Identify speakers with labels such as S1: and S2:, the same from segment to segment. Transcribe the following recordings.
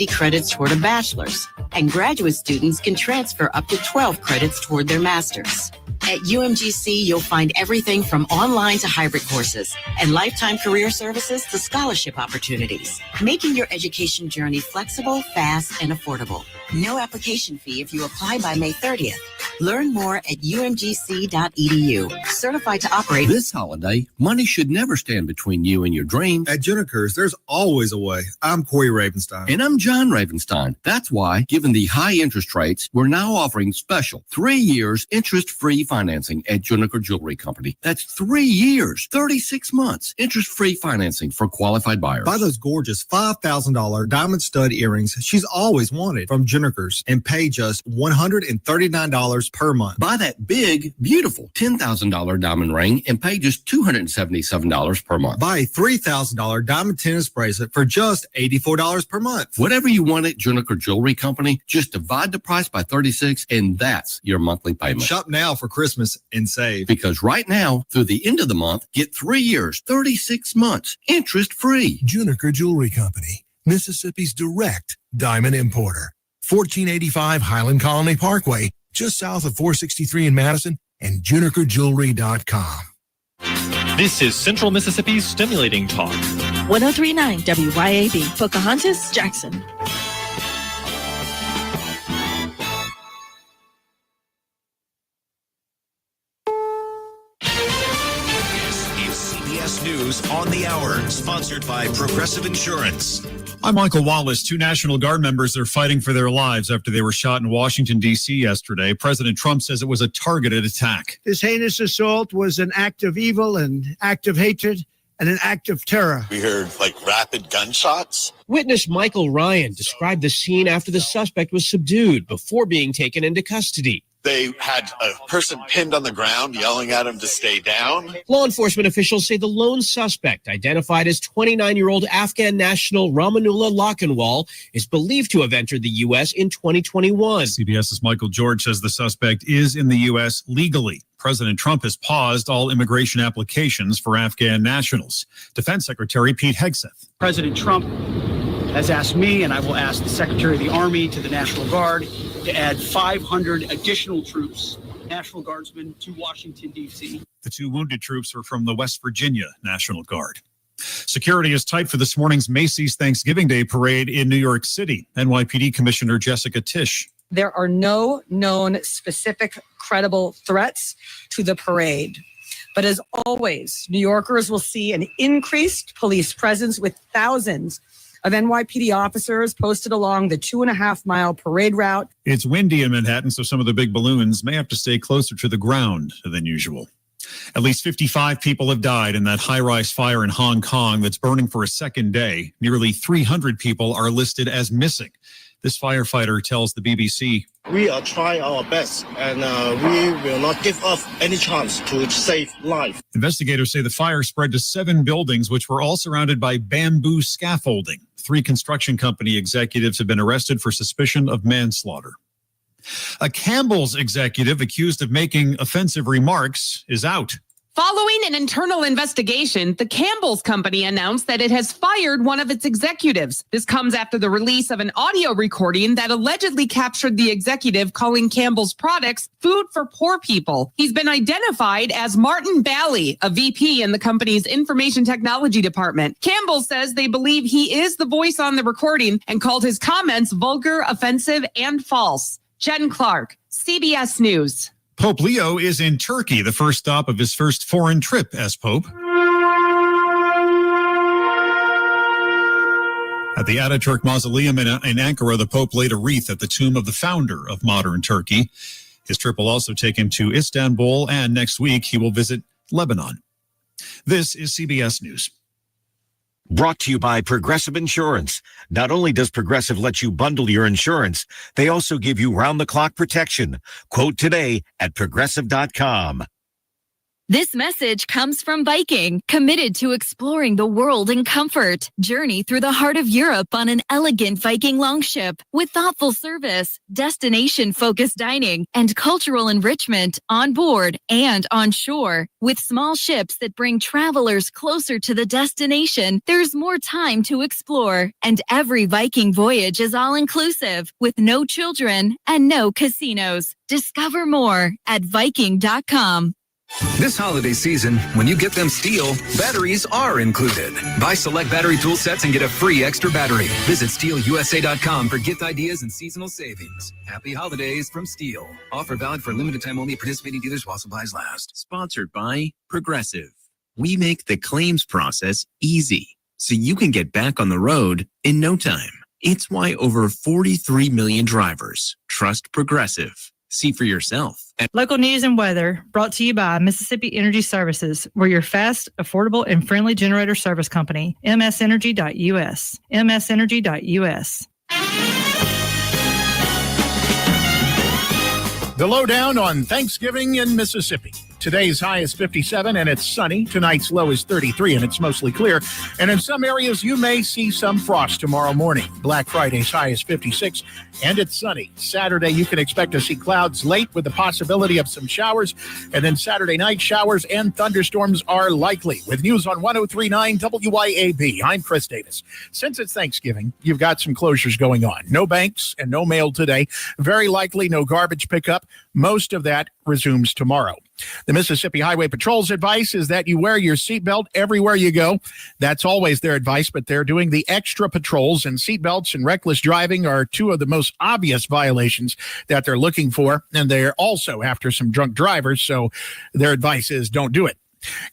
S1: credits toward a bachelor's, and graduate students can transfer up to 12 credits toward their master's. At UMGC, you'll find everything from online to hybrid courses and lifetime career services to scholarship opportunities, making your education journey flexible, fast, and affordable. No application fee if you apply by May 30th. Learn more at umgc.edu. Certified to operate.
S2: This holiday, money should never stand between you and your dreams.
S3: At Juniker's, there's always a way. I'm Corey Ravenstein.
S2: And I'm John Ravenstein. That's why, given the high interest rates, we're now offering special 3 years interest-free financing at Juniker Jewelry Company. That's 3 years, 36 months, interest-free financing for qualified buyers.
S3: Buy those gorgeous $5,000 diamond stud earrings she's always wanted from Juniker's and pay just $139 per month.
S2: Buy that big, beautiful $10,000 diamond ring and pay just $277 per month.
S3: Buy a $3,000 diamond tennis bracelet for just $84 per month.
S2: Whatever you want at Juniker Jewelry Company, just divide the price by 36 and that's your monthly payment.
S3: Shop now for Christmas and save.
S2: Because right now, through the end of the month, get 3 years, 36 months, interest-free.
S4: Juniker Jewelry Company, Mississippi's direct diamond importer. 1485 Highland Colony Parkway, just south of 463 in Madison, and JunikerJewelry.com.
S5: This is Central Mississippi's Stimulating Talk.
S6: 1039 WYAB, Pocahontas, Jackson.
S7: CBS News on the Hour, sponsored by Progressive Insurance.
S8: I'm Michael Wallace. 2 National Guard members are fighting for their lives after they were shot in Washington, D.C. yesterday. President Trump says it was a targeted attack.
S9: This heinous assault was an act of evil, an act of hatred, and an act of terror.
S10: We heard rapid gunshots.
S11: Witness Michael Ryan described the scene after the suspect was subdued before being taken into custody.
S10: They had a person pinned on the ground yelling at him to stay down.
S11: Law enforcement officials say the lone suspect, identified as 29-year-old Afghan national Ramanullah Lakhanwal, is believed to have entered the U.S. in 2021.
S8: CBS's Michael George says the suspect is in the U.S. legally. President Trump has paused all immigration applications for Afghan nationals. Defense Secretary Pete Hegseth.
S9: President Trump has asked me, and I will ask the Secretary of the Army, to the National Guard, to add 500 additional troops, National Guardsmen, to Washington, D.C.
S8: The 2 wounded troops are from the West Virginia National Guard. Security is tight for this morning's Macy's Thanksgiving Day parade in New York City. NYPD Commissioner Jessica Tisch.
S12: There are no known specific credible threats to the parade. But as always, New Yorkers will see an increased police presence with thousands of NYPD officers posted along the 2.5-mile parade route.
S8: It's windy in Manhattan, so some of the big balloons may have to stay closer to the ground than usual. At least 55 people have died in that high-rise fire in Hong Kong that's burning for a second day. Nearly 300 people are listed as missing. This firefighter tells the BBC,
S13: "We are trying our best, and we will not give up any chance to save life."
S8: Investigators say the fire spread to 7 buildings, which were all surrounded by bamboo scaffolding. 3 construction company executives have been arrested for suspicion of manslaughter. A Campbell's executive accused of making offensive remarks is out.
S14: Following an internal investigation, the Campbell's Company announced that it has fired one of its executives. This comes after the release of an audio recording that allegedly captured the executive calling Campbell's products food for poor people. He's been identified as Martin Bally, a VP in the company's information technology department. Campbell says they believe he is the voice on the recording and called his comments vulgar, offensive, and false. Jen Clark, CBS News.
S8: Pope Leo is in Turkey, the first stop of his first foreign trip as Pope. At the Ataturk Mausoleum in Ankara, the Pope laid a wreath at the tomb of the founder of modern Turkey. His trip will also take him to Istanbul, and next week he will visit Lebanon. This is CBS News.
S7: Brought to you by Progressive Insurance. Not only does Progressive let you bundle your insurance, they also give you round-the-clock protection. Quote today at Progressive.com.
S15: This message comes from Viking, committed to exploring the world in comfort. Journey through the heart of Europe on an elegant Viking longship with thoughtful service, destination-focused dining, and cultural enrichment on board and on shore. With small ships that bring travelers closer to the destination, there's more time to explore. And every Viking voyage is all-inclusive with no children and no casinos. Discover more at Viking.com.
S16: This holiday season, when you get them Steel, batteries are included. Buy select battery tool sets and get a free extra battery. Visit SteelUSA.com for gift ideas and seasonal savings. Happy holidays from Steel. Offer valid for limited time only. Participating dealers while supplies last.
S17: Sponsored by Progressive. We make the claims process easy, so you can get back on the road in no time. It's why over 43 million drivers trust Progressive. See for yourself.
S18: Local news and weather brought to you by Mississippi Energy Services. We're your fast, affordable, and friendly generator service company. msenergy.us. msenergy.us.
S19: The lowdown on Thanksgiving in Mississippi. Today's high is 57 and it's sunny. Tonight's low is 33 and it's mostly clear. And in some areas, you may see some frost tomorrow morning. Black Friday's high is 56 and it's sunny. Saturday, you can expect to see clouds late with the possibility of some showers. And then Saturday night, showers and thunderstorms are likely. With news on 103.9 WYAB, I'm Chris Davis. Since it's Thanksgiving, you've got some closures going on. No banks and no mail today. Very likely no garbage pickup. Most of that resumes tomorrow. The Mississippi Highway Patrol's advice is that you wear your seatbelt everywhere you go. That's always their advice, but they're doing the extra patrols, and seatbelts and reckless driving are two of the most obvious violations that they're looking for. And they're also after some drunk drivers, so their advice is don't do it.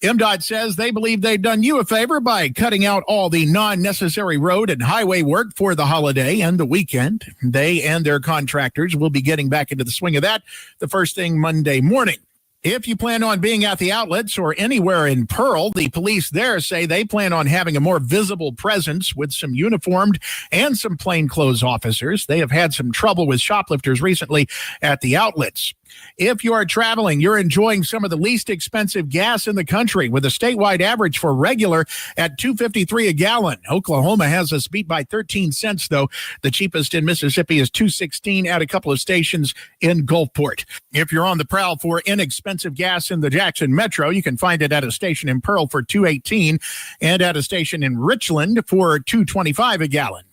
S19: MDOT says they believe they've done you a favor by cutting out all the non-necessary road and highway work for the holiday and the weekend. They and their contractors will be getting back into the swing of that the first thing Monday morning. If you plan on being at the outlets or anywhere in Pearl, the police there say they plan on having a more visible presence with some uniformed and some plainclothes officers. They have had some trouble with shoplifters recently at the outlets. If you are traveling, you're enjoying some of the least expensive gas in the country with a statewide average for regular at $2.53 a gallon. Oklahoma has us beat by 13 cents, though. The cheapest in Mississippi is $2.16 at a couple of stations in Gulfport. If you're on the prowl for inexpensive gas in the Jackson Metro, you can find it at a station in Pearl for $2.18 and at a station in Richland for $2.25 a gallon.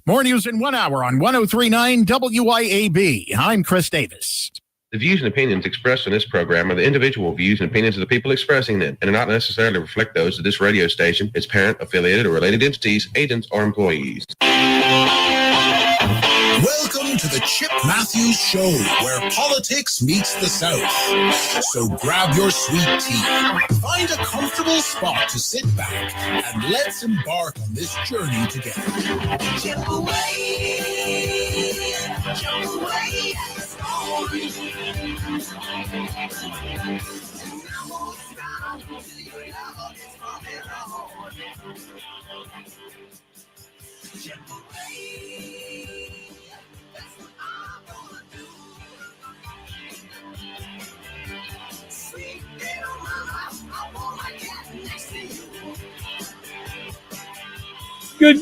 S19: More news in 1 hour on 103.9 WYAB. I'm Chris Davis.
S20: The views and opinions expressed on this program are the individual views and opinions of the people expressing them and do not necessarily reflect those of this radio station, its parent, affiliated, or related entities, agents, or employees.
S4: Welcome to the Chip Matthews Show, where politics meets the South. So grab your sweet tea, find a comfortable spot to sit back, and let's embark on this journey together. Chip away, jump away.
S21: Good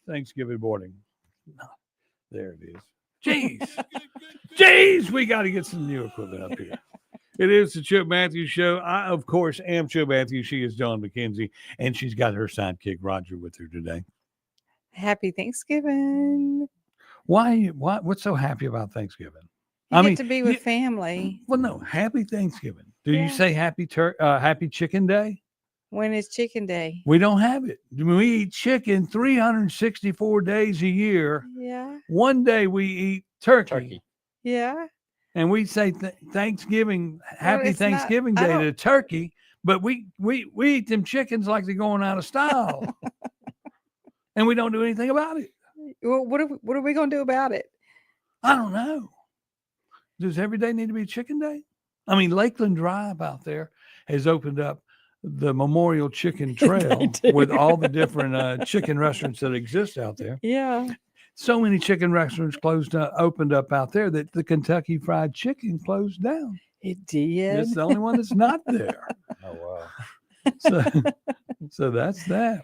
S21: Thanksgiving morning. There it is. Jeez, we got to get some new equipment up here. It is the Chip Matthews Show. I, of course, am Chip Matthews. She is John McKenzie, and she's got her sidekick, Roger, with her today.
S22: Happy Thanksgiving.
S21: Why? What's so happy about Thanksgiving?
S22: You get to be with family.
S21: Well, no, happy Thanksgiving. Do you say happy Chicken Day?
S22: When is Chicken Day?
S21: We don't have it. We eat chicken 364 days a year.
S22: Yeah.
S21: One day we eat turkey.
S22: Yeah.
S21: And we say Thanksgiving, happy Thanksgiving Day to turkey, but we eat them chickens like they're going out of style. And we don't do anything about it.
S22: Well, what are we going to do about it?
S21: I don't know. Does every day need to be Chicken Day? I mean, Lakeland Drive out there has opened up the Memorial Chicken Trail with all the different chicken restaurants that exist out there.
S22: Yeah.
S21: so many chicken restaurants opened up out there that the Kentucky Fried Chicken closed down.
S22: It did.
S21: It's the only one that's not there.
S1: Oh, wow.
S21: So that's that.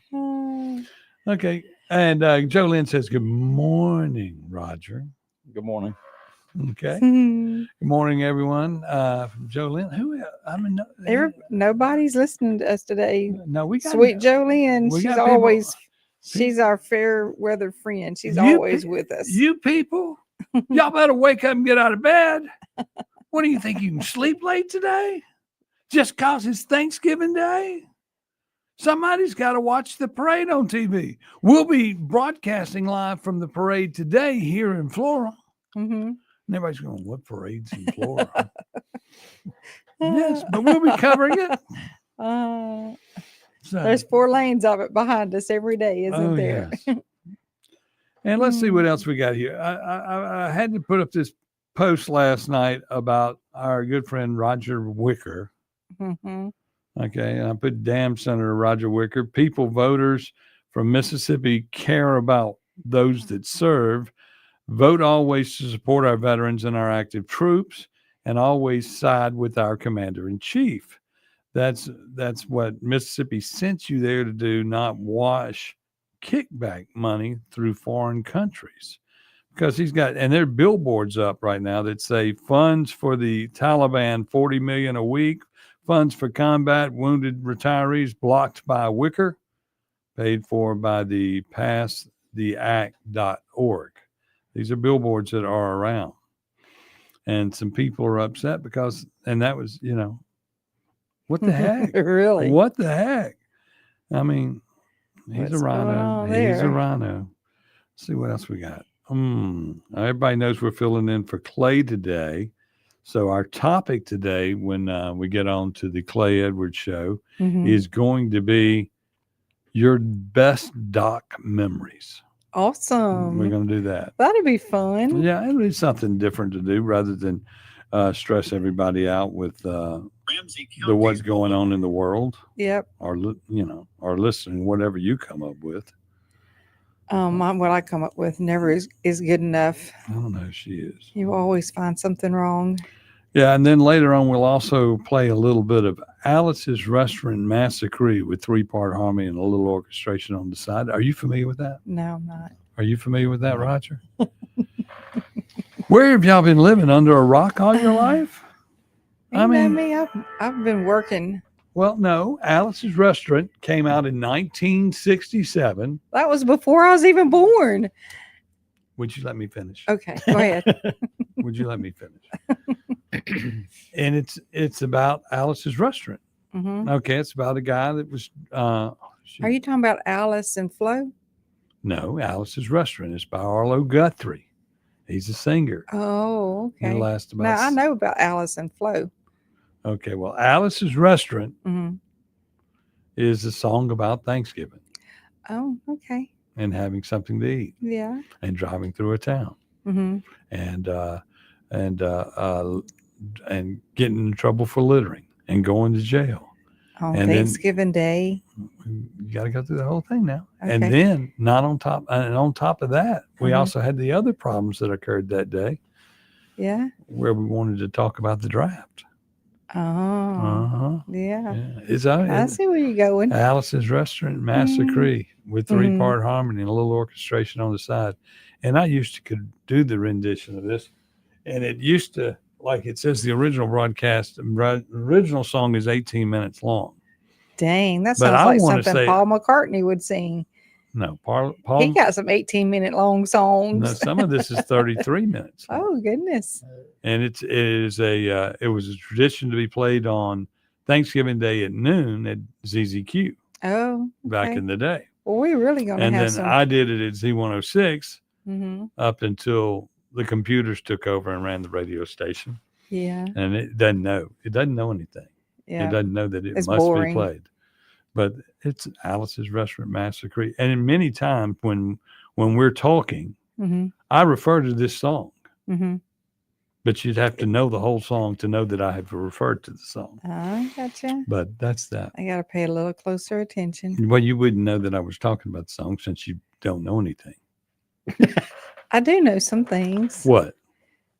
S21: Okay. And Joe Lynn says, good morning, Roger.
S1: Good morning.
S21: Okay. Good morning, everyone. From Joe Lynn. Who? I mean,
S22: Nobody's listening to us today.
S21: No, we got
S22: Sweet Jolene.
S21: we
S22: She's
S21: got people-
S22: always, she's our fair weather friend. She's always with us.
S21: You people, y'all better wake up and get out of bed. What do you think? You can sleep late today? Just cause it's Thanksgiving Day? Somebody's got to watch the parade on TV. We'll be broadcasting live from the parade today here in Flora.
S22: Mm-hmm.
S21: And everybody's going, what parade's in Flora? Yes, but we'll be covering it. So,
S22: There's 4 lanes of it behind us every day, isn't there?
S21: Yes. And let's see what else we got here. I had to put up this post last night about our good friend Roger Wicker.
S22: Mm-hmm.
S21: Okay, and I put damn Senator Roger Wicker. People, voters from Mississippi care about those that serve. Vote always to support our veterans and our active troops, and always side with our commander in chief. That's what Mississippi sent you there to do, not wash kickback money through foreign countries. Because he's got, and there are billboards up right now that say funds for the Taliban, $40 million a week, funds for combat wounded retirees blocked by Wicker, paid for by the passtheact.org. These are billboards that are around. And some people are upset because, and that was, what the heck?
S22: Really?
S21: What the heck? I mean, he's
S22: What's
S21: a
S22: going
S21: rhino.
S22: on
S21: He's a
S22: there?
S21: rhino. Let's see what else we got. Everybody knows we're filling in for Clay today. So our topic today, when we get on to the Clay Edwards show,
S22: Mhm.
S21: is going to be your best doc memories.
S22: Awesome.
S21: We're going to do that.
S22: That'd be fun.
S21: Yeah, it'll be something different to do rather than stress everybody out with the what's going on in the world,
S22: Yep.
S21: or or listening, whatever you come up with.
S22: What I come up with never is good enough.
S21: I don't know. She is.
S22: You always find something wrong.
S21: Yeah, and then later on, we'll also play a little bit of Alice's Restaurant Massacre with 3-part harmony and a little orchestration on the side. Are you familiar with that?
S22: No, I'm not.
S21: Are you familiar with that, Roger? Where have y'all been living? Under a rock all your life?
S22: You know me, I've been working.
S21: Well, no. Alice's Restaurant came out in 1967.
S22: That was before I was even born.
S21: Would you let me finish?
S22: Okay, go ahead.
S21: Would you let me finish? And it's about Alice's Restaurant.
S22: Mhm.
S21: Okay, it's about a guy that was
S22: Are you talking about Alice and Flo?
S21: no, Alice's Restaurant. It's by Arlo Guthrie. He's a singer.
S22: Oh, okay.
S21: It lasts about
S22: Now I know about Alice and Flo.
S21: Okay, well, Alice's Restaurant
S22: Mhm.
S21: is a song about Thanksgiving
S22: Oh, okay.
S21: and having something to eat
S22: Yeah.
S21: and driving through a town
S22: Mm-hmm.
S21: and getting in trouble for littering and going to jail.
S22: On
S21: And then-
S22: Thanksgiving Day.
S21: You got to go through the whole thing now. And
S22: Okay.
S21: then on top of that, we
S22: Mhm.
S21: also had the other problems that occurred that day
S22: Yeah.
S21: where we wanted to talk about the draft.
S22: Oh.
S21: Uh-huh.
S22: Yeah.
S21: It's
S22: I see where you're going.
S21: Alice's Restaurant Massacre with 3-part harmony and a little orchestration on the side. And I used to could do the rendition of this. And it used to, like it says, the original broadcast, original song is 18 minutes long.
S22: Dang, that
S21: But
S22: sounds
S21: I
S22: like
S21: wanna
S22: something
S21: say-
S22: Paul McCartney would sing.
S21: No, Paul,
S22: He got some 18-minute long songs.
S21: no, some of this is 33 minutes.
S22: Oh goodness.
S21: And it was a tradition to be played on Thanksgiving Day at noon at ZZQ
S22: Oh.
S21: back
S22: okay.
S21: in the day.
S22: Well, we're really gonna
S21: And
S22: have
S21: then
S22: some.
S21: I did it at Z106
S22: Mhm.
S21: up until the computers took over and ran the radio station.
S22: Yeah.
S21: And it doesn't know. It doesn't know anything.
S22: Yeah.
S21: It doesn't know that it
S22: It's
S21: must
S22: boring.
S21: be played. But it's Alice's Restaurant Massacre. And many times when we're talking,
S22: Mm-hmm.
S21: I refer to this song.
S22: Mm-hmm.
S21: But you'd have to know the whole song to know that I have referred to the song.
S22: I gotcha.
S21: But that's that.
S22: I gotta pay a little closer attention.
S21: Well, you wouldn't know that I was talking about the song since you don't know anything.
S22: I do know some things.
S21: What?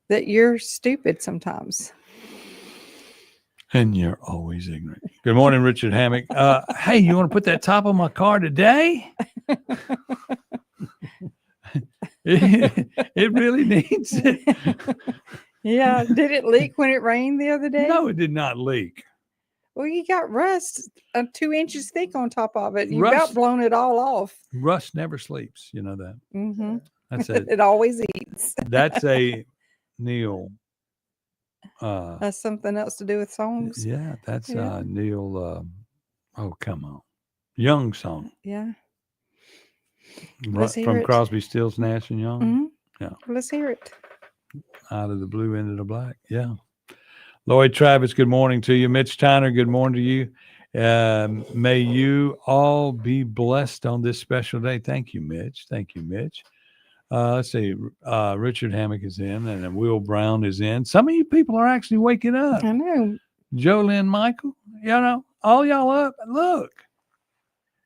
S22: That you're stupid sometimes.
S21: And you're always ignorant. Good morning, Richard Hammock. Hey, you want to put that top on my car today? It really needs it.
S22: Yeah. Did it leak when it rained the other day?
S21: No, it did not leak.
S22: Well, you got rust 2 inches thick on top of it. You
S21: Rust-
S22: about blown it all off.
S21: Rust never sleeps. You know that.
S22: Mm-hmm.
S21: That's it.
S22: It always eats.
S21: That's a Neil.
S22: That's something else to do with songs.
S21: Yeah, that's
S22: Yeah.
S21: Neil. Oh, come on. Young song.
S22: Yeah. Let's hear
S21: From
S22: it.
S21: Crosby, Stills, Nash and Young.
S22: Mhm.
S21: Yeah.
S22: Let's hear it.
S21: Out of the blue into the black. Yeah. Lloyd Travis, good morning to you. Mitch Tyner, good morning to you. May you all be blessed on this special day. Thank you, Mitch. Thank you, Mitch. Let's see. Richard Hammock is in, and then Will Brown is in. Some of you people are actually waking up.
S22: I know.
S21: Jolynn Michael, all y'all up. Look.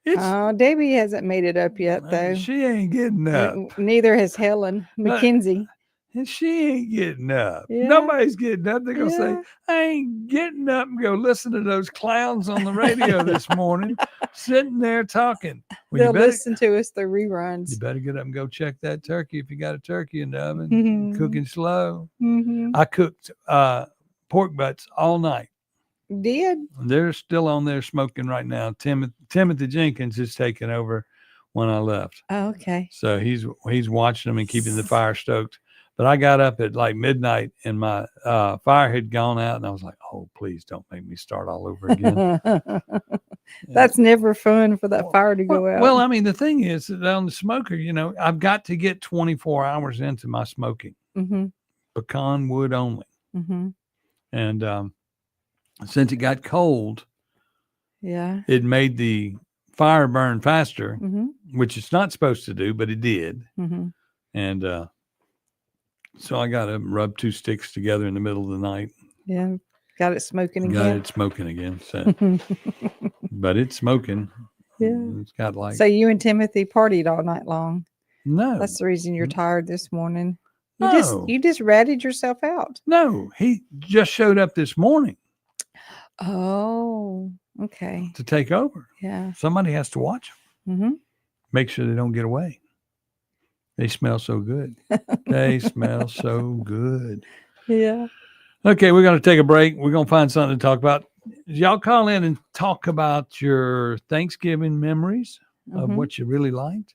S22: Oh, Debbie hasn't made it up yet, though.
S21: She ain't getting up.
S22: Neither has Helen McKenzie.
S21: And she ain't getting up.
S22: Yeah.
S21: Nobody's getting up. They're going to
S22: Yeah.
S21: say, I ain't getting up and go listen to those clowns on the radio this morning, sitting there talking. Well,
S22: They'll listen to us through reruns.
S21: You better get up and go check that turkey if you got a turkey in the oven,
S22: Mhm.
S21: cooking slow.
S22: Mhm.
S21: I cooked pork butts all night.
S22: Did?
S21: They're still on there smoking right now. Timothy Jenkins is taking over when I left.
S22: Oh, okay.
S21: So he's watching them and keeping the fire stoked. But I got up at like midnight and my fire had gone out, and I was like, oh, please don't make me start all over again.
S22: That's never fun for that fire to go out.
S21: Well, I mean, the thing is that on the smoker, I've got to get 24 hours into my smoking.
S22: Mm-hmm.
S21: Pecan wood only.
S22: Mm-hmm.
S21: And since it got cold,
S22: Yeah.
S21: it made the fire burn faster,
S22: Mhm.
S21: which it's not supposed to do, but it did.
S22: Mm-hmm.
S21: And so I got to rub two sticks together in the middle of the night.
S22: Yeah. Got it smoking
S21: Got
S22: again.
S21: it smoking again. So, but it's smoking.
S22: Yeah.
S21: It's got like
S22: So you and Timothy partied all night long.
S21: no,
S22: That's the reason you're tired this morning.
S21: No.
S22: You just ratted yourself out.
S21: no. He just showed up this morning
S22: Oh, okay.
S21: to take over.
S22: Yeah.
S21: Somebody has to watch them.
S22: Mm-hmm.
S21: Make sure they don't get away. They smell so good. They smell so good.
S22: Yeah.
S21: Okay, we're going to take a break. We're going to find something to talk about. Y'all call in and talk about your Thanksgiving memories of
S22: Mhm.
S21: what you really liked.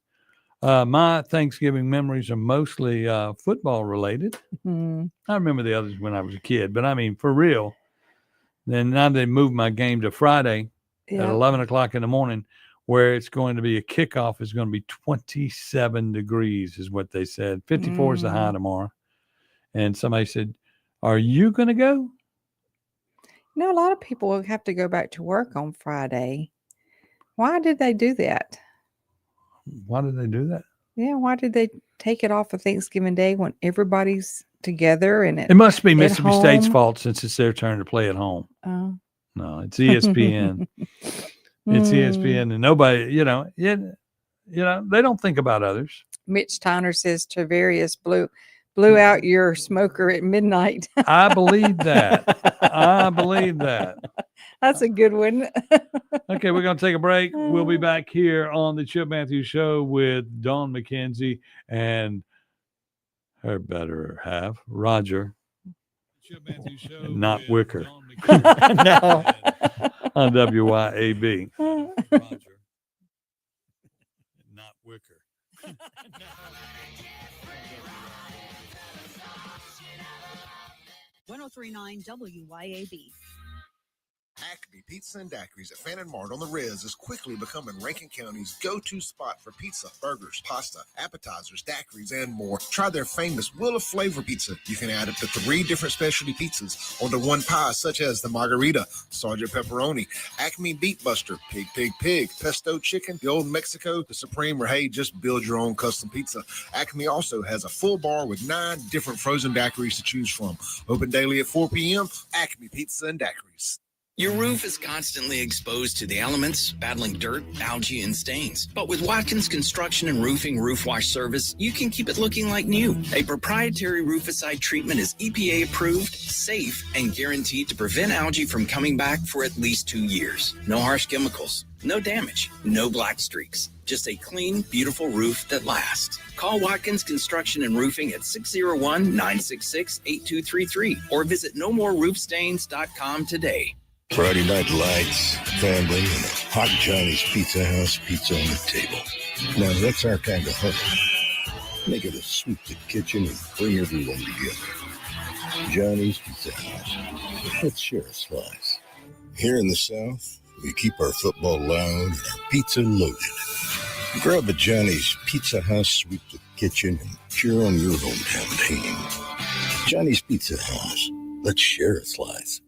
S21: My Thanksgiving memories are mostly football related.
S22: Mhm.
S21: I remember the others when I was a kid, but I mean, for real. Then now they moved my game to Friday at
S22: Yeah.
S21: 11 o'clock in the morning, where it's going to be a kickoff is going to be 27 degrees is what they said. 54 is the high tomorrow. And somebody said, are you going to go?
S22: A lot of people will have to go back to work on Friday. Why did they do that?
S21: Why did they do that?
S22: Yeah, why did they take it off of Thanksgiving Day when everybody's together and
S21: It must be
S22: at
S21: Mississippi State's
S22: home?
S21: fault since it's their turn to play at home.
S22: Oh.
S21: No, it's ESPN. It's ESPN, and nobody, they don't think about others.
S22: Mitch Tyner says Tavarius blew out your smoker at midnight.
S21: I believe that. I believe that.
S22: That's a good one.
S21: Okay, we're going to take a break. We'll be back here on the Chip Matthews Show with Dawn McKenzie and her better half, Roger. Chip Matthews Show, not Wicker.
S22: No.
S21: On WYAB. Roger. Not Wicker.
S1: 1039 WYAB.
S4: Acme Pizza and Daiquiris at Fannin Mart on the Riz is quickly becoming Rankin County's go-to spot for pizza, burgers, pasta, appetizers, daiquiris, and more. Try their famous Wheel of Flavor pizza. You can add up to 3 different specialty pizzas onto one pie, such as the Margarita, Sergeant Pepperoni, Acme Beat Buster, Pig Pig Pig, Pesto Chicken, the Old Mexico, the Supreme, or hey, just build your own custom pizza. Acme also has a full bar with 9 different frozen daiquiris to choose from. Open daily at 4 p.m. Acme Pizza and Daiquiris.
S2: Your roof is constantly exposed to the elements, battling dirt, algae, and stains. But with Watkins Construction and Roofing Roof Wash Service, you can keep it looking like new. A proprietary rooficide treatment is EPA approved, safe, and guaranteed to prevent algae from coming back for at least 2 years. No harsh chemicals, no damage, no black streaks. Just a clean, beautiful roof that lasts. Call Watkins Construction and Roofing at 601-966-8233 or visit nomoreroofstains.com today.
S3: Friday night lights, family, and a hot Johnny's Pizza House pizza on the table. Now that's our kind of home. Make it a sweep the kitchen and bring everyone together. Johnny's Pizza House. Let's share a slice. Here in the South, we keep our football loud and our pizza loaded. Grab a Johnny's Pizza House, sweep the kitchen, and cheer on your hometown team. Johnny's Pizza House. Let's share a slice.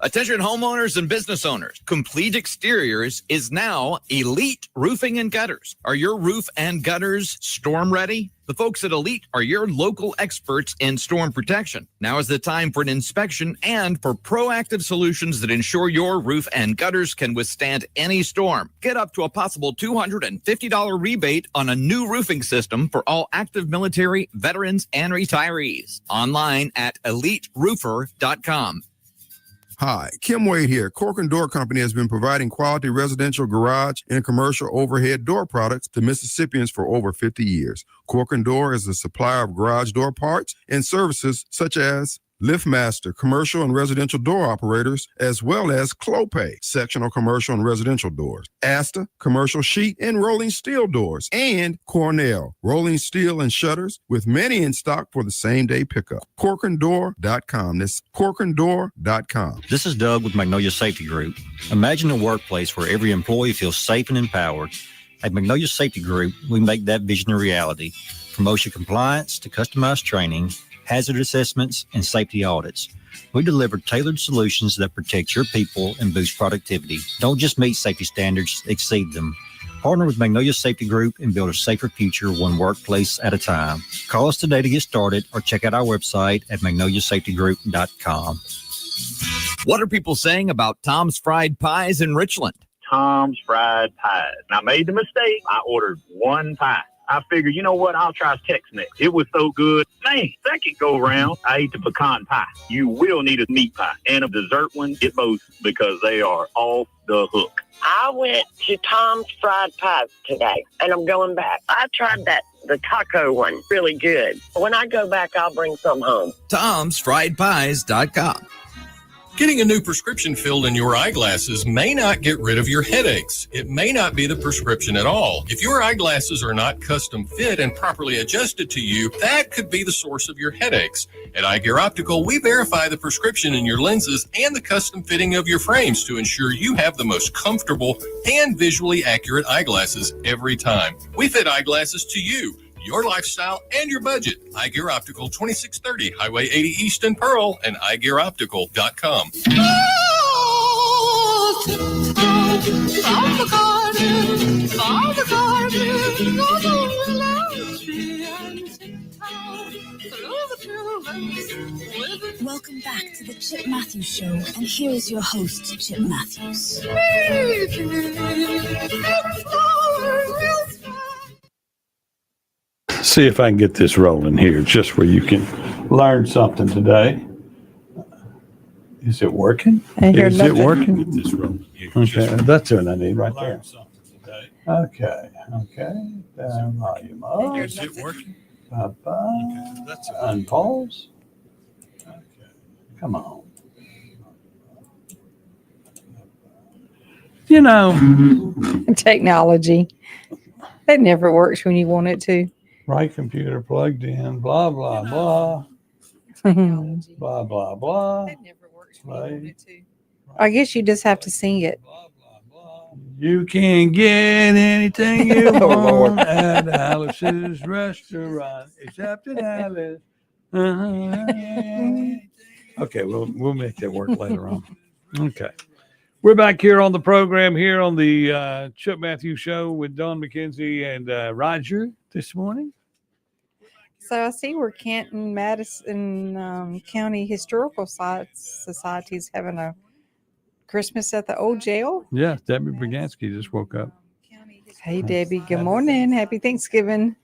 S23: Attention homeowners and business owners. Complete Exteriors is now Elite Roofing and Gutters. Are your roof and gutters storm ready? The folks at Elite are your local experts in storm protection. Now is the time for an inspection and for proactive solutions that ensure your roof and gutters can withstand any storm. Get up to a possible $250 rebate on a new roofing system for all active military, veterans, and retirees. Online at EliteRoofer.com.
S24: Hi, Kim Wade here. Cork and Door Company has been providing quality residential garage and commercial overhead door products to Mississippians for over 50 years. Cork and Door is a supplier of garage door parts and services such as LiftMaster, commercial and residential door operators, as well as Clopay, sectional commercial and residential doors, Asta, commercial sheet and rolling steel doors, and Cornell, rolling steel and shutters, with many in stock for the same-day pickup. CorkandDoor.com. That's CorkandDoor.com.
S25: This is Doug with Magnolia Safety Group. Imagine a workplace where every employee feels safe and empowered. At Magnolia Safety Group, we make that vision a reality. From OSHA compliance to customized training, hazard assessments, and safety audits. We deliver tailored solutions that protect your people and boost productivity. Don't just meet safety standards, exceed them. Partner with Magnolia Safety Group and build a safer future one workplace at a time. Call us today to get started or check out our website at magnoliasafetygroup.com.
S23: What are people saying about Tom's Fried Pies in Richland?
S26: Tom's Fried Pies. And I made the mistake. I ordered one pie. I figured, you know what, I'll try Tex-Mex. It was so good. Man, second go round, I ate the pecan pie. You will need a meat pie and a dessert one. Get both because they are off the hook.
S27: I went to Tom's Fried Pies today, and I'm going back. I tried the taco one, really good. When I go back, I'll bring some home.
S23: Tom'sFriedPies.com.
S28: Getting a new prescription filled in your eyeglasses may not get rid of your headaches. It may not be the prescription at all. If your eyeglasses are not custom fit and properly adjusted to you, that could be the source of your headaches. At Eye Gear Optical, we verify the prescription in your lenses and the custom fitting of your frames to ensure you have the most comfortable and visually accurate eyeglasses every time. We fit eyeglasses to you, your lifestyle, and your budget. Eye Gear Optical, 2630 Highway 80 East in Pearl, and eyegearoptical.com.
S1: Welcome back to the Chip Matthews Show, and here is your host, Chip Matthews.
S21: See if I can get this rolling here, just where you can learn something today. Is it working? Is it working? Get this rolling here. Okay, that's what I need right there. Okay. Volume up.
S28: Is it working?
S21: Unpause. Okay. Come on. You know,
S22: technology. It never works when you want it to.
S21: Right computer plugged in, blah, blah, blah. Blah, blah, blah.
S22: It never works when you want it to. I guess you just have to sing it.
S21: You can get anything you want at Alice's restaurant, except in Alice. Okay, we'll make that work later on. Okay. We're back here on the program here on the Chip Matthews Show with Don McKenzie and Roger this morning.
S22: So I see where Canton Madison County Historical Society is having a Christmas at the old jail.
S21: Yeah, Debbie Bragansky just woke up.
S22: Hey, Debbie. Good morning. Happy Thanksgiving.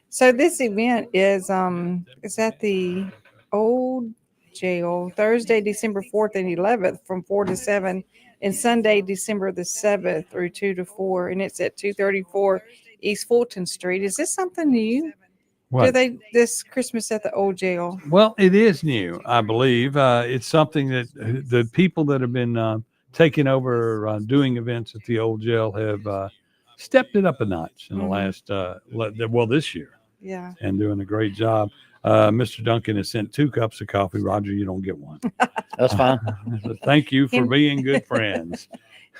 S22: So this event is at the old jail Thursday, December 4th and 11th from 4 to 7, and Sunday, December the 7th through 2 to 4, and it's at 234 East Fulton Street. Is this something new?
S21: What?
S22: Do they this Christmas at the old jail?
S21: Well, it is new, I believe. It's something that the people that have been taking over doing events at the old jail have stepped it up a notch in the last, this year.
S22: Yeah.
S21: And doing a great job. Mr. Duncan has sent 2 cups of coffee. Roger, you don't get one.
S5: That's fine.
S21: Thank you for being good friends.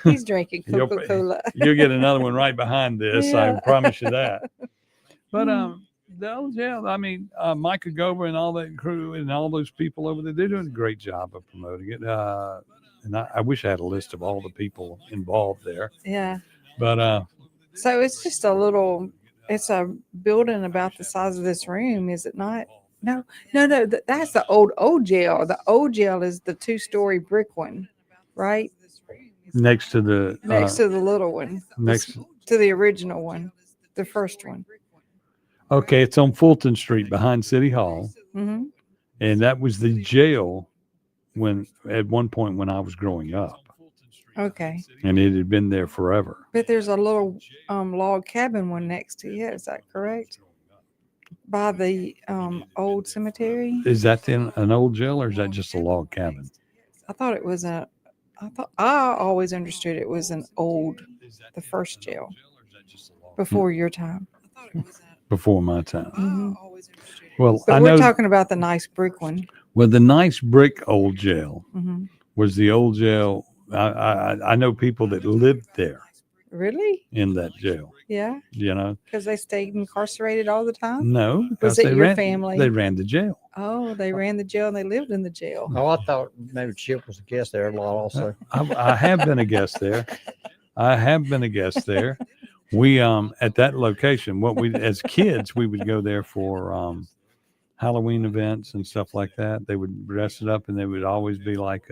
S22: He's drinking Coca-Cola.
S21: You'll get another one right behind this.
S22: Yeah.
S21: I promise you that. But the old jail, I mean, Micah Gober and all that crew and all those people over there, they're doing a great job of promoting it. And I wish I had a list of all the people involved there.
S22: Yeah.
S21: But
S22: So it's just it's a building about the size of this room, is it not? No. That's the old jail. The old jail is the 2-story brick one, right?
S21: next to the
S22: little one.
S21: next.
S22: To the original one, the first one.
S21: Okay, it's on Fulton Street behind City Hall,
S22: Mm-hmm.
S21: and that was the jail at one point when I was growing up,
S22: Okay.
S21: and it had been there forever.
S22: But there's a little log cabin one next to it. Is that correct? By the old cemetery.
S21: Is that then an old jail, or is that just a log cabin?
S22: I thought it was I always understood it was the first jail before your time.
S21: Before my time.
S22: Mhm.
S21: Well,
S22: But
S21: I
S22: we're
S21: know.
S22: talking about the nice brick one.
S21: Well, the nice brick old jail
S22: Mhm.
S21: was the old jail. I know people that lived there
S22: Really?
S21: in that jail.
S22: Yeah.
S21: You know,
S22: Because they stayed incarcerated all the time?
S21: no,
S22: Was
S21: because
S22: it
S21: they
S22: your
S21: ran,
S22: family?
S21: They ran the jail.
S22: Oh, they ran the jail and they lived in the jail.
S5: Oh, I thought maybe Chip was a guest there a lot also.
S21: I have been a guest there. We at that location, as kids, we would go there for Halloween events and stuff like that. They would dress it up, and there would always be like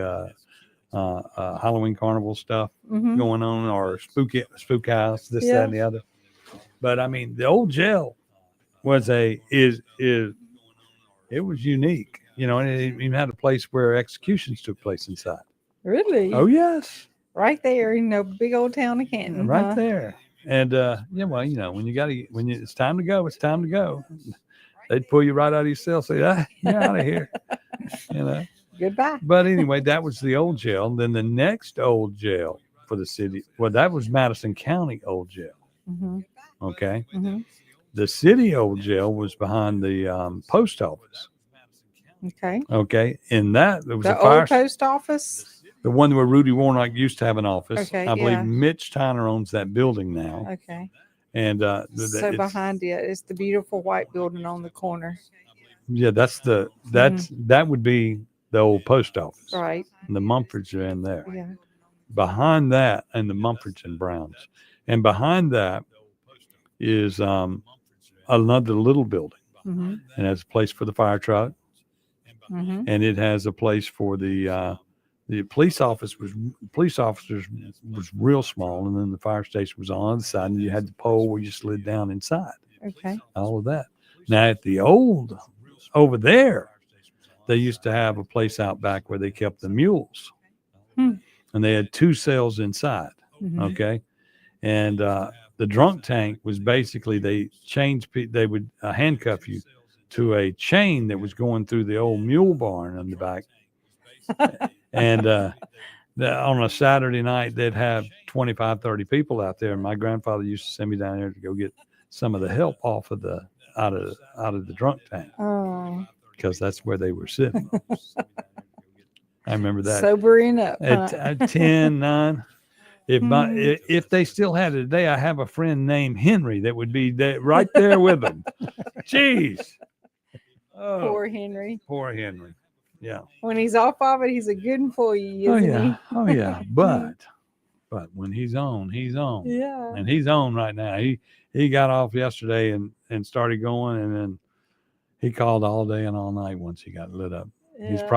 S21: Halloween carnival stuff
S22: Mhm.
S21: going on, or spook house, this,
S22: Yeah.
S21: that, and the other. But I mean, the old jail was it was unique, you know, and it even had a place where executions took place inside.
S22: Really?
S21: Oh yes,
S22: Right there in the big old town of Canton.
S21: right
S22: huh?
S21: there. And yeah, well, you know, when it's time to go, it's time to go. They'd pull you right out of your cell, say, "You're out of here," you know.
S22: Goodbye.
S21: But anyway, that was the old jail. Then the next old jail for the city, well, that was Madison County old jail.
S22: Mm-hmm.
S21: Okay,
S22: Mm-hmm.
S21: the city old jail was behind the post office.
S22: Okay.
S21: Okay, and that there was
S22: The
S21: a fire.
S22: old post office.
S21: The one where Rudy Warnock used to have an office.
S22: Okay,
S21: I believe
S22: yeah.
S21: Mitch Tyner owns that building now.
S22: Okay.
S21: And
S22: So
S21: it's-
S22: behind it is the beautiful white building on the corner.
S21: yeah, that would be the old post office.
S22: Right.
S21: And the Mumfords are in there.
S22: Yeah.
S21: Behind that, and the Mumfords and Browns, and behind that is another little building,
S22: Mm-hmm.
S21: and has a place for the fire truck,
S22: Mm-hmm.
S21: and it has a place for the police officers was real small, and then the fire station was on the other side, and you had the pole where you slid down inside.
S22: Okay.
S21: All of that. Now at the old over there, they used to have a place out back where they kept the mules, and they had 2 cells inside.
S22: Mhm.
S21: Okay, and the drunk tank was basically they would handcuff you to a chain that was going through the old mule barn in the back. And on a Saturday night, they'd have 25, 30 people out there. And my grandfather used to send me down there to go get some of the help off of out of the drunk tank,
S22: Oh.
S21: because that's where they were sitting. I remember that.
S22: Sobering up.
S21: At,
S22: Huh?
S21: at 10, 9. If they still had it today, I have a friend named Henry that would be there, right there with them. Jeez. Oh,
S22: Poor Henry.
S21: poor Henry. Yeah.
S22: When he's off of it, he's a good employee,
S21: Oh
S22: isn't
S21: yeah. Oh yeah. But when he's on, he's on.
S22: he? Yeah.
S21: And he's on right now. He got off yesterday and started going, and then he called all day and all night once he got lit up. He's
S22: Yeah.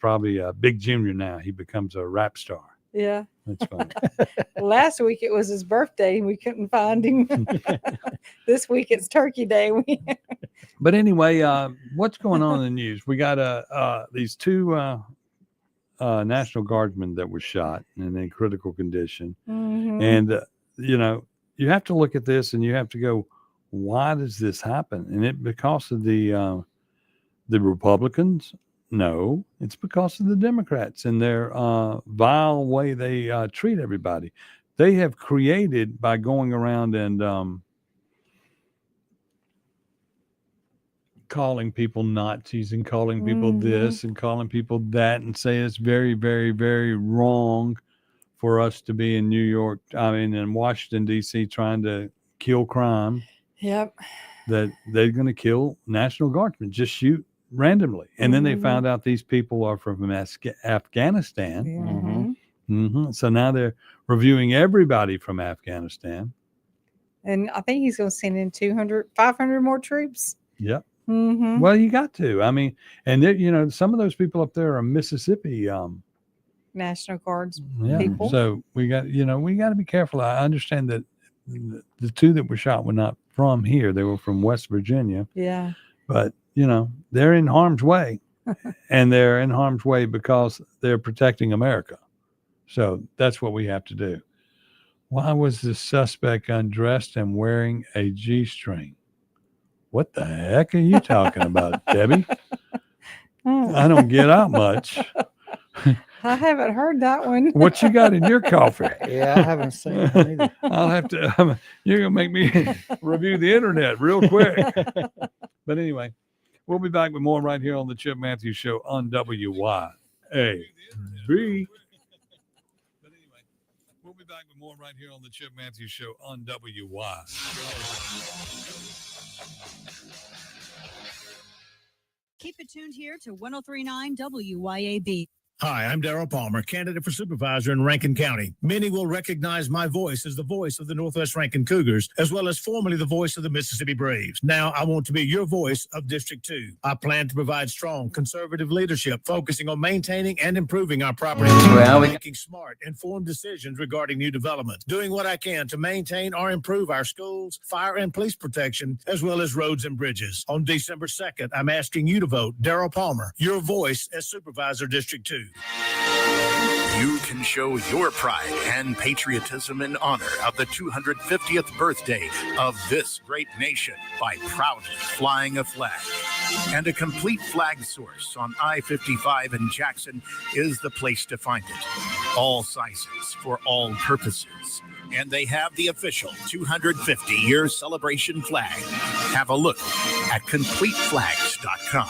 S21: probably a big junior now. He becomes a rap star.
S22: Yeah.
S21: That's fine.
S22: Last week it was his birthday and we couldn't find him. This week it's Turkey Day.
S21: But anyway, what's going on in the news? We got these two National Guardsmen that were shot and in critical condition.
S22: Mhm.
S21: And, you have to look at this and you have to go, why does this happen? And it because of the Republicans? No, it's because of the Democrats and their vile way they treat everybody. They have created by going around and calling people Nazis and calling people this and calling people that and say it's very, very, very wrong for us to be in New York, in Washington, D.C. trying to kill crime.
S22: Yep.
S21: That they're going to kill National Guardsmen, just shoot randomly. And then they found out these people are from Afghanistan. So now they're reviewing everybody from Afghanistan.
S22: And I think he's going to send in 500 more troops.
S21: Yep.
S22: Mm-hmm.
S21: Well, you got to. And some of those people up there are Mississippi
S22: National Guards
S21: yeah.
S22: people.
S21: So we got to be careful. I understand that the two that were shot were not from here. They were from West Virginia.
S22: Yeah.
S21: But, they're in harm's way. And they're in harm's way because they're protecting America. So that's what we have to do. Why was the suspect undressed and wearing a G-string? What the heck are you talking about, Debbie? I don't get out much.
S22: I haven't heard that one.
S21: What you got in your coffee?
S5: Yeah, I haven't seen it either.
S21: I'll have to. You're gonna make me review the internet real quick. But anyway, we'll be back with more right here on the Chip Matthews Show on WYAB. We'll be back with more right here on the Chip Matthews Show on WYAB.
S1: Keep it tuned here to 103.9 WYAB.
S6: Hi, I'm Darrell Palmer, candidate for supervisor in Rankin County. Many will recognize my voice as the voice of the Northwest Rankin Cougars, as well as formerly the voice of the Mississippi Braves. Now I want to be your voice of District 2. I plan to provide strong, conservative leadership, focusing on maintaining and improving our property, making smart, informed decisions regarding new development, doing what I can to maintain or improve our schools, fire and police protection, as well as roads and bridges. On December 2nd, I'm asking you to vote Darrell Palmer, your voice as Supervisor District 2.
S8: You can show your pride and patriotism in honor of the 250th birthday of this great nation by proudly flying a flag. And a complete flag source on I-55 in Jackson is the place to find it. All sizes for all purposes. And they have the official 250-year celebration flag. Have a look at CompleteFlags.com.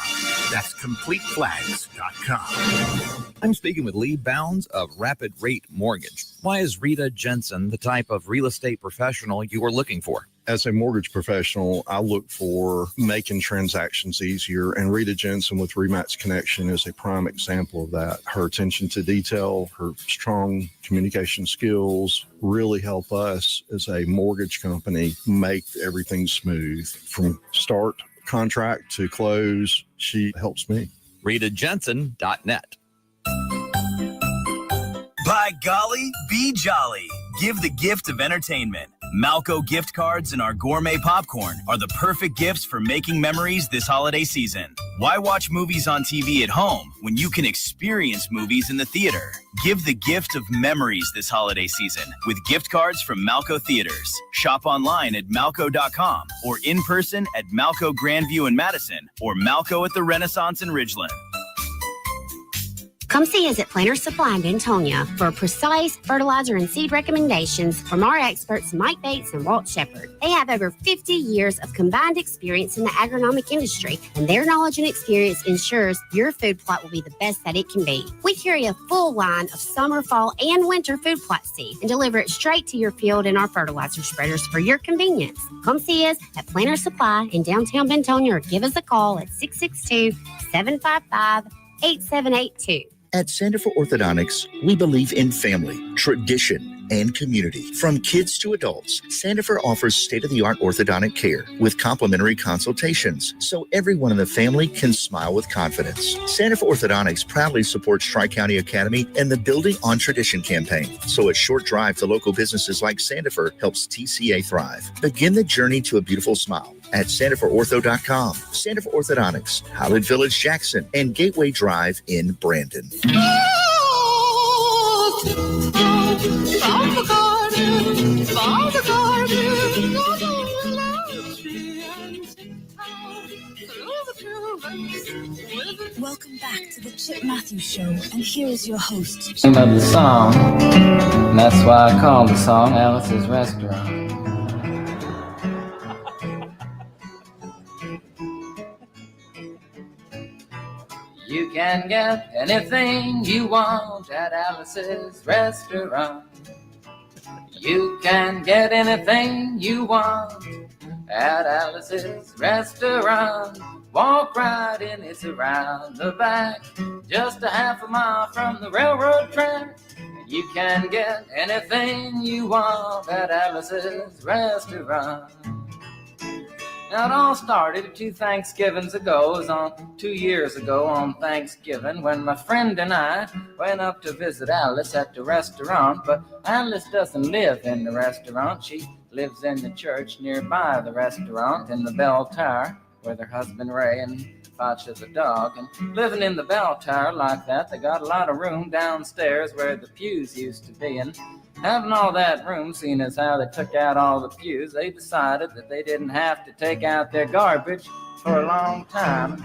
S8: That's CompleteFlags.com.
S23: I'm speaking with Lee Bounds of Rapid Rate Mortgage. Why is Rita Jensen the type of real estate professional you are looking for?
S9: As a mortgage professional, I look for making transactions easier, and Rita Jensen with Remax Connection is a prime example of that. Her attention to detail, her strong communication skills really help us as a mortgage company make everything smooth. From start contract to close, she helps me.
S23: RitaJensen.net.
S10: By golly, be jolly. Give the gift of entertainment. Malco gift cards and our gourmet popcorn are the perfect gifts for making memories this holiday season. Why watch movies on TV at home when you can experience movies in the theater? Give the gift of memories this holiday season with gift cards from Malco Theaters. Shop online at Malco.com or in person at Malco Grandview in Madison or Malco at the Renaissance in Ridgeland.
S11: Come see us at Planter Supply in Bentonia for precise fertilizer and seed recommendations from our experts Mike Bates and Walt Shepard. They have over 50 years of combined experience in the agronomic industry, and their knowledge and experience ensures your food plot will be the best that it can be. We carry a full line of summer, fall, and winter food plot seed and deliver it straight to your field in our fertilizer spreaders for your convenience. Come see us at Planter Supply in downtown Bentonia or give us a call at 662-755-8782.
S12: At Center for Orthodontics, we believe in family, tradition,
S7: and community. From kids to adults, Sandifer offers state-of-the-art orthodontic care with complimentary consultations, so everyone in the family can smile with confidence. Sandifer Orthodontics proudly supports Tri-County Academy and the Building on Tradition campaign, so a short drive to local businesses like Sandifer helps TCA thrive. Begin the journey to a beautiful smile at SandiferOrtho.com. Sandifer Orthodontics, Highland Village, Jackson, and Gateway Drive in Brandon.
S1: Welcome back to the Chip Matthews Show, and here is your host,
S12: Name of the song, and that's why I call the song Alice's Restaurant. You can get anything you want at Alice's Restaurant. You can get anything you want at Alice's Restaurant. Walk right in, it's around the back, just a half a mile from the railroad track. You can get anything you want at Alice's Restaurant. Now it all started 2 Thanksgivings ago. It was 2 years ago on Thanksgiving when my friend and I went up to visit Alice at the restaurant. But Alice doesn't live in the restaurant. She lives in the church nearby the restaurant in the Bell Tower with her husband Ray and Facha the dog. And living in the Bell Tower like that, they got a lot of room downstairs where the pews used to be. And having all that room, seeing as how they took out all the pews, they decided that they didn't have to take out their garbage for a long time.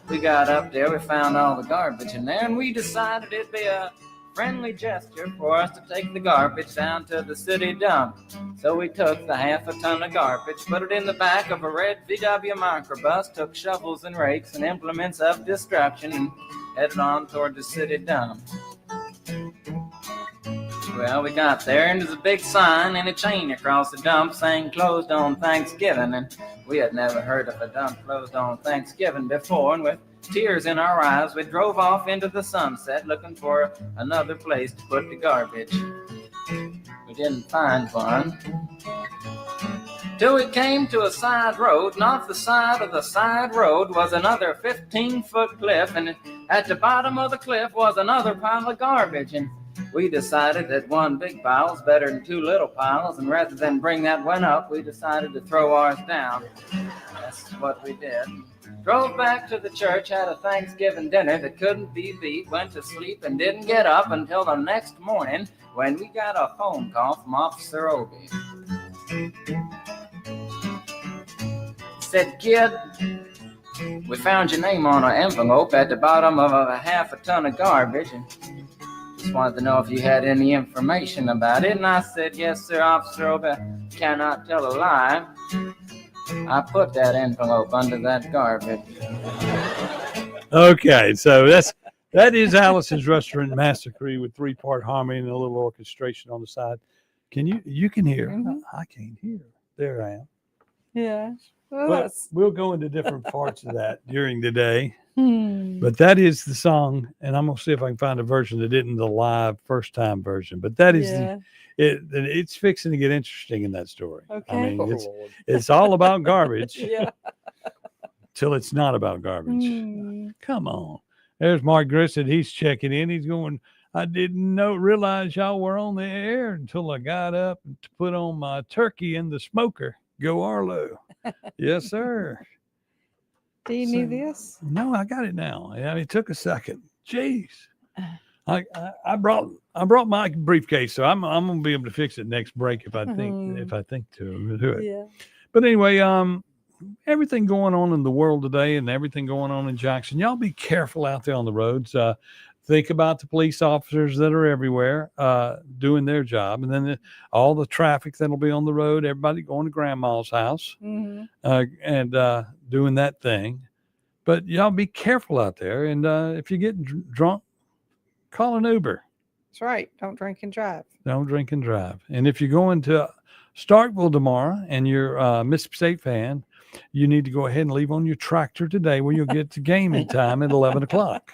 S12: We got up there, we found all the garbage in there, and we decided it'd be a friendly gesture for us to take the garbage down to the city dump. So we took the half a ton of garbage, put it in the back of a red VW microbus, took shovels and rakes and implements of destruction, and headed on toward the city dump. Well, we got there, and there's a big sign and a chain across the dump saying closed on Thanksgiving, and we had never heard of a dump closed on Thanksgiving before, and with tears in our eyes, we drove off into the sunset looking for another place to put the garbage. We didn't find one till we came to a side road, and off the side of the side road was another 15-foot cliff, and at the bottom of the cliff was another pile of garbage, and we decided that one big pile was better than 2 little piles, and rather than bring that one up, we decided to throw ours down. That's what we did. Drove back to the church, had a Thanksgiving dinner that couldn't be beat, went to sleep and didn't get up until the next morning when we got a phone call from Officer Obie. Said, "Kid, we found your name on an envelope at the bottom of a half a ton of garbage, and just wanted to know if you had any information about it." And I said, "Yes, sir, Officer Obie, cannot tell a lie. I put that envelope under that garbage."
S21: Okay, so that is Alice's Restaurant Massacre with 3-part harmony and a little orchestration on the side. Can you can hear?
S22: Mm-hmm.
S21: I can't hear. There I am.
S22: Yeah. Well,
S21: But we'll go into different parts of that during the day.
S22: Hmm.
S21: But that is the song, and I'm gonna see if I can find a version that isn't the live first time version. But that is it's fixing to get interesting in that story.
S22: Okay.
S21: I mean, it's all about garbage
S22: Yeah.
S21: till it's not about garbage.
S22: Hmm.
S21: Come on. There's Mark Grissom. He's checking in. He's going, "I didn't realize y'all were on the air until I got up to put on my turkey in the smoker. Go Arlo." Yes, sir.
S22: Do you need this?
S21: No, I got it now. Yeah, it took a second. Jeez. I brought my briefcase, so I'm gonna be able to fix it next break if I think to do it.
S22: Yeah.
S21: But anyway, everything going on in the world today and everything going on in Jackson, y'all be careful out there on the roads. Think about the police officers that are everywhere doing their job, and then all the traffic that'll be on the road, everybody going to grandma's house
S22: Mm-hmm.
S21: and doing that thing. But y'all be careful out there, and if you get drunk, call an Uber.
S22: That's right. Don't drink and drive.
S21: Don't drink and drive. And if you're going to Starkville tomorrow and you're a Mississippi State fan, you need to go ahead and leave on your tractor today where you'll get to game in time at 11 o'clock.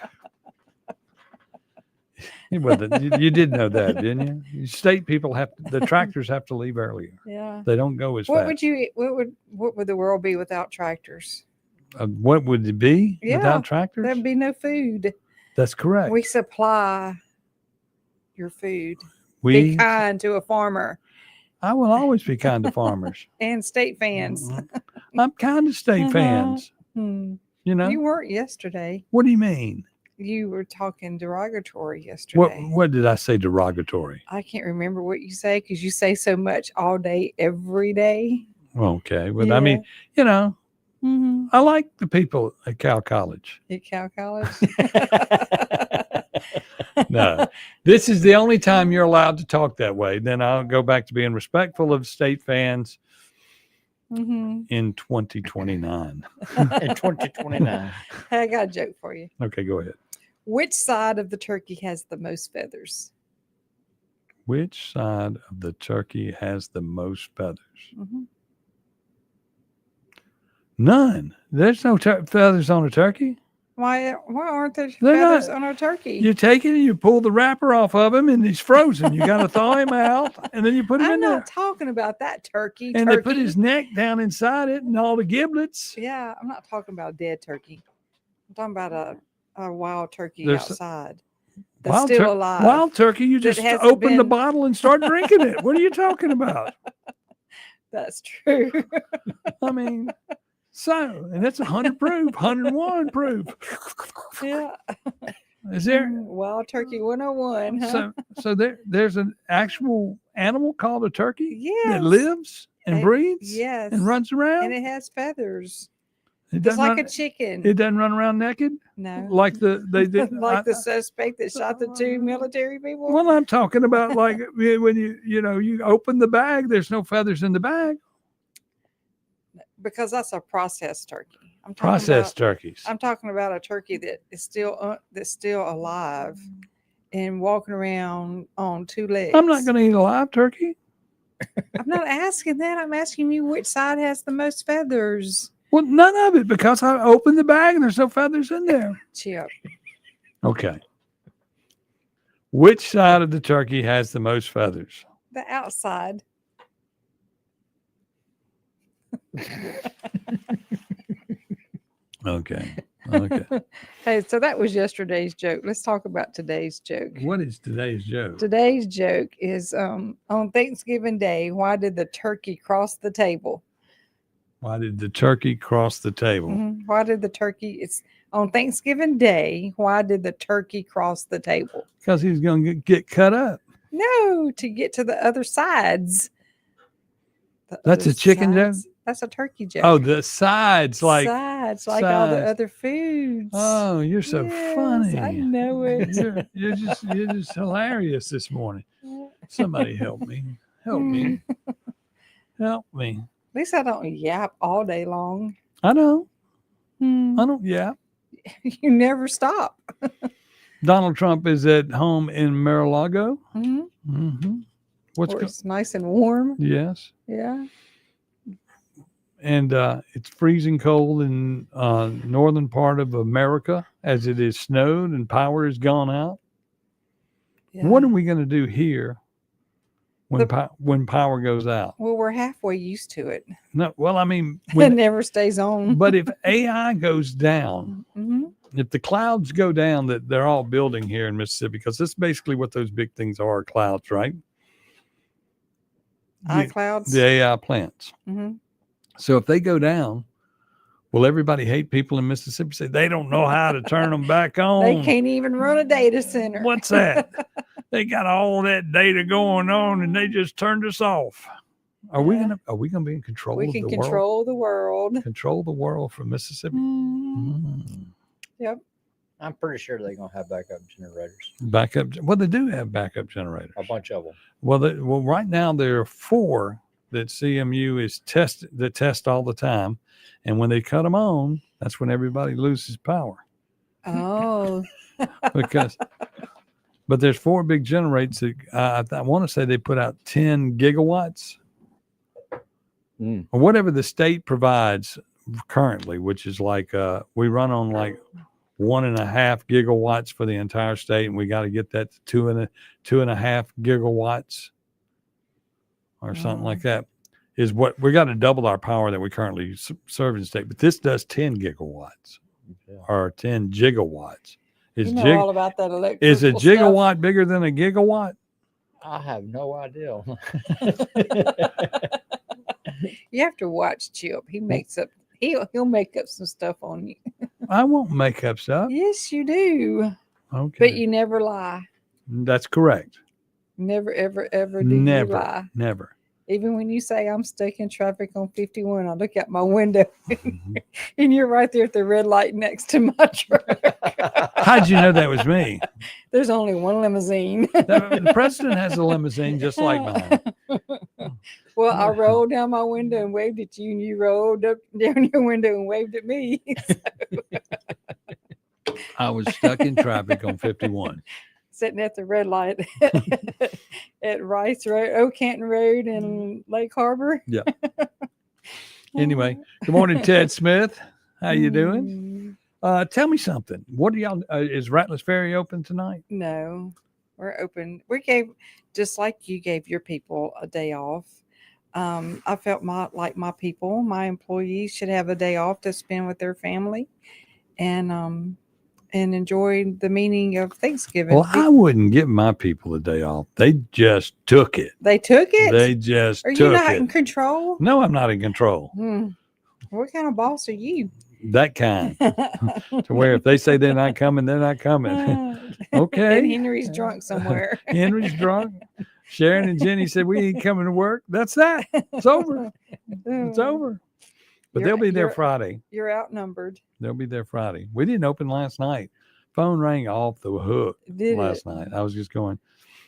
S21: Well, you did know that, didn't you? State people the tractors have to leave earlier.
S22: Yeah.
S21: They don't go as
S22: What
S21: fast.
S22: would you eat? What would the world be without tractors?
S21: What would it be without tractors?
S22: There'd be no food.
S21: That's correct.
S22: We supply your food.
S21: We-
S22: Be kind to a farmer
S21: I will always be kind to farmers.
S22: and state fans.
S21: I'm kind to state fans.
S22: Hmm.
S21: You know?
S22: You weren't yesterday.
S21: What do you mean?
S22: You were talking derogatory yesterday.
S21: What did I say derogatory?
S22: I can't remember what you say because you say so much all day, every day.
S21: Okay. But I mean, you know, I like the people at Cal College.
S22: At Cal College.
S21: No, this is the only time you're allowed to talk that way. Then I'll go back to being respectful of state fans in 2029.
S5: In 2029.
S22: I got a joke for you.
S21: Okay, go ahead.
S22: Which side of the turkey has the most feathers?
S21: Which side of the turkey has the most feathers? None. There's no feathers on a turkey.
S22: Why aren't there
S21: They're
S22: feathers
S21: not.
S22: on our turkey?
S21: You take it and you pull the wrapper off of him and he's frozen. You got to thaw him out and then you put him
S22: I'm
S21: in there.
S22: not talking about that turkey.
S21: And they put his neck down inside it and all the giblets.
S22: Yeah, I'm not talking about dead turkey. I'm talking about a wild turkey
S21: There's-
S22: outside that's still alive.
S21: Wild turkey, you
S22: that
S21: just
S22: hasn't
S21: open the
S22: been-
S21: bottle and start drinking it. What are you talking about?
S22: That's true.
S21: I mean, so, and that's 100 proof, 101 proof.
S22: Yeah.
S21: Is there?
S22: Wild Turkey 101? Huh?
S21: So there's an actual animal called a turkey
S22: Yes.
S21: that lives and breathes
S22: Yes.
S21: and runs around.
S22: And it has feathers.
S21: It
S22: Just
S21: doesn't
S22: like
S21: run-
S22: a chicken.
S21: It doesn't run around naked.
S22: No.
S21: Like they did.
S22: like the suspect that shot the two military people.
S21: Well, I'm talking about like when you open the bag, there's no feathers in the bag.
S22: Because that's a processed turkey. I'm talking
S21: Processed
S22: about,
S21: turkeys.
S22: I'm talking about a turkey that is still alive and walking around on two legs.
S21: I'm not going to eat a live turkey.
S22: I'm not asking that. I'm asking you which side has the most feathers.
S21: Well, none of it because I opened the bag and there's no feathers in there.
S22: Chip.
S21: Okay. Which side of the turkey has the most feathers?
S22: The outside.
S21: Okay. Okay.
S22: Hey, so that was yesterday's joke. Let's talk about today's joke.
S21: What is today's joke?
S22: Today's joke is on Thanksgiving Day, why did the turkey cross the table?
S21: Why did the turkey cross the table?
S22: Why did the turkey, it's on Thanksgiving Day, why did the turkey cross the table?
S21: Because he's going to get cut up.
S22: No, to get to the other sides. The
S21: That's
S22: other
S21: a chicken joke?
S22: sides. That's a turkey joke.
S21: Oh, the sides, like
S22: sides, like all the
S21: sides.
S22: other foods.
S21: Oh, you're so
S22: Yes,
S21: funny.
S22: I know it.
S21: You're just hilarious this morning. Somebody help me. Help me. Help me.
S22: At least I don't yap all day long.
S21: I know.
S22: Hmm.
S21: I don't. Yeah.
S22: You never stop.
S21: Donald Trump is at home in Mar-a-Lago.
S22: Mm-hmm.
S21: Mm-hmm. What's
S22: Where
S21: go-
S22: it's nice and warm.
S21: Yes.
S22: Yeah.
S21: And it's freezing cold in northern part of America as it is snowed and power has gone out. What are we going to do here when power goes out?
S22: Well, we're halfway used to it.
S21: No, well, I mean,
S22: It never stays on.
S21: but if AI goes down,
S22: Mhm.
S21: if the clouds go down that they're all building here in Mississippi, because that's basically what those big things are, clouds, right?
S22: iClouds.
S21: The AI plants.
S22: Mm-hmm.
S21: So if they go down, will everybody hate people in Mississippi? Say they don't know how to turn them back on.
S22: They can't even run a data center.
S21: What's that? They got all that data going on, and they just turned us off. Are we gonna be in control
S22: We
S21: of
S22: can
S21: the world?
S22: control the world.
S21: Control the world from Mississippi.
S22: Yep.
S5: I'm pretty sure they're gonna have backup generators.
S21: Backup. Well, they do have backup generators.
S5: A bunch of them.
S21: Well, right now there are 4 that CMU is test all the time, and when they cut them on, that's when everybody loses power.
S22: Oh.
S21: But there's 4 big generators that I want to say they put out 10 gigawatts or whatever the state provides currently, which is like we run on like 1.5 gigawatts for the entire state, and we got to get that to 2.5 gigawatts or something like that. Is what we got to double our power that we currently serve in the state. But this does 10 gigawatts or 10 gigawatts.
S22: You know all about that electrical
S21: Is a
S22: stuff.
S21: gigawatt bigger than a gigawatt?
S5: I have no idea.
S22: You have to watch Chip. He makes up. He'll make up some stuff on you.
S21: I won't make up stuff.
S22: Yes, you do.
S21: Okay.
S22: But you never lie.
S21: That's correct.
S22: Never, ever, ever do you lie.
S21: Never.
S22: Even when you say I'm stuck in traffic on 51, I look out my window and you're right there at the red light next to my truck.
S21: How'd you know that was me?
S22: There's only one limousine.
S21: The president has a limousine just like mine.
S22: Well, I rolled down my window and waved at you, and you rolled up down your window and waved at me.
S21: I was stuck in traffic on 51.
S22: Sitting at the red light at Rice Road, Oak Canton Road, and Lake Harbor.
S21: Yeah. Anyway, good morning, Ted Smith. How you doing? Tell me something. What do y'all? Is Rattlers Ferry open tonight?
S22: No, we're open. We gave, just like you gave your people a day off. I felt my people, my employees, should have a day off to spend with their family, and enjoy the meaning of Thanksgiving.
S21: Well, I wouldn't give my people a day off. They just took it.
S22: They took it?
S21: They just
S22: Are
S21: took
S22: you not
S21: it.
S22: in control?
S21: No, I'm not in control.
S22: What kind of boss are you?
S21: That kind. To where if they say they're not coming, they're not coming. Okay.
S22: And Henry's drunk somewhere.
S21: Henry's drunk. Sharon and Jenny said, we ain't coming to work. That's that. It's over. It's over. But they'll be there Friday.
S22: You're outnumbered.
S21: They'll be there Friday. We didn't open last night. Phone rang off the hook last night. I was just going.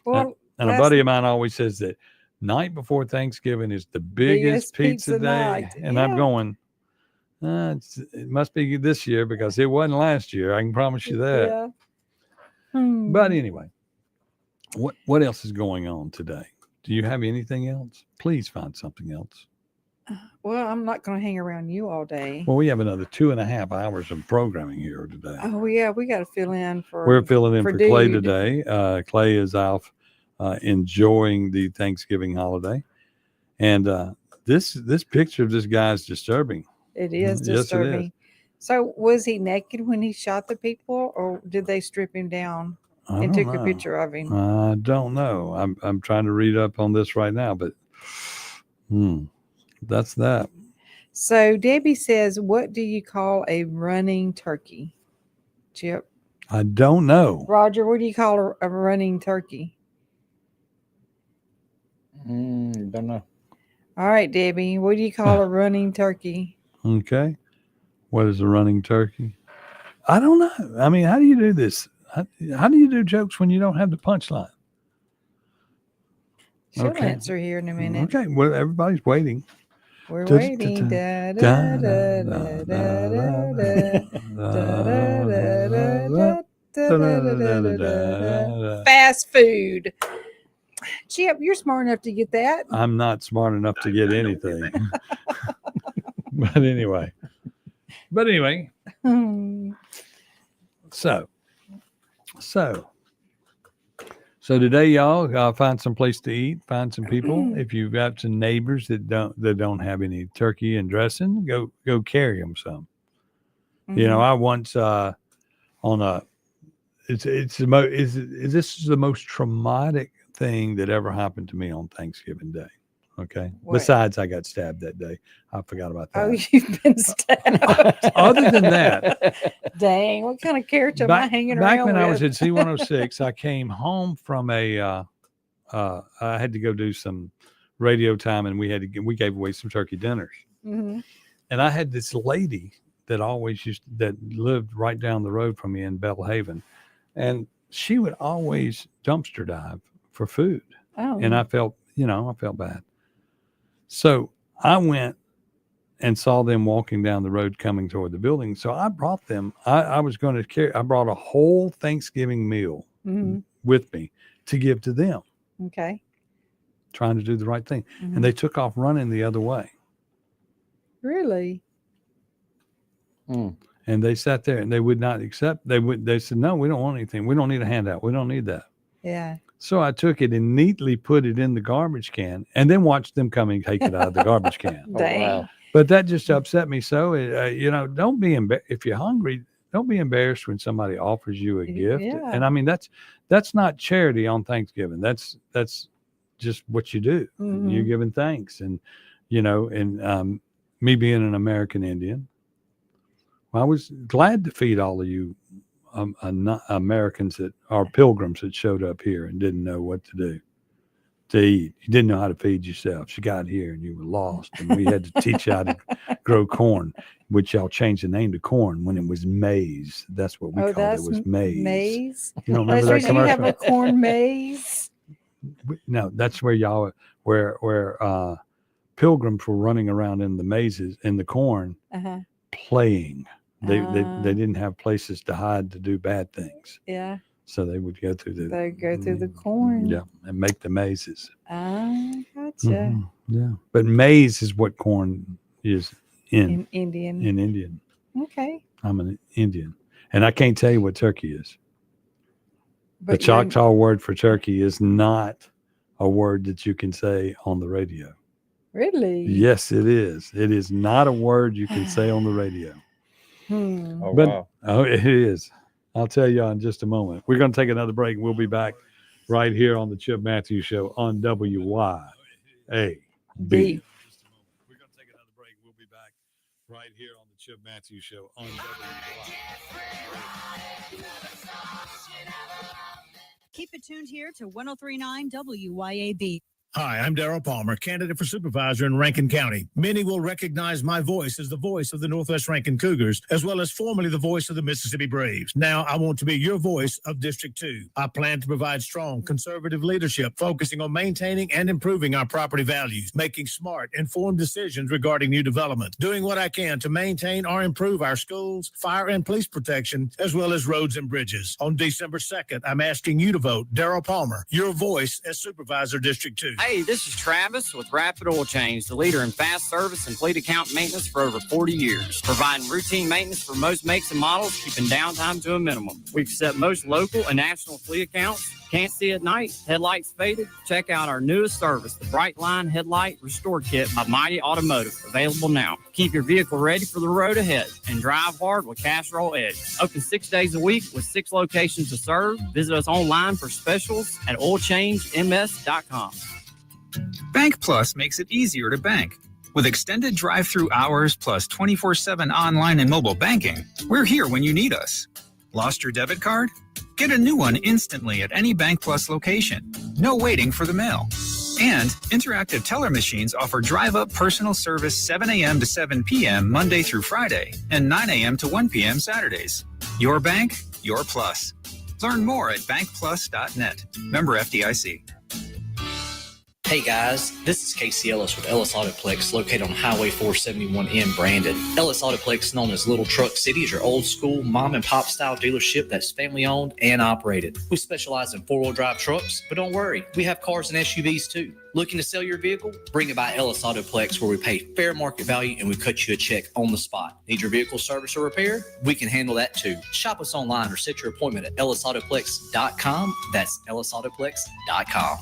S22: Well,
S21: and a buddy of mine always says that night before Thanksgiving is the biggest pizza day.
S22: night.
S21: And I'm going, it must be this year because it wasn't last year. I can promise you that.
S22: Yeah.
S21: But anyway, what else is going on today? Do you have anything else? Please find something else.
S22: Well, I'm not going to hang around you all day.
S21: Well, we have another 2.5 hours of programming here today.
S22: Oh, yeah. We got to fill in for.
S21: We're filling in for Clay
S22: Dude.
S21: today. Clay is off enjoying the Thanksgiving holiday. And this picture of this guy is disturbing.
S22: It is
S21: Yes, it is.
S22: disturbing. So, was he naked when he shot the people, or did they strip him down
S21: I
S22: and
S21: don't
S22: took a
S21: know.
S22: picture of him?
S21: I don't know. I'm trying to read up on this right now, but that's that.
S22: So, Debbie says, what do you call a running turkey? Chip.
S21: I don't know.
S22: Roger, what do you call a running turkey?
S5: Don't know.
S22: All right, Debbie, what do you call a running turkey?
S21: Okay. What is a running turkey? I don't know. I mean, how do you do this? How do you do jokes when you don't have the punchline?
S22: She'll
S21: Okay.
S22: answer here in a minute.
S21: Okay. Well, everybody's waiting.
S22: We're
S21: Da- da-
S22: waiting.
S21: da-
S22: Da, da, da, da, da, da, da, da. Fast food. Chip, you're smart enough to get that.
S21: I'm not smart enough to get anything. But anyway. So today, y'all, find some place to eat, find some people. If you've got some neighbors that don't have any turkey and dressing, go carry them some. You know, I once on a this is the most traumatic thing that ever happened to me on Thanksgiving Day. Okay.
S22: What?
S21: Besides, I got stabbed that day. I forgot about that.
S22: Oh, you've been stabbed.
S21: Other than that,
S22: Dang, what kind of character am I hanging around
S21: back when
S22: with?
S21: I was at C106, I came home from I had to go do some radio time, and we gave away some turkey dinners.
S22: Mhm.
S21: And I had this lady that that lived right down the road from me in Bellhaven, and she would always dumpster dive for food.
S22: Oh.
S21: And I felt bad. So I went and saw them walking down the road coming toward the building. So I brought them. I brought a whole Thanksgiving meal
S22: Mhm.
S21: with me to give to them,
S22: Okay.
S21: trying to do the right thing.
S22: Mhm.
S21: And they took off running the other way.
S22: Really?
S21: And they sat there and they would not accept. They said, no, we don't want anything. We don't need a handout. We don't need that.
S22: Yeah.
S21: So I took it and neatly put it in the garbage can and then watched them come and take it out of the garbage can.
S22: Dang.
S5: wow.
S21: But that just upset me. So, don't be if you're hungry, don't be embarrassed when somebody offers you a gift.
S22: Yeah.
S21: And I mean, that's not charity on Thanksgiving. That's just what you do.
S22: Mhm.
S21: You're giving thanks. And, me being an American Indian, I was glad to feed all of you Americans that are pilgrims that showed up here and didn't know what to do to eat. You didn't know how to feed yourself. You got here and you were lost, and we had to teach you how to grow corn, which y'all changed the name to corn when it was maize. That's what we called it. Was maize.
S22: Maize.
S21: You don't remember that
S22: Do you have
S21: commercial?
S22: a corn maze?
S21: No, that's where y'all where pilgrims were running around in the mazes in the corn
S22: Uh-huh.
S21: playing. They didn't have places to hide to do bad things.
S22: Yeah.
S21: So they would go through
S22: They go through the corn.
S21: yeah, and make the mazes.
S22: Ah, gotcha.
S21: Mhm, yeah. But maize is what corn is
S22: In Indian.
S21: in Indian.
S22: Okay.
S21: I'm an Indian. And I can't tell you what turkey is. The
S22: But you're-
S21: Choctaw word for turkey is not a word that you can say on the radio.
S22: Really?
S21: Yes, it is. It is not a word you can say on the radio.
S22: Hmm.
S21: But it is. I'll tell you in just a moment. We're going to take another break. We'll be back right here on the Chip Matthews Show on WYAB.
S22: B.
S21: We're going to take another break. We'll be back right here on the Chip Matthews Show on WYAB.
S1: Keep it tuned here to 103.9 WYAB.
S6: Hi, I'm Darrell Palmer, candidate for supervisor in Rankin County. Many will recognize my voice as the voice of the Northwest Rankin Cougars, as well as formerly the voice of the Mississippi Braves. Now I want to be your voice of District 2. I plan to provide strong conservative leadership, focusing on maintaining and improving our property values, making smart, informed decisions regarding new development, doing what I can to maintain or improve our schools, fire and police protection, as well as roads and bridges. On December 2nd, I'm asking you to vote Darrell Palmer, your voice as supervisor District 2.
S13: Hey, this is Travis with Rapid Oil Change, the leader in fast service and fleet account maintenance for over 40 years. Providing routine maintenance for most makes and models, keeping downtime to a minimum. We've set most local and national fleet accounts. Can't see at night? Headlights faded? Check out our newest service, the Bright Line Headlight Restore Kit by Mighty Automotive. Available now. Keep your vehicle ready for the road ahead and drive hard with Castrol Edge. Open 6 days a week with 6 locations to serve. Visit us online for specials at oilchangems.com.
S14: Bank Plus makes it easier to bank. With extended drive-through hours plus 24/7 online and mobile banking, we're here when you need us. Lost your debit card? Get a new one instantly at any Bank Plus location. No waiting for the mail. And interactive teller machines offer drive-up personal service 7 a.m. to 7 p.m. Monday through Friday and 9 a.m. to 1 p.m. Saturdays. Your bank, your plus. Learn more at bankplus.net. Member FDIC.
S15: Hey guys, this is Casey Ellis with Ellis Autoplex, located on Highway 471 in Brandon. Ellis Autoplex, known as Little Truck City, is your old school mom and pop style dealership that's family owned and operated. We specialize in 4-wheel drive trucks, but don't worry, we have cars and SUVs too. Looking to sell your vehicle? Bring it by Ellis Autoplex, where we pay fair market value and we cut you a check on the spot. Need your vehicle service or repair? We can handle that too. Shop us online or set your appointment at ellisautoplex.com. That's ellisautoplex.com.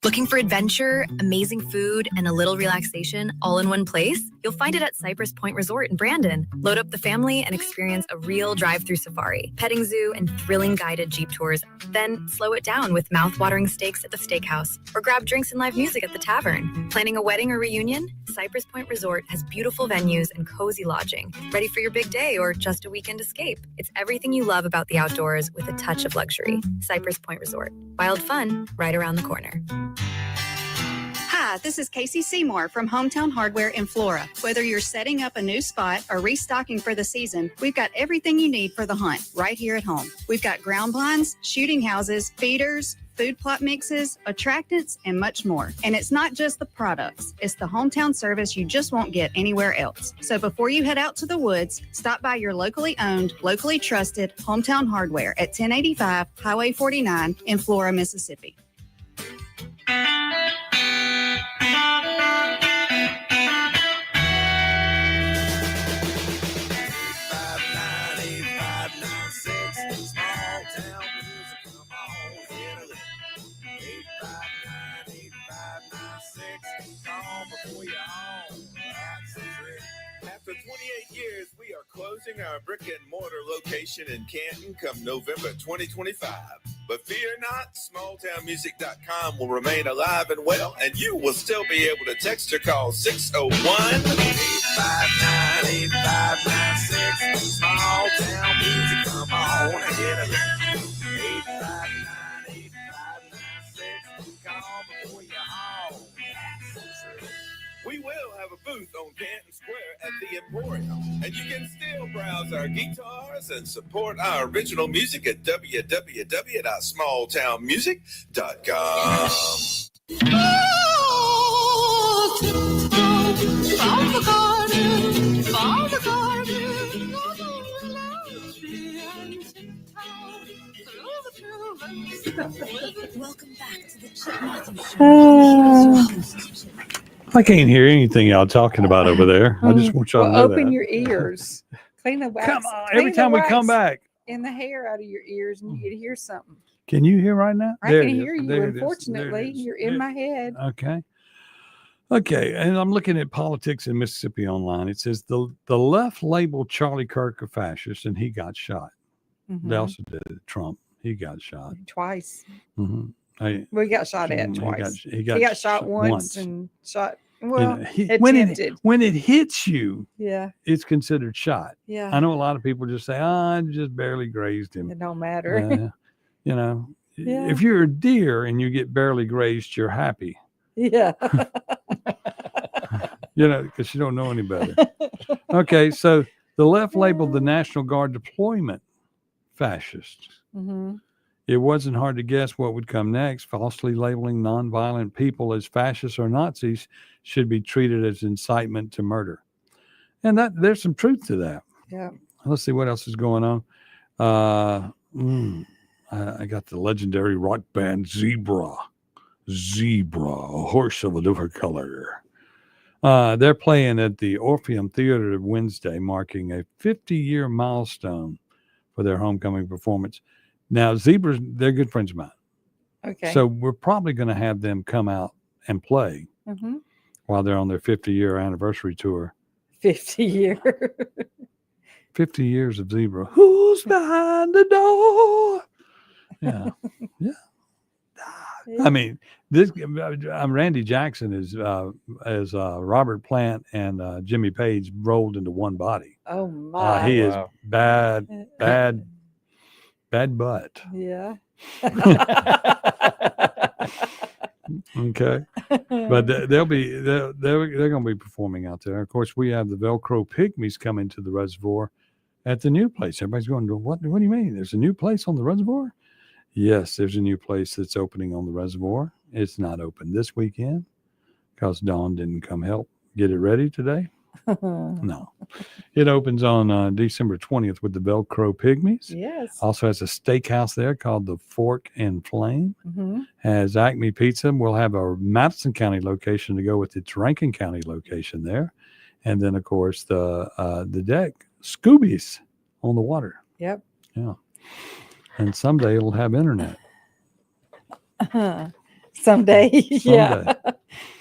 S16: Looking for adventure, amazing food, and a little relaxation all in one place? You'll find it at Cypress Point Resort in Brandon. Load up the family and experience a real drive-through safari, petting zoo, and thrilling guided Jeep tours. Then slow it down with mouth-watering steaks at the steakhouse, or grab drinks and live music at the tavern. Planning a wedding or reunion? Cypress Point Resort has beautiful venues and cozy lodging. Ready for your big day or just a weekend escape? It's everything you love about the outdoors with a touch of luxury. Cypress Point Resort. Wild fun right around the corner.
S17: Hi, this is Casey Seymour from Hometown Hardware in Flora. Whether you're setting up a new spot or restocking for the season, we've got everything you need for the hunt right here at home. We've got ground blinds, shooting houses, feeders, food plot mixes, attractants, and much more. And it's not just the products, it's the hometown service you just won't get anywhere else. So before you head out to the woods, stop by your locally owned, locally trusted Hometown Hardware at 1085 Highway 49 in Flora, Mississippi.
S2: 28 years, we are closing our brick and mortar location in Canton come November 2025. But fear not, smalltownmusic.com will remain alive and well, and you will still be able to text or call 601-859-8596. Small Town Music, come on and get it. 859-8596. Call before you're home. We will have a booth on Canton Square at the Emporium, and you can still browse our guitars and support our original music at www.smalltownmusic.com.
S1: Welcome back to the Chip Matthews Show. Here's your host, Chip.
S21: I can't hear anything y'all talking about over there. I just want y'all to know
S22: open
S21: that.
S22: your ears. Clean the wax.
S21: Come on, every time we come back.
S22: In the hair out of your ears, and you can hear something.
S21: Can you hear right now?
S22: I
S21: There
S22: can
S21: it is.
S22: hear you.
S21: There it is.
S22: Unfortunately,
S21: There it is.
S22: you're in my head.
S21: Okay. Okay. And I'm looking at politics in Mississippi online. It says the left labeled Charlie Kirk a fascist and he got shot.
S22: Mhm.
S21: They also did it. Trump. He got shot.
S22: Twice.
S21: Mm-hmm.
S22: Well, he got shot at twice.
S21: He
S22: got
S21: got
S22: shot once and shot. Well, attempted.
S21: when it hits you,
S22: Yeah.
S21: it's considered shot.
S22: Yeah.
S21: I know a lot of people just say, I just barely grazed him.
S22: It don't matter.
S21: You know,
S22: Yeah.
S21: if you're a deer and you get barely grazed, you're happy.
S22: Yeah.
S21: You know, because you don't know any better. Okay, so the left labeled the National Guard deployment fascist.
S22: Mm-hmm.
S21: It wasn't hard to guess what would come next. Falsely labeling nonviolent people as fascists or Nazis should be treated as incitement to murder. And that there's some truth to that.
S22: Yeah.
S21: Let's see what else is going on. I got the legendary rock band Zebra, a horse of a different color. They're playing at the Orpheum Theater Wednesday, marking a 50-year milestone for their homecoming performance. Now, Zebras, they're good friends of mine.
S22: Okay.
S21: So we're probably going to have them come out and play
S22: Mm-hmm.
S21: while they're on their 50-year anniversary tour.
S22: 50 years.
S21: 50 years of Zebra. Who's behind the door? Yeah. Yeah. I mean, this Randy Jackson is Robert Plant and Jimmy Page rolled into one body.
S22: Oh my.
S21: He is bad butt.
S22: Yeah.
S21: Okay, but they're going to be performing out there. Of course, we have the Velcro Pygmies coming to the reservoir at the new place. Everybody's going, what do you mean? There's a new place on the reservoir? Yes, there's a new place that's opening on the reservoir. It's not open this weekend because Dawn didn't come help get it ready today. No, it opens on December 20th with the Velcro Pygmies.
S22: Yes.
S21: Also has a steakhouse there called the Fork and Flame.
S22: Mm-hmm.
S21: Has Acme Pizza. We'll have a Madison County location to go with its Rankin County location there, and then of course the deck Scoobies on the water.
S22: Yep.
S21: Yeah, and someday it'll have internet.
S22: Someday. Yeah.
S21: Someday.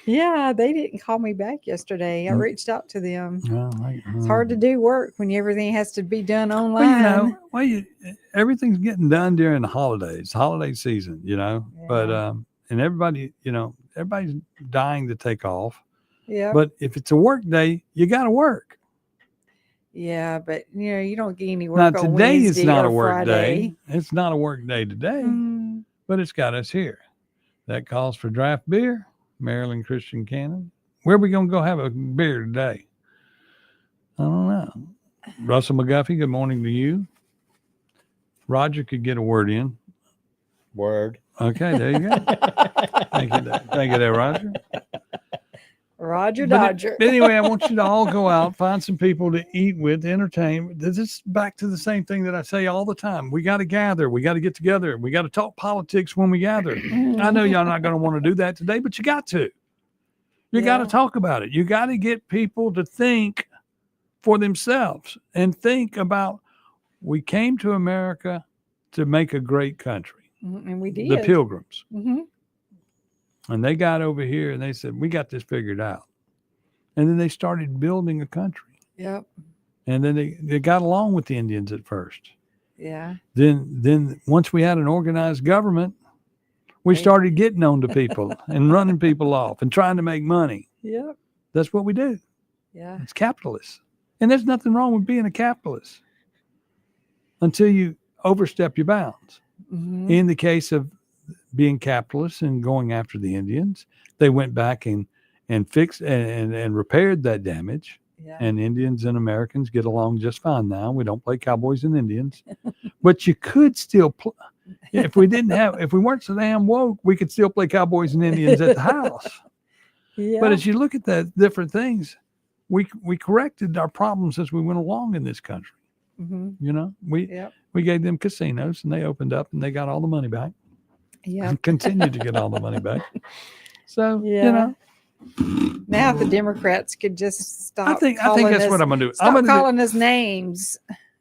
S22: Yeah, they didn't call me back yesterday. I reached out to them.
S21: Well,
S22: It's hard to do work when everything has to be done online.
S21: Everything's getting done during the holidays, holiday season, but, and everybody's dying to take off.
S22: Yeah.
S21: But if it's a work day, you got to work.
S22: Yeah, but you don't get any work
S21: Now,
S22: on
S21: today
S22: Wednesday
S21: is not
S22: or
S21: a work
S22: Friday.
S21: day. It's not a work day today, but it's got us here. That calls for draft beer, Maryland Christian Cannon. Where are we going to go have a beer today? I don't know. Russell McGuffey, good morning to you. Roger could get a word in.
S5: Word.
S21: Okay, there you go. Thank you there, Roger.
S22: Roger Dodger.
S21: But anyway, I want you to all go out, find some people to eat with, entertain. This is back to the same thing that I say all the time. We got to gather. We got to get together. We got to talk politics when we gather. I know y'all not going to want to do that today, but you got to. You got to talk about it. You got to get people to think for themselves and think about, we came to America to make a great country.
S22: And we did.
S21: The Pilgrims.
S22: Mm-hmm.
S21: And they got over here and they said, we got this figured out. And then they started building a country.
S22: Yep.
S21: And then they got along with the Indians at first.
S22: Yeah.
S21: Then once we had an organized government, we started getting on to people and running people off and trying to make money.
S22: Yep.
S21: That's what we do.
S22: Yeah.
S21: It's capitalists. And there's nothing wrong with being a capitalist until you overstep your bounds.
S22: Mhm.
S21: In the case of being capitalists and going after the Indians, they went back and fixed and repaired that damage.
S22: Yeah.
S21: And Indians and Americans get along just fine now. We don't play cowboys and Indians, but you could still if we weren't so damn woke, we could still play cowboys and Indians at the house.
S22: Yeah.
S21: But as you look at the different things, we corrected our problems as we went along in this country.
S22: Mhm.
S21: You know, we gave them casinos and they opened up and they got all the money back.
S22: Yeah.
S21: And continue to get all the money back. So,
S22: Yeah.
S21: you know,
S22: Now if the Democrats could just stop.
S21: I think
S22: calling
S21: that's
S22: us-
S21: what I'm going to do.
S22: Stop
S21: I'm gonna
S22: calling us names.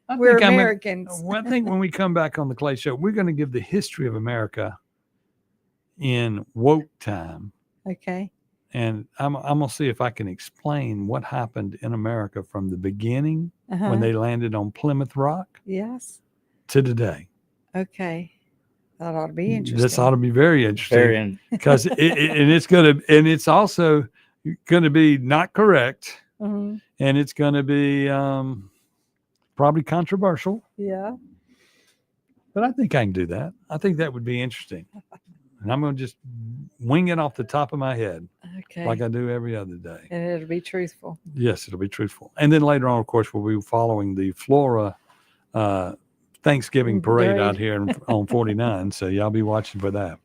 S21: I
S22: We're
S21: think I'm gonna-
S22: Americans.
S21: I think when we come back on the Clay Show, we're going to give the history of America in woke time.
S22: Okay.
S21: And I'm going to see if I can explain what happened in America from the beginning
S22: Uh-huh.
S21: when they landed on Plymouth Rock
S22: Yes.
S21: to today.
S22: Okay. That ought to be interesting.
S21: This ought to be very interesting
S5: Very
S21: because it's also going to be not correct,
S22: Mhm.
S21: and it's going to be probably controversial.
S22: Yeah.
S21: But I think I can do that. I think that would be interesting, and I'm going to just wing it off the top of my head,
S22: Okay.
S21: like I do every other day.
S22: And it'll be truthful.
S21: Yes, it'll be truthful. And then later on, of course, we'll be following the Flora Thanksgiving parade out here on 49. So y'all be watching for that.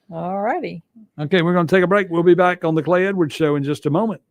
S22: All righty.
S21: Okay, we're going to take a break. We'll be back on the Clay Edwards Show in just a moment.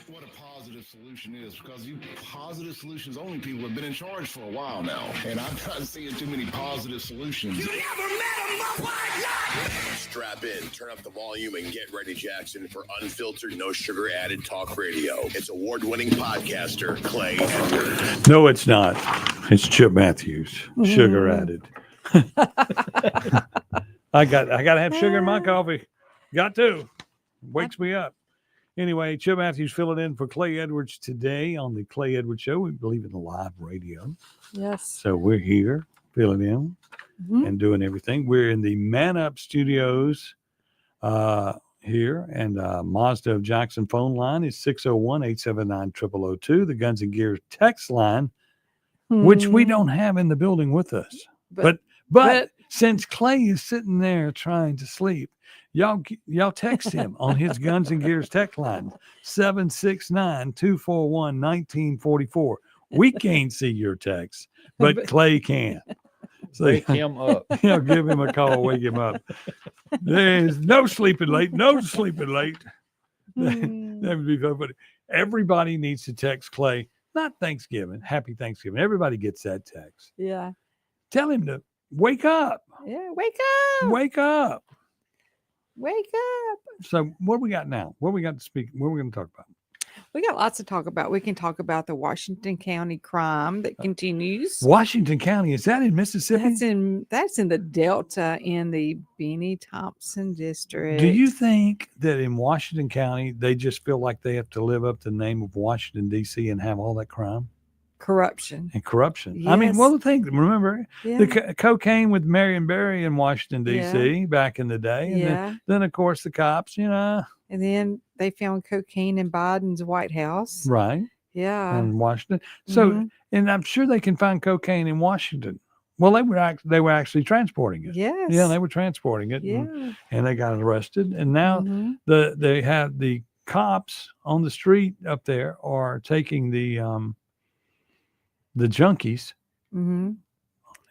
S3: what a positive solution is, because you positive solutions only people have been in charge for a while now, and I'm not seeing too many positive solutions.
S2: You never met him, but why not? Strap in, turn up the volume, and get ready, Jackson, for unfiltered, no sugar added talk radio. It's award-winning podcaster Clay Edward.
S21: No, it's not. It's Chip Matthews, sugar added. I got to have sugar in my coffee. Got to. Wakes me up. Anyway, Chip Matthews filling in for Clay Edwards today on the Clay Edwards Show. We believe in live radio.
S22: Yes.
S21: So we're here filling in and doing everything. We're in the Man Up Studios here, and Mazda of Jackson phone line is 601-879-0002. The Guns and Gears text line, which we don't have in the building with us. But since Clay is sitting there trying to sleep, y'all text him on his Guns and Gears text line, 769-241-1944. We can't see your text, but Clay can. So
S5: Wake him up.
S21: Give him a call, wake him up. There's no sleeping late, no sleeping late. That would be so funny. Everybody needs to text Clay, not Thanksgiving, happy Thanksgiving. Everybody gets that text.
S22: Yeah.
S21: Tell him to wake up.
S22: Yeah, wake up.
S21: Wake up.
S22: Wake up.
S21: So what do we got now? What we got to speak? What are we going to talk about?
S22: We got lots to talk about. We can talk about the Washington County crime that continues.
S21: Washington County, is that in Mississippi?
S22: That's in the Delta in the Benny Thompson district.
S21: Do you think that in Washington County they just feel like they have to live up to the name of Washington D.C. and have all that crime?
S22: Corruption.
S21: And corruption. I mean,
S22: Yes.
S21: well, the thing, remember
S22: Yeah.
S21: the cocaine with Marion Barry in Washington, D.C. back in the day. And
S22: Yeah.
S21: then, of course, the cops,
S22: And then they found cocaine in Biden's White House.
S21: right,
S22: Yeah.
S21: in Washington. So,
S22: Mhm.
S21: and I'm sure they can find cocaine in Washington. Well, they were actually transporting it.
S22: Yes.
S21: Yeah, they were transporting it.
S22: Yeah.
S21: And they got arrested. And now
S22: Mhm.
S21: they have the cops on the street up there are taking the junkies
S22: Mhm.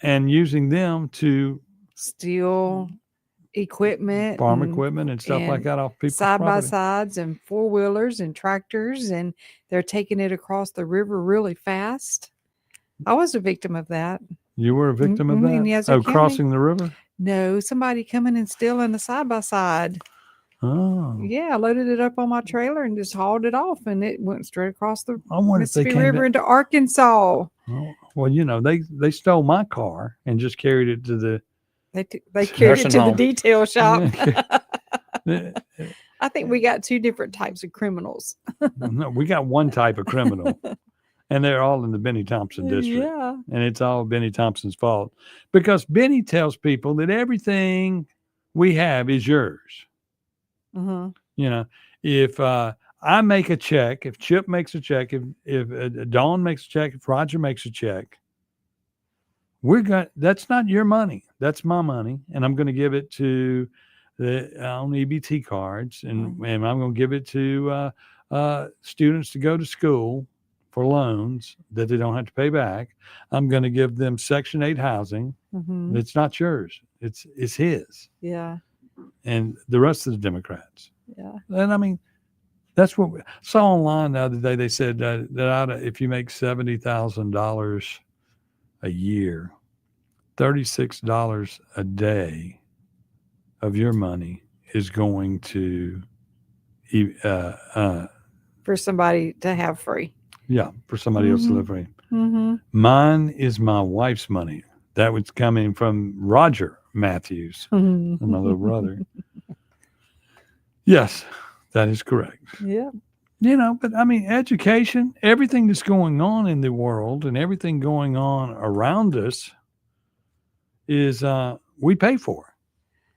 S21: and using them to
S22: Steal equipment,
S21: farm
S22: and-
S21: equipment and stuff like that off people's
S22: side by
S21: property.
S22: sides and four wheelers and tractors, and they're taking it across the river really fast. I was a victim of that.
S21: You were a victim of
S22: Mhm, in
S21: that?
S22: Yazoo
S21: Oh,
S22: County.
S21: crossing the river?
S22: No, somebody coming and stealing a side by side.
S21: Oh.
S22: Yeah, I loaded it up on my trailer and just hauled it off, and it went straight across the
S21: I wonder if they
S22: Mississippi
S21: came
S22: River
S21: to-
S22: into Arkansas.
S21: Oh, well, they stole my car and just carried it to the
S22: They carried it to the
S21: home.
S22: detail shop.
S21: Yeah.
S22: I think we got two different types of criminals.
S21: No, we got one type of criminal, and they're all in the Benny Thompson district.
S22: Yeah.
S21: And it's all Benny Thompson's fault because Benny tells people that everything we have is yours.
S22: Uh-huh.
S21: If I make a check, if Chip makes a check, if Dawn makes a check, if Roger makes a check, that's not your money. That's my money. And I'm going to give it to on EBT cards, and I'm going to give it to students to go to school for loans that they don't have to pay back. I'm going to give them Section 8 housing.
S22: Mhm.
S21: It's not yours. It's his.
S22: Yeah.
S21: And the rest of the Democrats.
S22: Yeah.
S21: And I mean, that's what we saw online the other day. They said that if you make $70,000 a year, $36 a day of your money is going to,
S22: For somebody to have free.
S21: for somebody else to
S22: Mhm.
S21: live free.
S22: Mm-hmm.
S21: Mine is my wife's money. That was coming from Roger Matthews, my little brother. Yes, that is correct.
S22: Yeah.
S21: But I mean, education, everything that's going on in the world and everything going on around us is we pay for.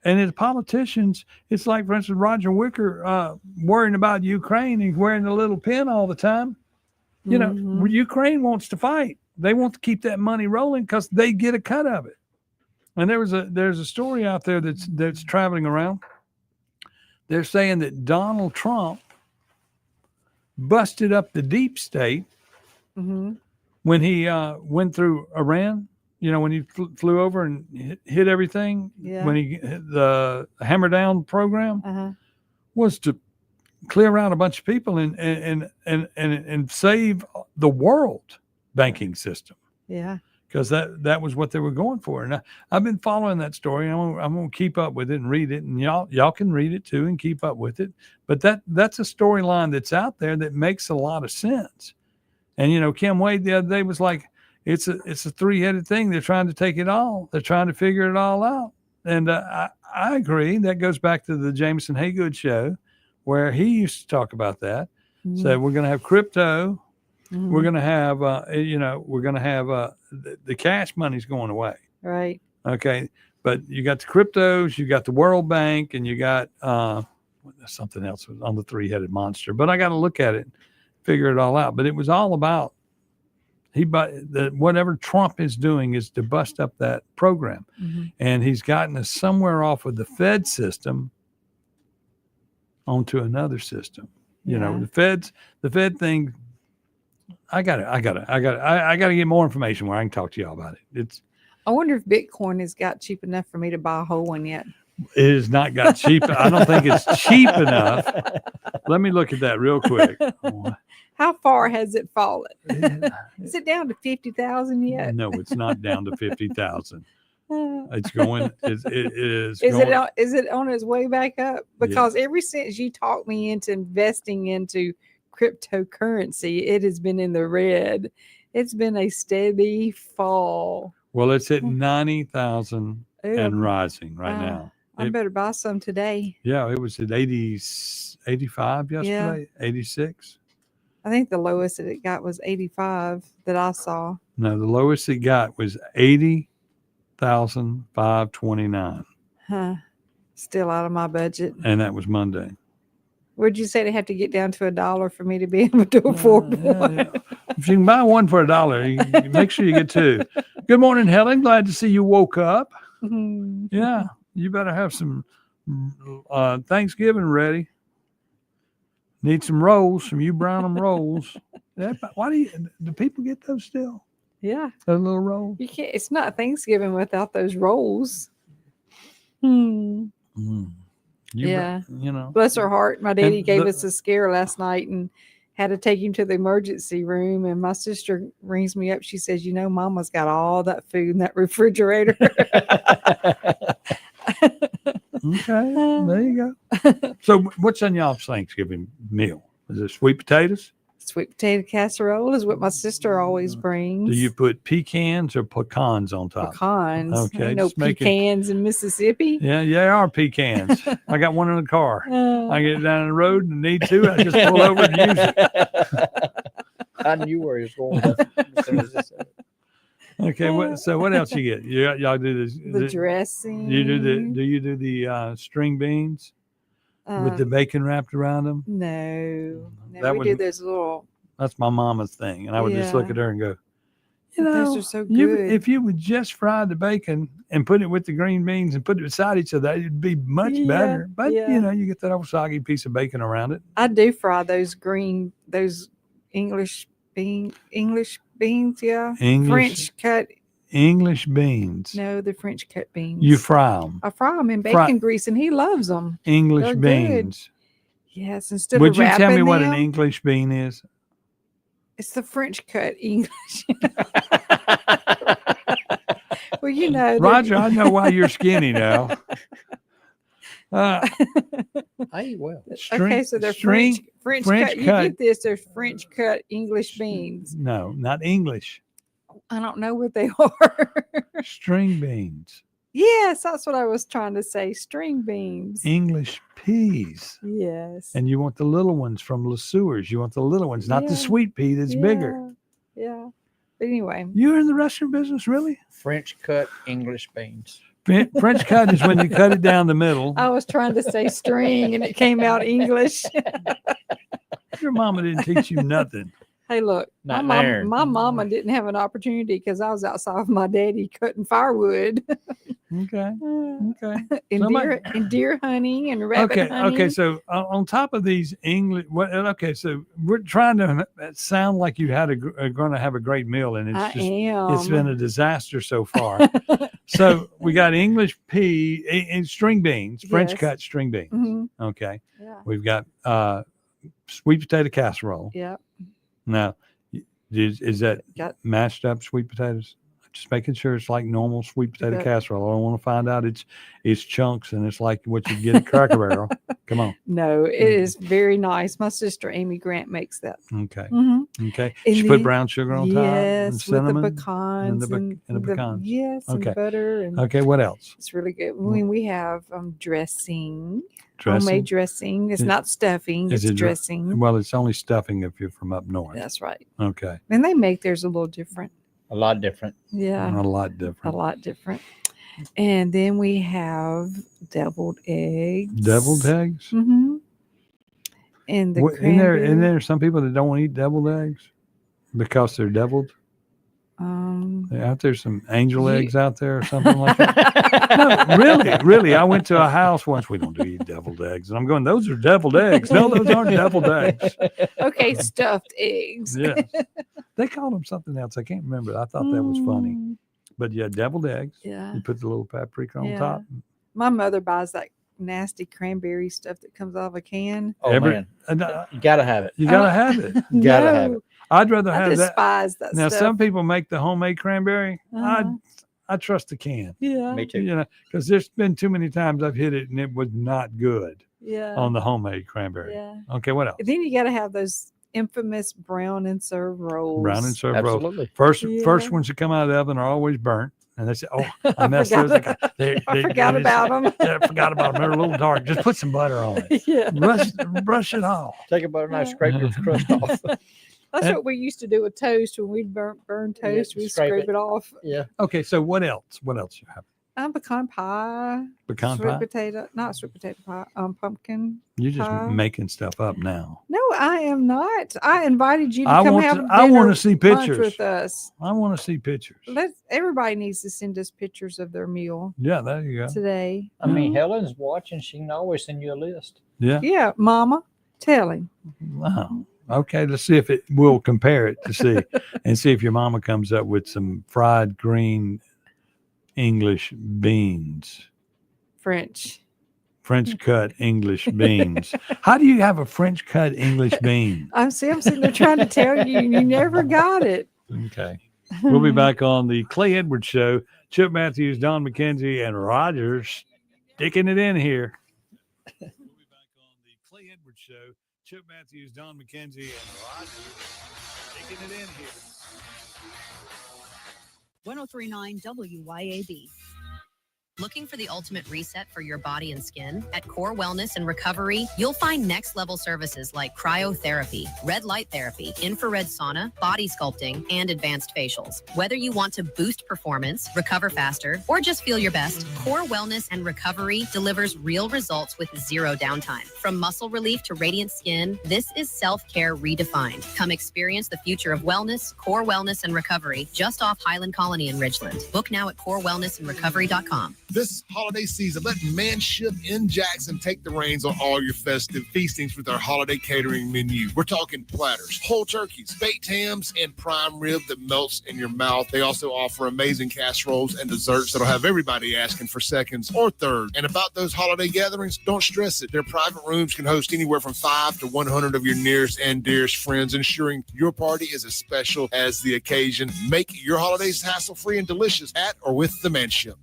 S21: And as politicians, it's like, for instance, Roger Wicker worrying about Ukraine. He's wearing the little pin all the time. Ukraine wants to fight. They want to keep that money rolling because they get a cut of it. And there's a story out there that's traveling around. They're saying that Donald Trump busted up the deep state
S22: Mm-hmm.
S21: when he went through Iran. When he flew over and hit everything.
S22: Yeah.
S21: When he hit the Hammer Down program
S22: Uh-huh.
S21: was to clear out a bunch of people and save the world banking system.
S22: Yeah.
S21: Because that was what they were going for. And I've been following that story. I'm gonna keep up with it and read it, and y'all can read it too and keep up with it. But that's a storyline that's out there that makes a lot of sense. And Kim Wade the other day was like, it's a three-headed thing. They're trying to take it all. They're trying to figure it all out. And I agree. That goes back to the Jameson Haygood show, where he used to talk about that.
S22: Mm-hmm.
S21: So we're going to have crypto.
S22: Mhm.
S21: We're going to have, the cash money's going away.
S22: Right.
S21: Okay. But you got the cryptos, you got the World Bank, and you got something else on the three-headed monster. But I got to look at it, figure it all out. But it was all about whatever Trump is doing is to bust up that program.
S22: Mm-hmm.
S21: And he's gotten us somewhere off of the Fed system onto another system. The Fed thing. I gotta get more information where I can talk to y'all about it.
S22: I wonder if Bitcoin has got cheap enough for me to buy a whole one yet.
S21: It has not got cheap. I don't think it's cheap enough. Let me look at that real quick.
S22: How far has it fallen? Is it down to 50,000 yet?
S21: No, it's not down to 50,000. It's going. It is.
S22: Is it on its way back up? Because ever since you talked me into investing into cryptocurrency, it has been in the red. It's been a steady fall.
S21: Well, it's at 90,000 and rising right now.
S22: I better buy some today.
S21: Yeah, it was at 85 yesterday, 86.
S22: I think the lowest that it got was 85 that I saw.
S21: No, the lowest it got was 80,529.
S22: Huh. Still out of my budget.
S21: And that was Monday.
S22: Would you say they have to get down to $1 for me to be able to afford one?
S21: Yeah. If you can buy one for $1, you make sure you get two. Good morning, Helen. Glad to see you woke up.
S22: Mm-hmm.
S21: Yeah, you better have some Thanksgiving ready. Need some rolls, some you brown them rolls. Why do people get those still?
S22: Yeah.
S21: Those little rolls?
S22: You can't, it's not Thanksgiving without those rolls. Yeah. Bless her heart. My daddy gave us a scare last night and had to take him to the emergency room. And my sister rings me up. She says, Mama's got all that food in that refrigerator.
S21: Okay, there you go. So what's on y'all's Thanksgiving meal? Is it sweet potatoes?
S22: Sweet potato casserole is what my sister always brings.
S21: Do you put pecans or pecans on top?
S22: Pecans.
S21: Okay.
S22: No pecans in Mississippi.
S21: Yeah, they are pecans. I got one in the car. I get down the road and need to. I just pull over and use it.
S5: I knew where he was going with that as soon as he said it.
S21: Okay, what else you get? Y'all do this?
S22: The dressing.
S21: Do you do the string beans with the bacon wrapped around them?
S22: No, we do those little.
S21: That's my mama's thing, and I would just look at her and go,
S22: those are so good.
S21: If you would just fry the bacon and put it with the green beans and put it beside each other, it'd be much better. But you get that old soggy piece of bacon around it.
S22: I do fry those English beans, yeah. French cut
S21: English beans.
S22: No, the French cut beans.
S21: You fry them.
S22: I fry them in bacon grease, and he loves them.
S21: English beans.
S22: Good. Yes, instead
S21: Would
S22: of
S21: you tell me what
S22: them,
S21: an English bean is?
S22: It's the French cut English. Well,
S21: Roger, I know why you're skinny now.
S5: I eat well.
S22: Okay, so they're French cut. You get this? They're French cut English beans.
S21: No, not English.
S22: I don't know what they are.
S21: String beans.
S22: Yes, that's what I was trying to say. String beans.
S21: English peas.
S22: Yes.
S21: And you want the little ones from LeSueur's. You want the little ones, not the sweet pea that's bigger.
S22: Yeah. But anyway.
S21: You're in the restaurant business, really?
S5: French cut English beans.
S21: French cut is when you cut it down the middle.
S22: I was trying to say string and it came out English.
S21: Your mama didn't teach you nothing.
S22: Hey, look, my mama didn't have an opportunity because I was outside with my daddy cutting firewood.
S21: Okay. Okay.
S22: And
S21: Somebody-
S22: deer hunting and rabbit
S21: Okay.
S22: hunting.
S21: Okay. So on top of these English, okay. So we're trying to sound like you are going to have a great meal, and it's
S22: I
S21: it's
S22: am.
S21: been a disaster so far. So we got English pea and string beans, French
S22: Yes.
S21: cut string beans.
S22: Mhm.
S21: Okay.
S22: Yeah.
S21: We've got sweet potato casserole.
S22: Yep.
S21: Now, is that
S22: Got-
S21: mashed up sweet potatoes? Just making sure it's like normal sweet potato
S22: Got-
S21: casserole. I don't want to find out it's chunks and it's like what you get at Cracker Barrel. Come on.
S22: No, it is very nice. My sister Amy Grant makes that.
S21: Okay.
S22: Mhm.
S21: Okay.
S22: And
S21: She put
S22: then-
S21: brown sugar on top and
S22: Yes,
S21: cinnamon
S22: with the pecans
S21: and the pecans.
S22: yes, and
S21: Okay.
S22: butter and
S21: Okay. What else?
S22: it's really good. We have dressing,
S21: Dressing?
S22: homemade dressing. It's
S21: Is-
S22: not stuffing;
S21: Is
S22: it's
S21: it
S22: dressing.
S21: Well, it's only stuffing if you're from up north.
S22: That's right.
S21: Okay.
S22: And they make theirs a little different.
S5: A lot different.
S22: Yeah,
S21: A lot
S22: a
S21: different.
S22: lot different. And then we have deviled eggs.
S21: Deviled eggs?
S22: Mm-hmm. And the
S21: Isn't there some people that don't want to eat deviled eggs because they're deviled? Aren't there some angel eggs out there or something like that? No, really. I went to a house once. We don't do eat deviled eggs. And I'm going, those are deviled eggs. No, those aren't deviled eggs.
S22: Okay, stuffed eggs.
S21: Yeah. They called them something else. I can't remember. I thought that was funny.
S22: Mm,
S21: But yeah, deviled eggs.
S22: Yeah.
S21: You put the little paprika on
S22: Yeah.
S21: top.
S22: My mother buys that nasty cranberry stuff that comes out of a can.
S5: Oh, man.
S21: And,
S5: You got to have it.
S21: you got to have it.
S5: You got to have
S22: No.
S5: it.
S21: I'd rather
S22: I
S21: have that.
S22: despise that
S21: Now,
S22: stuff.
S21: some people make the homemade cranberry.
S22: Uh-huh.
S21: I trust the can.
S22: Yeah.
S5: Me too.
S21: You know, because there's been too many times I've hit it and it was not good
S22: Yeah.
S21: on the homemade cranberry.
S22: Yeah.
S21: Okay, what else?
S22: Then you got to have those infamous brown and serve rolls.
S21: Brown and serve rolls.
S5: Absolutely.
S21: First
S22: Yeah.
S21: ones that come out of the oven are always burnt. And they say, "Oh, I messed
S22: forgot
S21: those."
S22: about- I forgot about 'em.
S21: Yeah, I forgot about them. They're a little dark. Just put some butter on it.
S22: Yeah.
S21: Brush it off.
S5: Take a butter knife, scrape the crust off.
S22: That's what we used to do with toast when we'd burn toast. We'd
S5: scrape
S22: scrape it off.
S5: Yeah.
S21: Okay, so what else? What else you have?
S22: Pecan pie.
S21: Pecan
S22: sweet
S21: pie?
S22: potato, not sweet potato pie. Pumpkin.
S21: You're just
S22: pie.
S21: making stuff up now.
S22: No, I am not. I invited you to
S21: I
S22: come
S21: want
S22: have
S21: to-
S22: dinner,
S21: I wanna see
S22: lunch
S21: pictures.
S22: with us.
S21: I want to see pictures.
S22: Everybody needs to send us pictures of their meal
S21: Yeah, there you go.
S22: today.
S5: I mean, Helen's watching. She can always send you a list.
S21: Yeah.
S22: Yeah, Mama, tell him.
S21: Wow. Okay, let's see if we'll compare it to see and see if your mama comes up with some fried green English beans,
S22: French.
S21: French cut English beans. How do you have a French cut English bean?
S22: I'm sitting there trying to tell you, and you never got it.
S21: Okay. We'll be back on the Clay Edwards Show. Chip Matthews, Don McKenzie, and Rogers sticking it in here. We'll be back on the Clay Edwards Show. Chip Matthews, Don McKenzie, and Rogers sticking it in here.
S4: 1039 WYAB.
S18: Looking for the ultimate reset for your body and skin? At Core Wellness and Recovery, you'll find next level services like cryotherapy, red light therapy, infrared sauna, body sculpting, and advanced facials. Whether you want to boost performance, recover faster, or just feel your best, Core Wellness and Recovery delivers real results with zero downtime. From muscle relief to radiant skin, this is self-care redefined. Come experience the future of wellness, Core Wellness and Recovery, just off Highland Colony in Ridgeland. Book now at corewellnessandrecovery.com.
S3: This holiday season, let Manship in Jackson take the reins on all your festive feastings with our holiday catering menu. We're talking platters, whole turkeys, baked hams, and prime rib that melts in your mouth. They also offer amazing casseroles and desserts that'll have everybody asking for seconds or thirds. And about those holiday gatherings, don't stress it. Their private rooms can host anywhere from 5 to 100 of your nearest and dearest friends, ensuring your party is as special as the occasion. Make your holidays hassle-free and delicious at or with the Manship.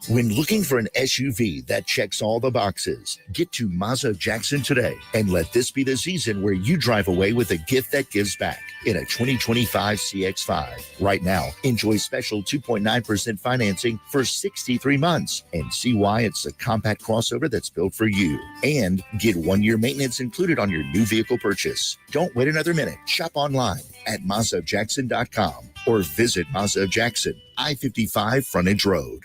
S7: When looking for an SUV that checks all the boxes, get to Mazda Jackson today and let this be the season where you drive away with a gift that gives back in a 2025 CX-5. Right now, enjoy special 2.9% financing for 63 months and see why it's a compact crossover that's built for you. And get 1-year maintenance included on your new vehicle purchase. Don't wait another minute. Shop online at MazdaJackson.com or visit Mazda Jackson, I-55 Frontage Road.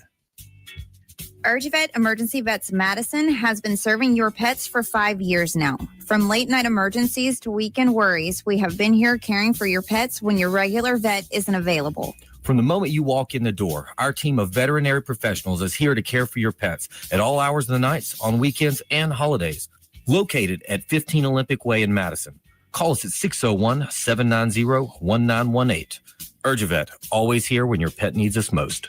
S8: Urgivet Emergency Vets Madison has been serving your pets for 5 years now. From late night emergencies to weekend worries, we have been here caring for your pets when your regular vet isn't available.
S19: From the moment you walk in the door, our team of veterinary professionals is here to care for your pets at all hours of the nights, on weekends, and holidays. Located at 15 Olympic Way in Madison. Call us at 601-790-1918. Urgivet, always here when your pet needs us most.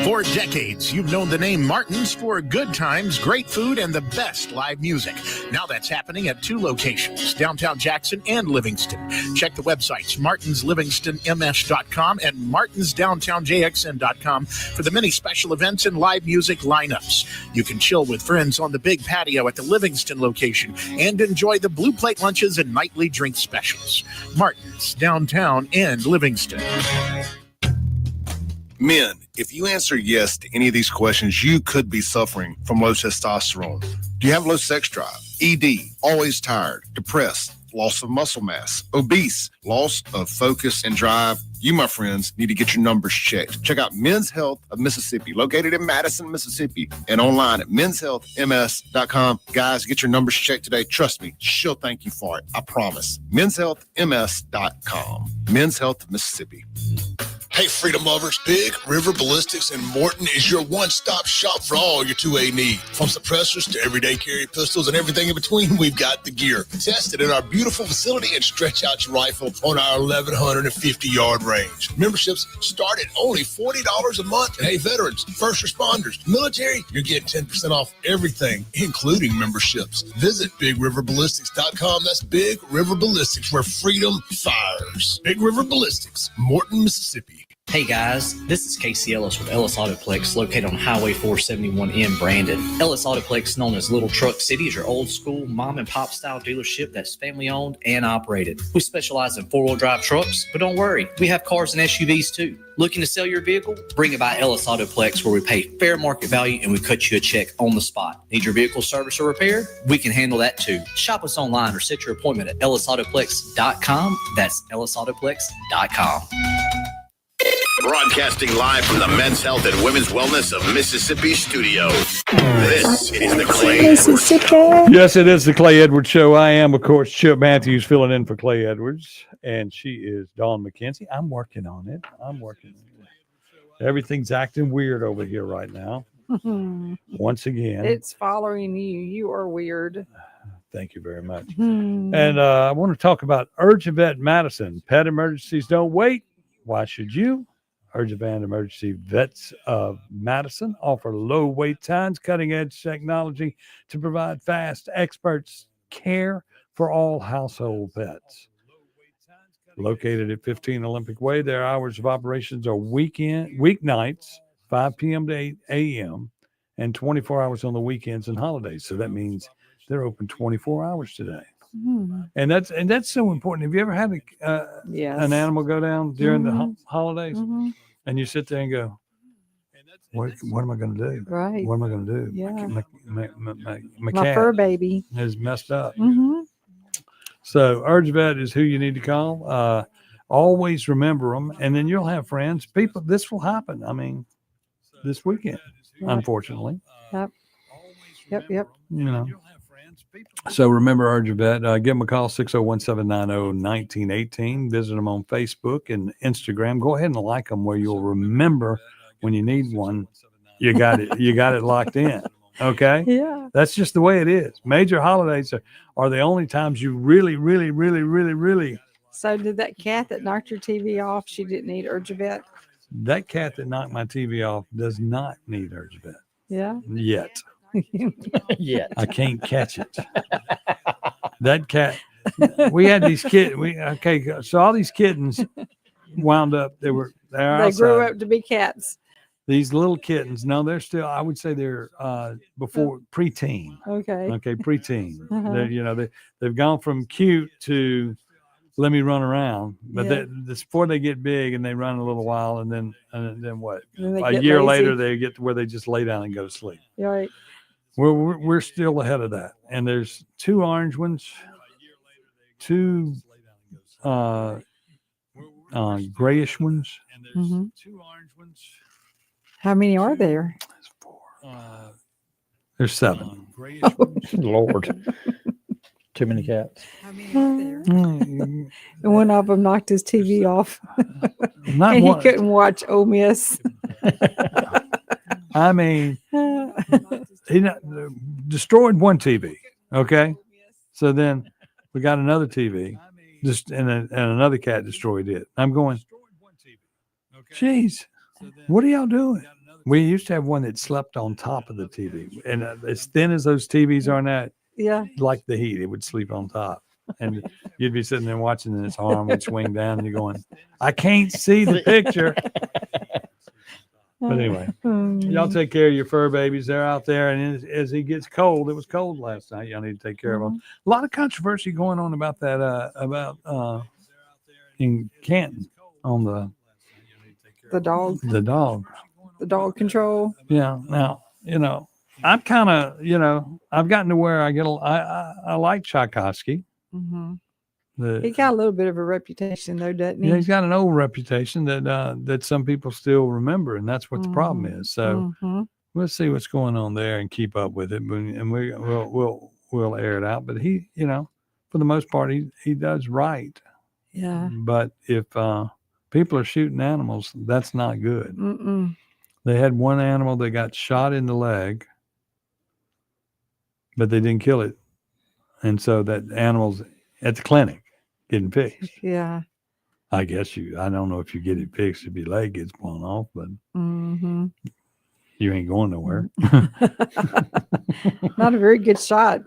S20: For decades, you've known the name Martin's for good times, great food, and the best live music. Now that's happening at 2 locations, downtown Jackson and Livingston. Check the websites, martinslivingstonms.com and martinsdowntownjxn.com for the many special events and live music lineups. You can chill with friends on the big patio at the Livingston location and enjoy the blue plate lunches and nightly drink specials. Martin's, downtown and Livingston.
S3: Men, if you answer yes to any of these questions, you could be suffering from low testosterone. Do you have low sex drive? ED, always tired, depressed, loss of muscle mass, obese, loss of focus and drive? You, my friends, need to get your numbers checked. Check out Men's Health of Mississippi, located in Madison, Mississippi, and online at menshealthms.com. Guys, get your numbers checked today. Trust me, she'll thank you for it. I promise. menshealthms.com. Men's Health of Mississippi. Hey, freedom lovers, Big River Ballistics in Morton is your one-stop shop for all your 2A needs. From suppressors to everyday carry pistols and everything in between, we've got the gear. Test it in our beautiful facility and stretch out your rifle on our 1,150-yard range. Memberships start at only $40 a month. And hey, veterans, first responders, military, you're getting 10% off everything, including memberships. Visit BigRiverBallistics.com. That's Big River Ballistics, where freedom fires. Big River Ballistics, Morton, Mississippi.
S15: Hey guys, this is Casey Ellis with Ellis Autoplex, located on Highway 471 in Brandon. Ellis Autoplex, known as Little Truck City, is your old school mom and pop style dealership that's family owned and operated. We specialize in 4-wheel drive trucks, but don't worry, we have cars and SUVs too. Looking to sell your vehicle? Bring it by Ellis Autoplex, where we pay fair market value and we cut you a check on the spot. Need your vehicle service or repair? We can handle that too. Shop us online or set your appointment at ellisautoplex.com. That's ellisautoplex.com.
S24: Broadcasting live from the Men's Health and Women's Wellness of Mississippi studio. This is the Clay Edwards Show.
S21: Yes, it is the Clay Edwards Show. I am, of course, Chip Matthews filling in for Clay Edwards, and she is Dawn McKenzie. I'm working on it. Everything's acting weird over here right now. Once again.
S22: It's following you. You are weird.
S21: Thank you very much. And I want to talk about Urgivet Madison. Pet emergencies don't wait. Why should you? Urgivet Emergency Vets of Madison offer low wait times, cutting-edge technology to provide fast, experts care for all household pets. Located at 15 Olympic Way, their hours of operations are weeknights, 5 p.m. to 8 a.m., and 24 hours on the weekends and holidays. So that means they're open 24 hours today. And that's so important. Have you ever had an animal go down during the holidays, and you sit there and go, "What am I going to do?
S22: Right?
S21: What am I going to do?
S22: Yeah,
S21: my
S22: cat fur baby
S21: is messed up." So Urgivet is who you need to call. Always remember them, and then you'll have friends. People, this will happen. I mean, this weekend, unfortunately.
S22: Yep. You
S21: know. So remember Urgivet, give them a call, 601-790-1918. Visit them on Facebook and Instagram. Go ahead and like them, where you'll remember when you need one, you got it locked in. Okay?
S22: Yeah.
S21: That's just the way it is. Major holidays are the only times you really.
S22: So did that cat that knocked your TV off, she didn't need Urgivet?
S21: That cat that knocked my TV off does not need Urgivet.
S22: Yeah.
S21: Yet.
S5: Yet.
S21: I can't catch it. That cat. We had these kids. So all these kittens wound up. They grew
S22: up to be cats.
S21: These little kittens. No, they're still. I would say they're before preteen.
S22: Okay,
S21: preteen. They've gone from cute to let me run around, but before they get big and they run a little while, and then what? A year later, they get to where they just lay down and go to sleep.
S22: Right.
S21: We're still ahead of that, and there's 2 orange ones, 2 grayish ones.
S22: Mhm. How many are there?
S21: There's 7.
S5: Lord. Too many cats.
S22: And one of them knocked his TV off.
S21: Not
S22: and he
S21: one.
S22: couldn't watch Ole Miss.
S21: I mean, he destroyed one TV. Okay. So then we got another TV, and another cat destroyed it. I'm going, geez, what are y'all doing? We used to have one that slept on top of the TV, and as thin as those TVs are now,
S22: Yeah.
S21: like the heat, it would sleep on top. And you'd be sitting there watching, and its arm would swing down, and you're going, I can't see the picture. But anyway, y'all take care of your fur babies. They're out there, and as he gets cold, it was cold last night. Y'all need to take care of them. A lot of controversy going on about that, in Canton on
S22: The dog.
S21: the dog.
S22: The dog control.
S21: Yeah. Now, I'm kind of, I've gotten to where I like Tchaikovsky.
S22: Hmm.
S21: The,
S22: He got a little bit of a reputation, though, doesn't he?
S21: yeah, he's got an old reputation that some people still remember, and that's what the problem is. So we'll see what's going on there and keep up with it, and we'll air it out. But he, for the most part, he does right.
S22: Yeah.
S21: But if people are shooting animals, that's not good.
S22: Mm-mm.
S21: They had one animal that got shot in the leg, but they didn't kill it, and so that animal's at the clinic getting fixed.
S22: Yeah.
S21: I guess I don't know if you get it fixed if your leg gets blown off, but
S22: Mm-hmm.
S21: you ain't going nowhere.
S22: Not a very good shot.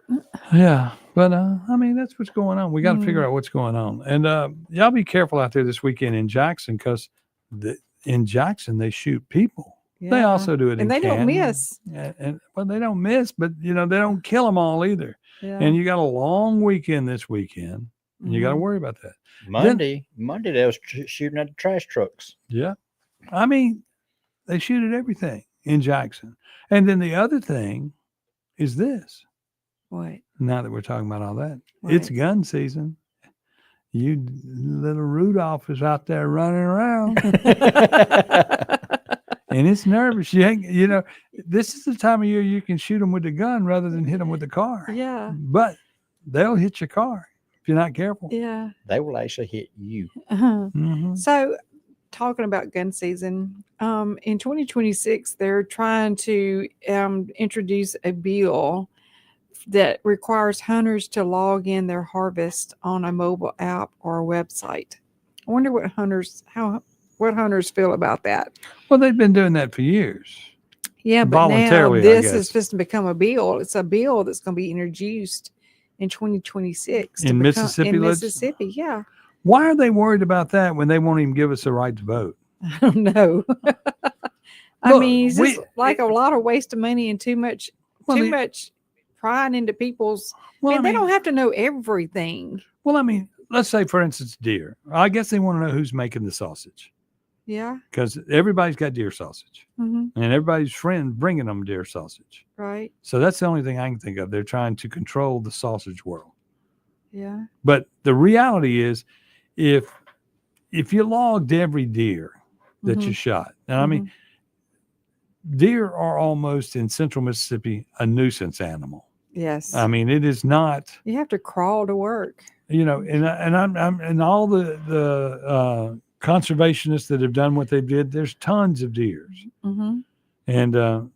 S21: Yeah. But, I mean, that's what's going on. We got to figure out what's going on. And y'all be careful out there this weekend in Jackson, because in Jackson, they shoot people. They
S22: Yeah.
S21: also do it
S22: And
S21: in
S22: they don't
S21: Canton.
S22: miss.
S21: Well, they don't miss, but, they don't kill them all either.
S22: Yeah.
S21: And you got a long weekend this weekend, and you got to worry about that.
S5: Monday they was shooting at the trash trucks.
S21: Yeah. I mean, they shoot at everything in Jackson. And then the other thing is this.
S22: What?
S21: Now that we're talking about all that, it's gun season. You little Rudolph is out there running around. And it's nervous. This is the time of year you can shoot them with the gun rather than hit them with the car.
S22: Yeah.
S21: But they'll hit your car if you're not careful.
S22: Yeah.
S5: They will actually hit you.
S22: Uh-huh.
S21: Mhm.
S22: So, talking about gun season, in 2026, they're trying to introduce a bill that requires hunters to log in their harvest on a mobile app or a website. I wonder what hunters feel about that.
S21: Well, they've been doing that for years.
S22: Yeah, but now
S21: Voluntarily, I
S22: this is
S21: guess.
S22: supposed to become a bill. It's a bill that's going to be introduced in 2026
S21: In Mississippi,
S22: In
S21: let's-
S22: Mississippi, yeah.
S21: Why are they worried about that when they won't even give us a right to vote?
S22: I don't know. I
S21: Look,
S22: mean, it's
S21: we-
S22: just like a lot of waste of money and too much prying into people's.
S21: Well,
S22: Man, they don't have to know everything.
S21: Well, I mean, let's say, for instance, deer. I guess they want to know who's making the sausage,
S22: Yeah.
S21: because everybody's got deer sausage,
S22: Hmm.
S21: and everybody's friend bringing them deer sausage.
S22: Right.
S21: So that's the only thing I can think of. They're trying to control the sausage world.
S22: Yeah.
S21: But the reality is, if you logged every deer that you
S22: Mhm.
S21: shot, and I mean, deer are almost in central Mississippi a nuisance animal.
S22: Yes.
S21: I mean, it is not.
S22: You have to crawl to work.
S21: And I'm and all the conservationists that have done what they did. There's tons of deers,
S22: Mm-hmm.
S21: and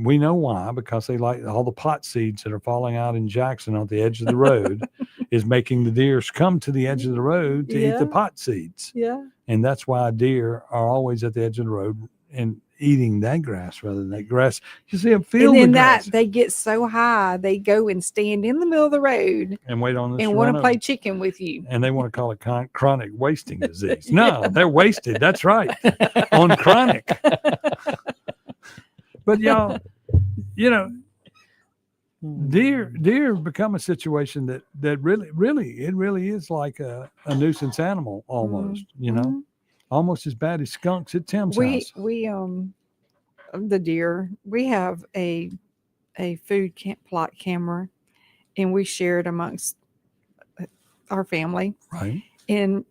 S21: we know why, because they like all the pot seeds that are falling out in Jackson on the edge of the road is making the deers come to the edge of the road to eat the
S22: Yeah.
S21: pot seeds.
S22: Yeah.
S21: And that's why deer are always at the edge of the road and eating that grass rather than that grass. You see them field
S22: And then
S21: the grass
S22: they get so high, they go and stand in the middle of the road
S21: and wait on this
S22: and want
S21: run
S22: to
S21: of-
S22: play chicken with you.
S21: and they want to call it chronic wasting disease. No, they're wasted. That's right. On chronic. But y'all, deer become a situation that really is like a nuisance animal almost, almost as bad as skunks at Tim's house.
S22: We the deer, we have a food plot camera, and we share it amongst our family.
S21: Right.
S22: And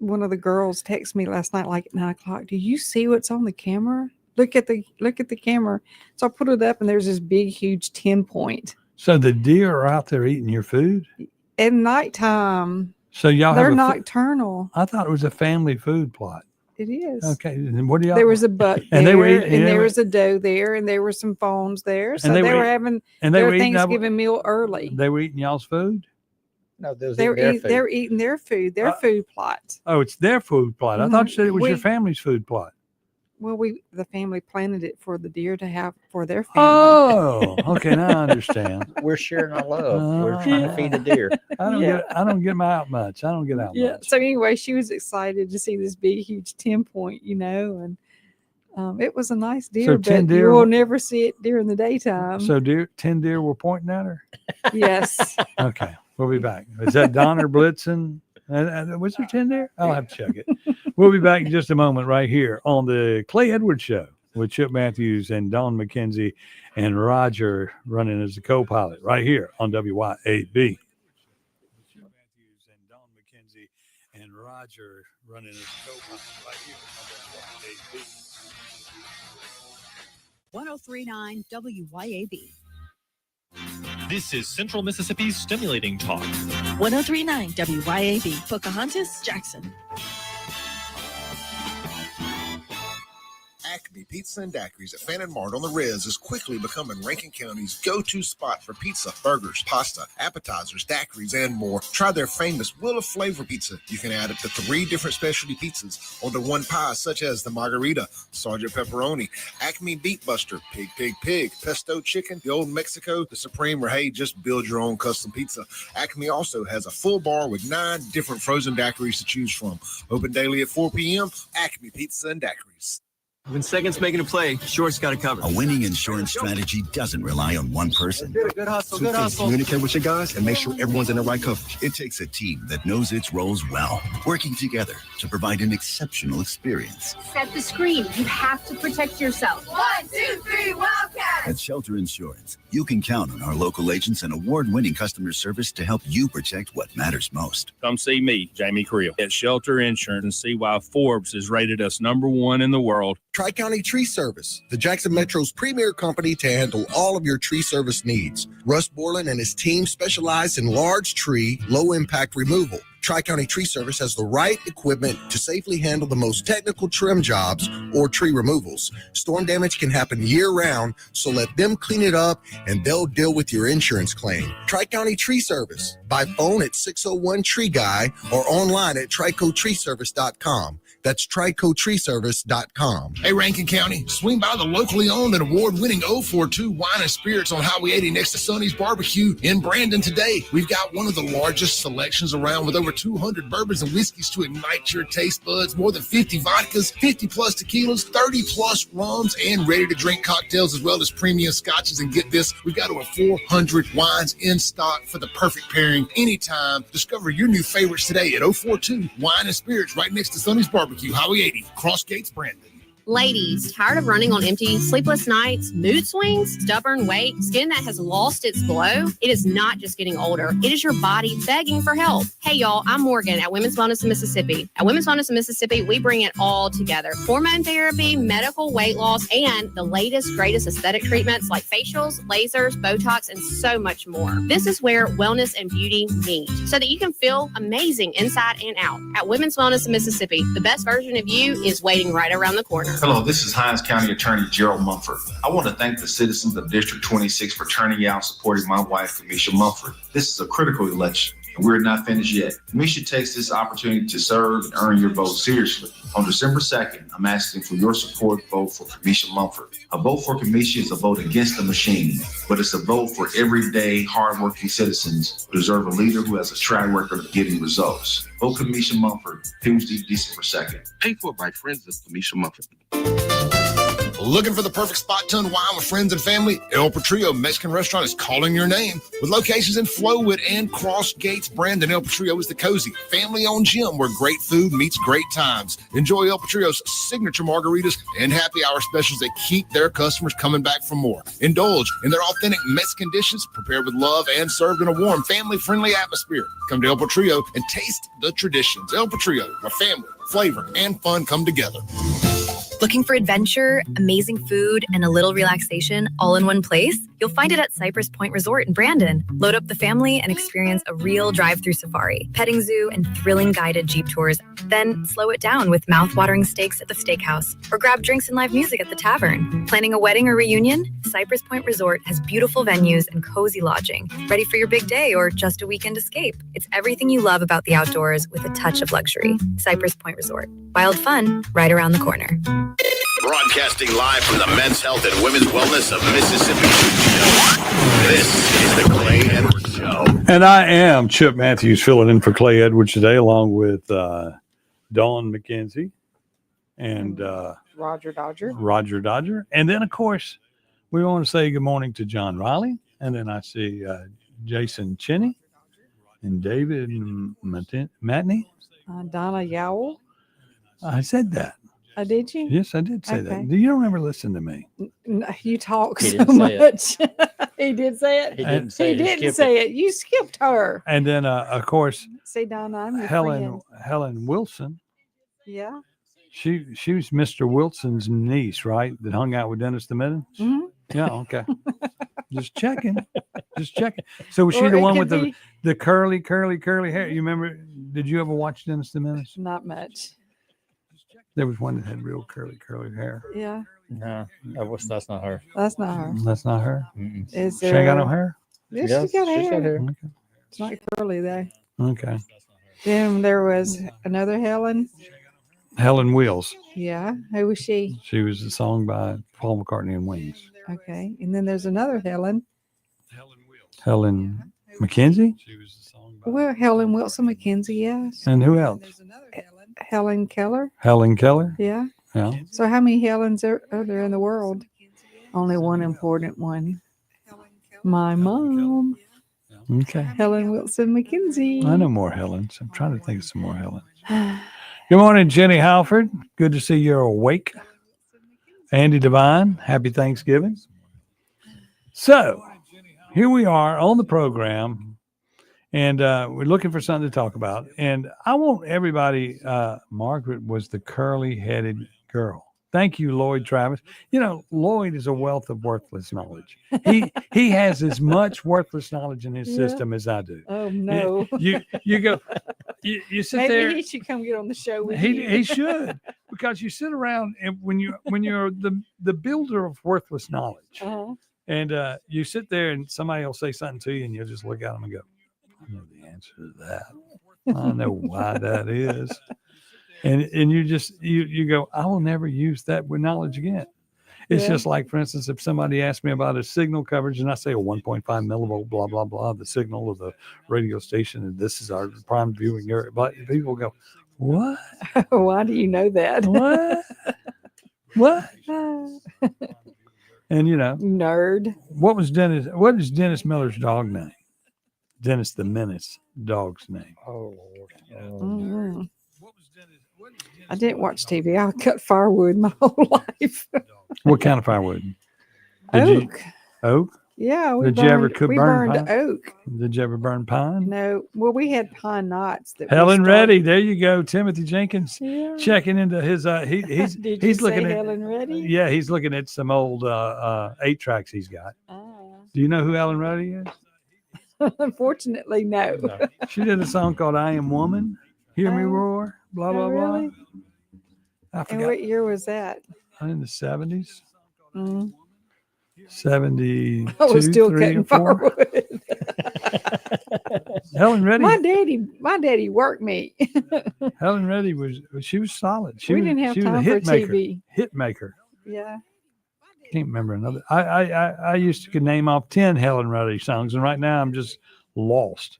S22: one of the girls texted me last night, like at 9:00. Do you see what's on the camera? Look at the camera. So I put it up, and there's this big, huge 10-point.
S21: So the deer are out there eating your food
S22: At nighttime.
S21: So y'all
S22: They're
S21: have
S22: nocturnal.
S21: I thought it was a family food plot.
S22: It is.
S21: Okay, and what do y'all?
S22: There was a buck
S21: and
S22: there,
S21: they were eating,
S22: and there was a doe there, and there were some fawns there. So
S21: they
S22: they
S21: were
S22: were
S21: eat-
S22: having
S21: and they
S22: their
S21: were eating
S22: Thanksgiving meal early.
S21: They were eating y'all's food.
S5: No, those
S22: They're eating their food, their food plot.
S21: Oh, it's their food plot. I thought you said it was your
S22: We-
S21: family's food plot.
S22: Well, the family planted it for the deer to have for their family.
S21: Oh, okay, now I understand.
S5: We're sharing our love. We're trying to feed a deer.
S21: I don't get my out much. I don't get out
S22: Yeah.
S21: much.
S22: So anyway, she was excited to see this big, huge 10-point, and it was a nice deer.
S21: So 10
S22: but
S21: deer
S22: you will
S21: were-
S22: never see it during the daytime.
S21: So 10 deer were pointing at her.
S22: Yes.
S21: Okay, we'll be back. Is that Donner Blitzen? Was there 10 deer? I'll have to check it. We'll be back in just a moment right here on the Clay Edwards Show with Chip Matthews and Dawn McKenzie and Roger running as the co-pilot right here on WYAB. Chip Matthews and Dawn McKenzie and Roger running as the co-pilot right here on WYAB.
S4: 1039 WYAB.
S9: This is Central Mississippi's Stimulating Talk.
S1: 1039 WYAB. Pocahontas, Jackson.
S3: Acme Pizza and Daiquiris at Fannin Mart on the Res is quickly becoming Rankin County's go-to spot for pizza, burgers, pasta, appetizers, daiquiris, and more. Try their famous Wheel of Flavor pizza. You can add up to 3 different specialty pizzas onto one pie, such as the Margarita, Sergeant Pepperoni, Acme Beat Buster, Pig Pig Pig, Pesto Chicken, the Old Mexico, the Supreme, or hey, just build your own custom pizza. Acme also has a full bar with 9 different frozen daiquiris to choose from. Open daily at 4 p.m. Acme Pizza and Daiquiris.
S10: When second's making a play, short's got it covered.
S11: A winning insurance strategy doesn't rely on one person.
S10: Good hustle, good hustle.
S11: Communicate with your guys and make sure everyone's in the right coverage. It takes a team that knows its roles well, working together to provide an exceptional experience.
S23: Set the screen. You have to protect yourself. 1, 2, 3, Wildcat!
S11: At Shelter Insurance, you can count on our local agents and award-winning customer service to help you protect what matters most.
S25: Come see me, Jamie Creel, at Shelter Insurance and see why Forbes has rated us #1 in the world.
S26: Tri-County Tree Service, the Jackson Metro's premier company to handle all of your tree service needs. Russ Borland and his team specialize in large tree, low-impact removal. Tri-County Tree Service has the right equipment to safely handle the most technical trim jobs or tree removals. Storm damage can happen year-round, so let them clean it up and they'll deal with your insurance claim. Tri-County Tree Service, by phone at 601-TREE-GUY or online at tricotreeservice.com. That's tricotreeservice.com.
S3: Hey, Rankin County, swing by the locally owned and award-winning 042 Wine and Spirits on Highway 80 next to Sonny's Barbecue in Brandon today. We've got one of the largest selections around with over 200 bourbons and whiskeys to ignite your taste buds, more than 50 vodkas, 50-plus tequilas, 30-plus rums, and ready-to-drink cocktails, as well as premium scotches. And get this, we've got over 400 wines in stock for the perfect pairing anytime. Discover your new favorites today at 042 Wine and Spirits right next to Sonny's Barbecue. Highway 80, Cross Gates, Brandon.
S27: Ladies, tired of running on empty, sleepless nights, mood swings, stubborn weight, skin that has lost its glow? It is not just getting older. It is your body begging for help. Hey, y'all, I'm Morgan at Women's Wellness in Mississippi. At Women's Wellness in Mississippi, we bring it all together. Hormone therapy, medical weight loss, and the latest, greatest aesthetic treatments like facials, lasers, Botox, and so much more. This is where wellness and beauty meet so that you can feel amazing inside and out. At Women's Wellness in Mississippi, the best version of you is waiting right around the corner.
S28: Hello, this is Hinds County Attorney Gerald Mumford. I want to thank the citizens of District 26 for turning out supporting my wife, Kamisha Mumford. This is a critical election, and we're not finished yet. Kamisha takes this opportunity to serve and earn your vote seriously. On December 2nd, I'm asking for your support vote for Kamisha Mumford. A vote for Kamisha is a vote against the machine, but it's a vote for everyday, hardworking citizens who deserve a leader who has a track record of getting results. Vote Kamisha Mumford, Tuesday, December 2nd.
S29: Paid for by friends of Kamisha Mumford.
S3: Looking for the perfect spot to unwind with friends and family? El Patrio Mexican Restaurant is calling your name. With locations in Flowood and Cross Gates, Brandon, El Patrio is the cozy, family-owned gym where great food meets great times. Enjoy El Patrio's signature margaritas and happy hour specials that keep their customers coming back for more. Indulge in their authentic Mexican dishes prepared with love and served in a warm, family-friendly atmosphere. Come to El Patrio and taste the traditions. El Patrio, where family, flavor, and fun come together.
S2: Looking for adventure, amazing food, and a little relaxation all in one place? You'll find it at Cypress Point Resort in Brandon. Load up the family and experience a real drive-through safari, petting zoo, and thrilling guided Jeep tours. Then slow it down with mouth-watering steaks at the steakhouse, or grab drinks and live music at the tavern. Planning a wedding or reunion? Cypress Point Resort has beautiful venues and cozy lodging. Ready for your big day or just a weekend escape? It's everything you love about the outdoors with a touch of luxury. Cypress Point Resort. Wild fun right around the corner.
S24: Broadcasting live from the Men's Health and Women's Wellness of Mississippi Studio. This is the Clay Edwards Show.
S21: And I am Chip Matthews filling in for Clay Edwards today, along with Dawn McKenzie and
S22: Roger Dodger.
S21: Roger Dodger. And then, of course, we want to say good morning to John Riley. And then I see Jason Chinney and David Matney.
S22: Donna Yowell.
S21: I said that.
S22: Did you?
S21: Yes, I did say that. Do you don't ever listen to me?
S22: You talk
S5: He
S22: so
S5: didn't say
S22: much. He did say it.
S5: He didn't say
S22: He
S5: it.
S22: didn't
S5: Skip
S22: say it. You skipped her.
S21: And then, of course,
S22: See, Donna, I'm your friend.
S21: Helen Wilson.
S22: Yeah.
S21: She was Mr. Wilson's niece, right? That hung out with Dennis the Menace.
S22: Mhm.
S21: Yeah. Okay. Just checking. Just checking. So was she
S22: Or
S21: the
S22: it
S21: one
S22: could
S21: with
S22: be-
S21: the curly hair? You remember? Did you ever watch Dennis the Menace?
S22: Not much.
S21: There was one that had real curly hair.
S22: Yeah.
S5: No, that's not her.
S22: That's not her.
S21: That's not her.
S22: Is
S21: She ain't got no
S22: there-
S21: hair.
S22: Yes,
S5: She does.
S22: she's got
S5: She's got
S22: hair.
S5: hair.
S22: It's not curly though.
S21: Okay.
S22: Then there was another Helen.
S21: Helen Wills.
S22: Yeah. Who was she?
S21: She was a song by Paul McCartney and Wings.
S22: Okay. And then there's another Helen.
S21: Helen McKenzie.
S22: Well, Helen Wilson McKenzie, yes.
S21: And who else?
S22: Helen Keller.
S21: Helen Keller.
S22: Yeah.
S21: Yeah.
S22: So how many Helens are there in the world? Only one important one. My mom,
S21: Okay.
S22: Helen Wilson McKenzie.
S21: I know more Helens. I'm trying to think of some more Helens. Good morning, Jenny Halford. Good to see you're awake. Andy Devine, happy Thanksgiving. So here we are on the program, and we're looking for something to talk about. And I want everybody, Margaret was the curly-headed girl. Thank you, Lloyd Travis. You know, Lloyd is a wealth of worthless knowledge. He has as much worthless knowledge in his
S22: Yeah.
S21: system as I do.
S22: Oh no.
S21: You go, you sit
S22: Maybe
S21: there.
S22: he should come get on the show with
S21: He
S22: you.
S21: should, because you sit around and when you're the builder of worthless knowledge,
S22: Uh-huh.
S21: and you sit there and somebody will say something to you and you'll just look at them and go, I know the answer to that. I know why that is. And you just you go, I will never use that with knowledge again. It's
S22: Yeah.
S21: just like, for instance, if somebody asked me about a signal coverage and I say a 1.5 millivolt, blah, blah, blah, the signal of the radio station, and this is our prime viewing area. But people go, what?
S22: Why do you know that?
S21: What? What? And you know,
S22: Nerd.
S21: what is Dennis Miller's dog name? Dennis the Menace dog's name.
S5: Oh,
S22: Mhm. I didn't watch TV. I cut firewood my whole life.
S21: What kind of firewood? Did you-
S22: Oak.
S21: Oak?
S22: Yeah, we
S21: Did
S22: burned,
S21: you ever could
S22: we
S21: burn
S22: burned
S21: pine?
S22: oak.
S21: Did you ever burn pine?
S22: No, well, we had pine knots. That we
S21: Helen
S22: started-
S21: Reddy, there you go. Timothy Jenkins
S22: Yeah.
S21: checking into his he's
S22: Did
S21: he's
S22: you
S21: looking
S22: say
S21: at
S22: Helen Reddy?
S21: yeah, he's looking at some old 8-tracks he's got.
S22: Ah.
S21: Do you know who Helen Reddy is?
S22: Unfortunately, no.
S21: She did a song called I Am Woman. Hear me
S22: Oh.
S21: roar, blah blah
S22: Oh,
S21: blah.
S22: really?
S21: I
S22: And
S21: forgot.
S22: what year was that?
S21: In the 70s.
S22: Mm.
S21: 72,
S22: I was still
S21: 3,
S22: cutting
S21: or 4.
S22: firewood.
S21: Helen Reddy.
S22: My daddy worked me.
S21: Helen Reddy was solid.
S22: We didn't have
S21: she was a
S22: time
S21: hit
S22: for
S21: maker.
S22: TV.
S21: Hit maker.
S22: Yeah.
S21: Can't remember another. I used to could name off 10 Helen Reddy songs, and right now I'm just lost.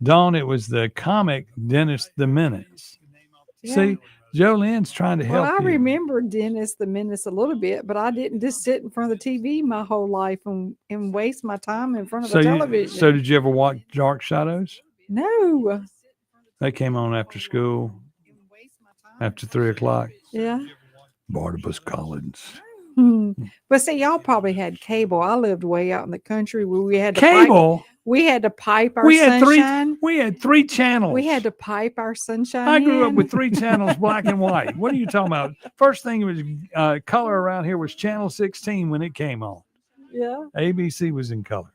S21: Dawn, it was the comic Dennis the Menace.
S22: Yeah.
S21: See, Jolene's trying to
S22: Well,
S21: help
S22: I
S21: you.
S22: remember Dennis the Menace a little bit, but I didn't just sit in front of the TV my whole life and waste my time in front of the television.
S21: So did you ever watch Dark Shadows?
S22: No.
S21: They came on after school, after 3:00.
S22: Yeah.
S21: Barnabas Collins.
S22: But see, y'all probably had cable. I lived way out in the country where we had to
S21: Cable?
S22: we had to pipe our
S21: We had
S22: sunshine.
S21: We had 3 channels.
S22: We had to pipe our sunshine.
S21: I grew up
S22: in.
S21: with 3 channels, black and white. What are you talking about? First thing was color around here was channel 16 when it came on.
S22: Yeah.
S21: ABC was in color.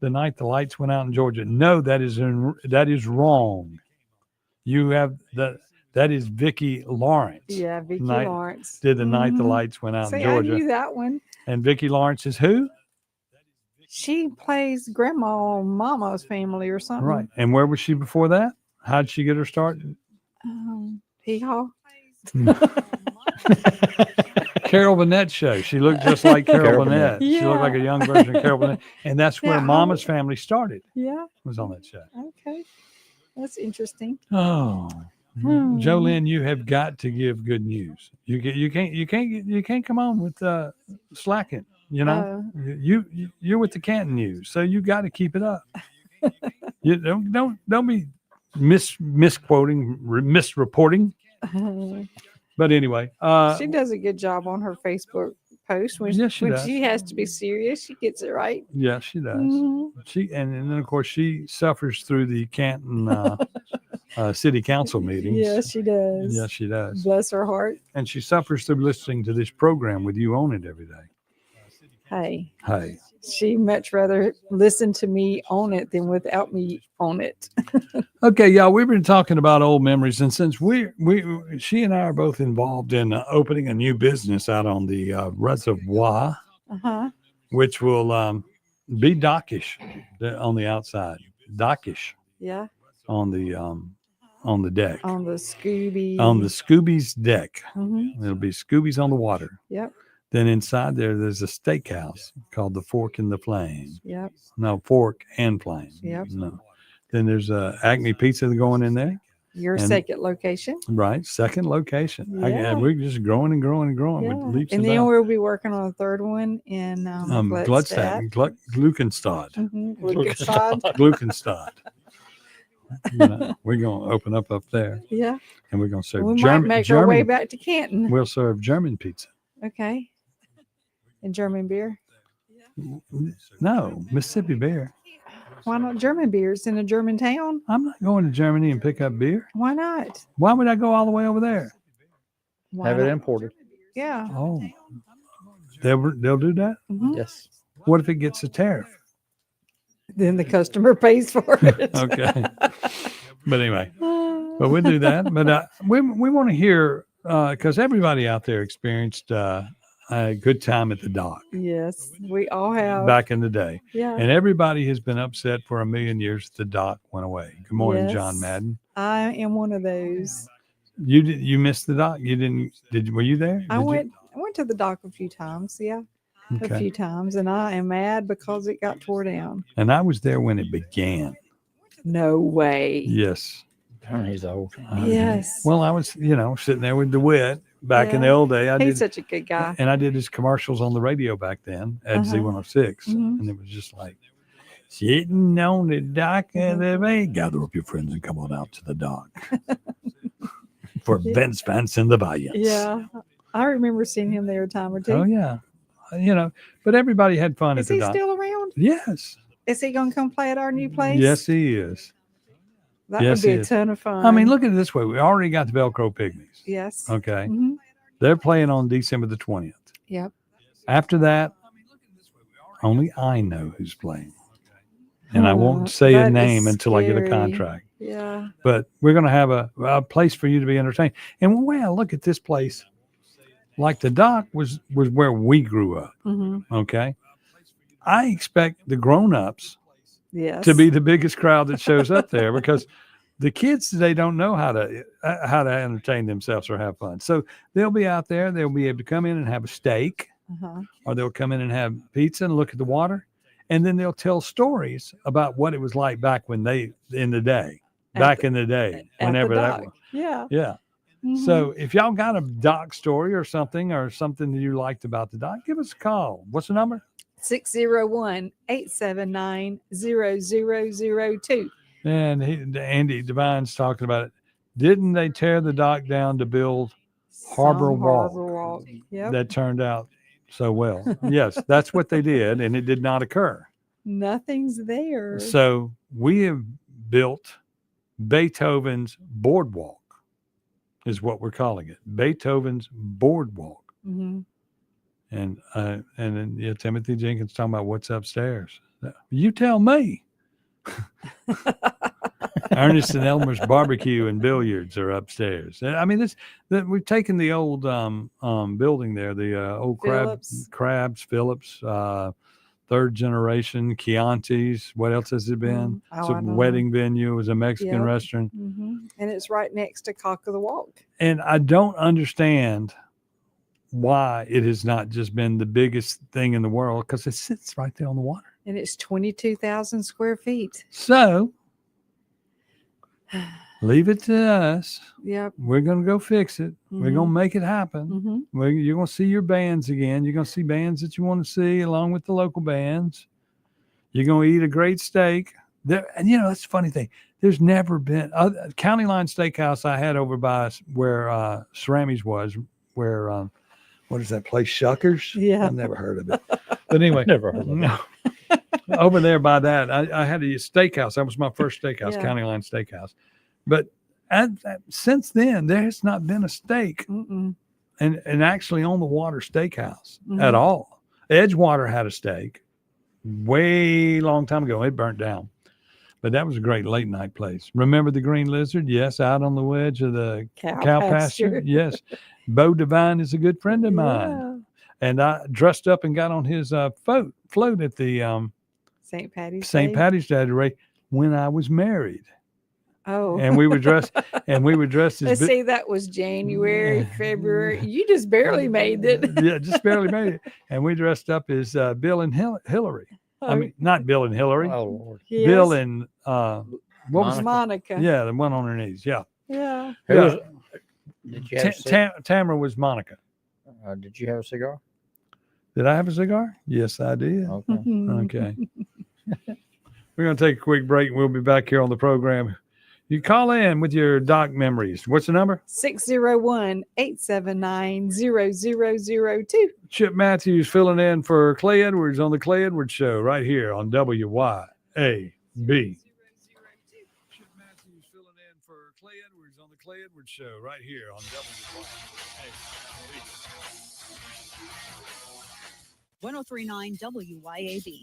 S21: The night the lights went out in Georgia. No, that is wrong. You have that is Vicki Lawrence.
S22: Yeah, Vicki Lawrence.
S21: Did the night the
S22: Mhm.
S21: lights went out
S22: See,
S21: in Georgia.
S22: I knew that one.
S21: And Vicki Lawrence is who?
S22: She plays Grandma on Mama's Family or something.
S21: Right. And where was she before that? How'd she get her start?
S22: Hee haw.
S21: Carol Burnett show. She looked just like Carol Burnett. She looked like a young version of Carol Burnett. And that's where
S22: Now,
S21: Mama's Family started.
S22: Yeah.
S21: Was on that show.
S22: Okay. That's interesting.
S21: Oh. Jolene, you have got to give good news. You can't come on with slacking. You know, you're with the Canton News, so you got to keep it up. You don't be misquoting, misreporting. But anyway,
S22: She does a good job on her Facebook post. When,
S21: Yes, she
S22: when
S21: does.
S22: she has to be serious, she gets it right.
S21: yeah, she does.
S22: Mhm.
S21: And then of course she suffers through the Canton city council meetings.
S22: Yes, she does.
S21: Yes, she does.
S22: Bless her heart.
S21: And she suffers through listening to this program with you on it every day.
S22: Hey,
S21: Hey.
S22: she much rather listen to me on it than without me on it.
S21: Okay, y'all, we've been talking about old memories, and since she and I are both involved in opening a new business out on the reservoir,
S22: Uh-huh.
S21: which will be dockish on the outside, dockish
S22: Yeah.
S21: on the deck,
S22: On the Scooby.
S21: on the Scooby's deck.
S22: Mhm.
S21: It'll be Scooby's on the water.
S22: Yep.
S21: Then inside there's a steakhouse called the Fork and the Flame.
S22: Yep.
S21: No, Fork and Flame.
S22: Yep.
S21: No. Then there's Acme Pizza going in there.
S22: Your
S21: And-
S22: second location.
S21: Right, second location.
S22: Yeah.
S21: And we're just growing and growing and growing
S22: Yeah.
S21: with leaps
S22: And
S21: and
S22: then
S21: bounds.
S22: we'll be working on a third one in
S21: Gluckstadt, Gluckenstadt.
S22: Mhm, Gluckenstadt.
S21: Gluckenstadt. You know, we're going to open up there,
S22: Yeah.
S21: and we're going to serve
S22: We might
S21: German.
S22: make our way back to Canton.
S21: We'll serve German pizza.
S22: Okay. And German beer.
S21: No, Mississippi beer.
S22: Why not German beers in a German town?
S21: I'm not going to Germany and pick up beer.
S22: Why not?
S21: Why would I go all the way over there?
S22: Why
S5: Have it
S22: not?
S5: imported.
S22: Yeah.
S21: Oh, they'll do that.
S22: Mhm.
S5: Yes.
S21: What if it gets a tariff?
S22: Then the customer pays for it.
S21: Okay. But anyway, but we'll do that. But we want to hear because everybody out there experienced a good time at the dock
S22: Yes, we all have.
S21: back in the day.
S22: Yeah.
S21: And everybody has been upset for a million years that the dock went away. Good morning, John
S22: Yes.
S21: Madden.
S22: I am one of those.
S21: You missed the dock. You didn't. Were you there?
S22: I
S21: Did you?
S22: went to the dock a few times. Yeah. A
S21: Okay.
S22: few times. And I am mad because it got tore down.
S21: And I was there when it began.
S22: No way.
S21: Yes.
S5: He's old.
S22: Yes.
S21: Well, I was, sitting there with DeWitt back in the
S22: Yeah.
S21: old day. I
S22: He's
S21: did,
S22: such a good guy.
S21: and I did his commercials on the radio back then at
S22: Uh-huh.
S21: Z106,
S22: Mhm.
S21: and it was just like sitting on the dock of
S22: Mm-hmm.
S21: the bay. Gather up your friends and come on out to the dock for
S22: Yeah.
S21: Vince Vance and the Valiants.
S22: Yeah. I remember seeing him there a time or two.
S21: Oh yeah. But everybody had fun
S22: Is
S21: at the
S22: he
S21: dock.
S22: still around?
S21: Yes.
S22: Is he going to come play at our new place?
S21: Yes, he is.
S22: That
S21: Yes,
S22: would be
S21: he
S22: a
S21: is.
S22: ton of fun.
S21: I mean, look at it this way. We already got the Velcro Pygmies.
S22: Yes.
S21: Okay.
S22: Mhm.
S21: They're playing on December the 20th.
S22: Yep.
S21: After that, only I know who's playing. And I won't say a
S22: that is
S21: name until I get a
S22: scary.
S21: contract.
S22: Yeah.
S21: But we're going to have a place for you to be entertained. And the way I look at this place, like the dock was where we grew up.
S22: Mhm.
S21: Okay. I expect the grown-ups
S22: Yes.
S21: to be the biggest crowd that shows up there because the kids today don't know how to entertain themselves or have fun. So they'll be out there. They'll be able to come in and have a steak,
S22: Uh-huh.
S21: or they'll come in and have pizza and look at the water, and then they'll tell stories about what it was like back when in the day,
S22: At
S21: back
S22: the-
S21: in the day,
S22: at
S21: whenever
S22: the
S21: that
S22: dock.
S21: was.
S22: Yeah.
S21: Yeah. So if y'all got a dock story or something that you liked about the dock, give us a call. What's the number?
S22: 601-879-0002.
S21: And Andy Devine's talking about it. Didn't they tear the dock down to build Harbor Walk?
S22: Yep.
S21: That turned out so well. Yes, that's what they did, and it did not occur.
S22: Nothing's there.
S21: So we have built Beethoven's Boardwalk, is what we're calling it. Beethoven's Boardwalk.
S22: Mm-hmm.
S21: And then Timothy Jenkins talking about what's upstairs. You tell me. Ernest and Elmer's Barbecue and Billiards are upstairs. I mean, we've taken the old building there, the old Crabs Phillips, third generation Chianti's. What else has it been? It's a wedding venue. It was a Mexican restaurant.
S22: Mm-hmm. And it's right next to Cock of the Walk.
S21: And I don't understand why it has not just been the biggest thing in the world, because it sits right there on the water.
S22: And it's 22,000 square feet.
S21: So leave it to us.
S22: Yep.
S21: We're going to go fix it.
S22: Mm-hmm.
S21: We're going to make it happen.
S22: Mm-hmm.
S21: You're going to see your bands again. You're going to see bands that you want to see along with the local bands. You're going to eat a great steak. And that's the funny thing. There's never been County Line Steakhouse I had over by where Cerami's was, where what is that place? Shuckers?
S22: Yeah.
S21: I've never heard of it. But anyway.
S5: Never heard of it.
S21: Over there by that, I had a steakhouse. That was my first steakhouse,
S22: Yeah.
S21: County Line Steakhouse. But since then, there has not been a steak and actually on the water steakhouse at all. Edgewater had a steak way long time ago. It burnt down. But that was a great late night place. Remember the Green Lizard? Yes, out on the wedge of the cow pasture. Yes. Bo Devine is a good friend of mine.
S22: Yeah.
S21: And I dressed up and got on his float at the
S22: St. Patty's
S21: Day Ray when I was married.
S22: Oh.
S21: And we were dressed as
S22: Let's see, that was January, February. You just barely made it.
S21: Yeah, just barely made it. And we dressed up as Bill and Hillary. I mean, not Bill and Hillary.
S5: Oh, Lord.
S22: Yes.
S21: Bill and what was
S22: Monica.
S21: Yeah, the one on her knees. Yeah.
S22: Yeah.
S5: Did you have
S21: Tamara was Monica.
S5: did you have a cigar?
S21: Did I have a cigar? Yes, I did.
S5: Okay.
S21: Okay. We're going to take a quick break and we'll be back here on the program. You call in with your doc memories. What's the number?
S22: 601-879-0002.
S21: Chip Matthews filling in for Clay Edwards on the Clay Edwards Show right here on WYAB. Chip Matthews filling in for Clay Edwards on the Clay Edwards Show right here on WYAB.
S4: 1039 WYAB.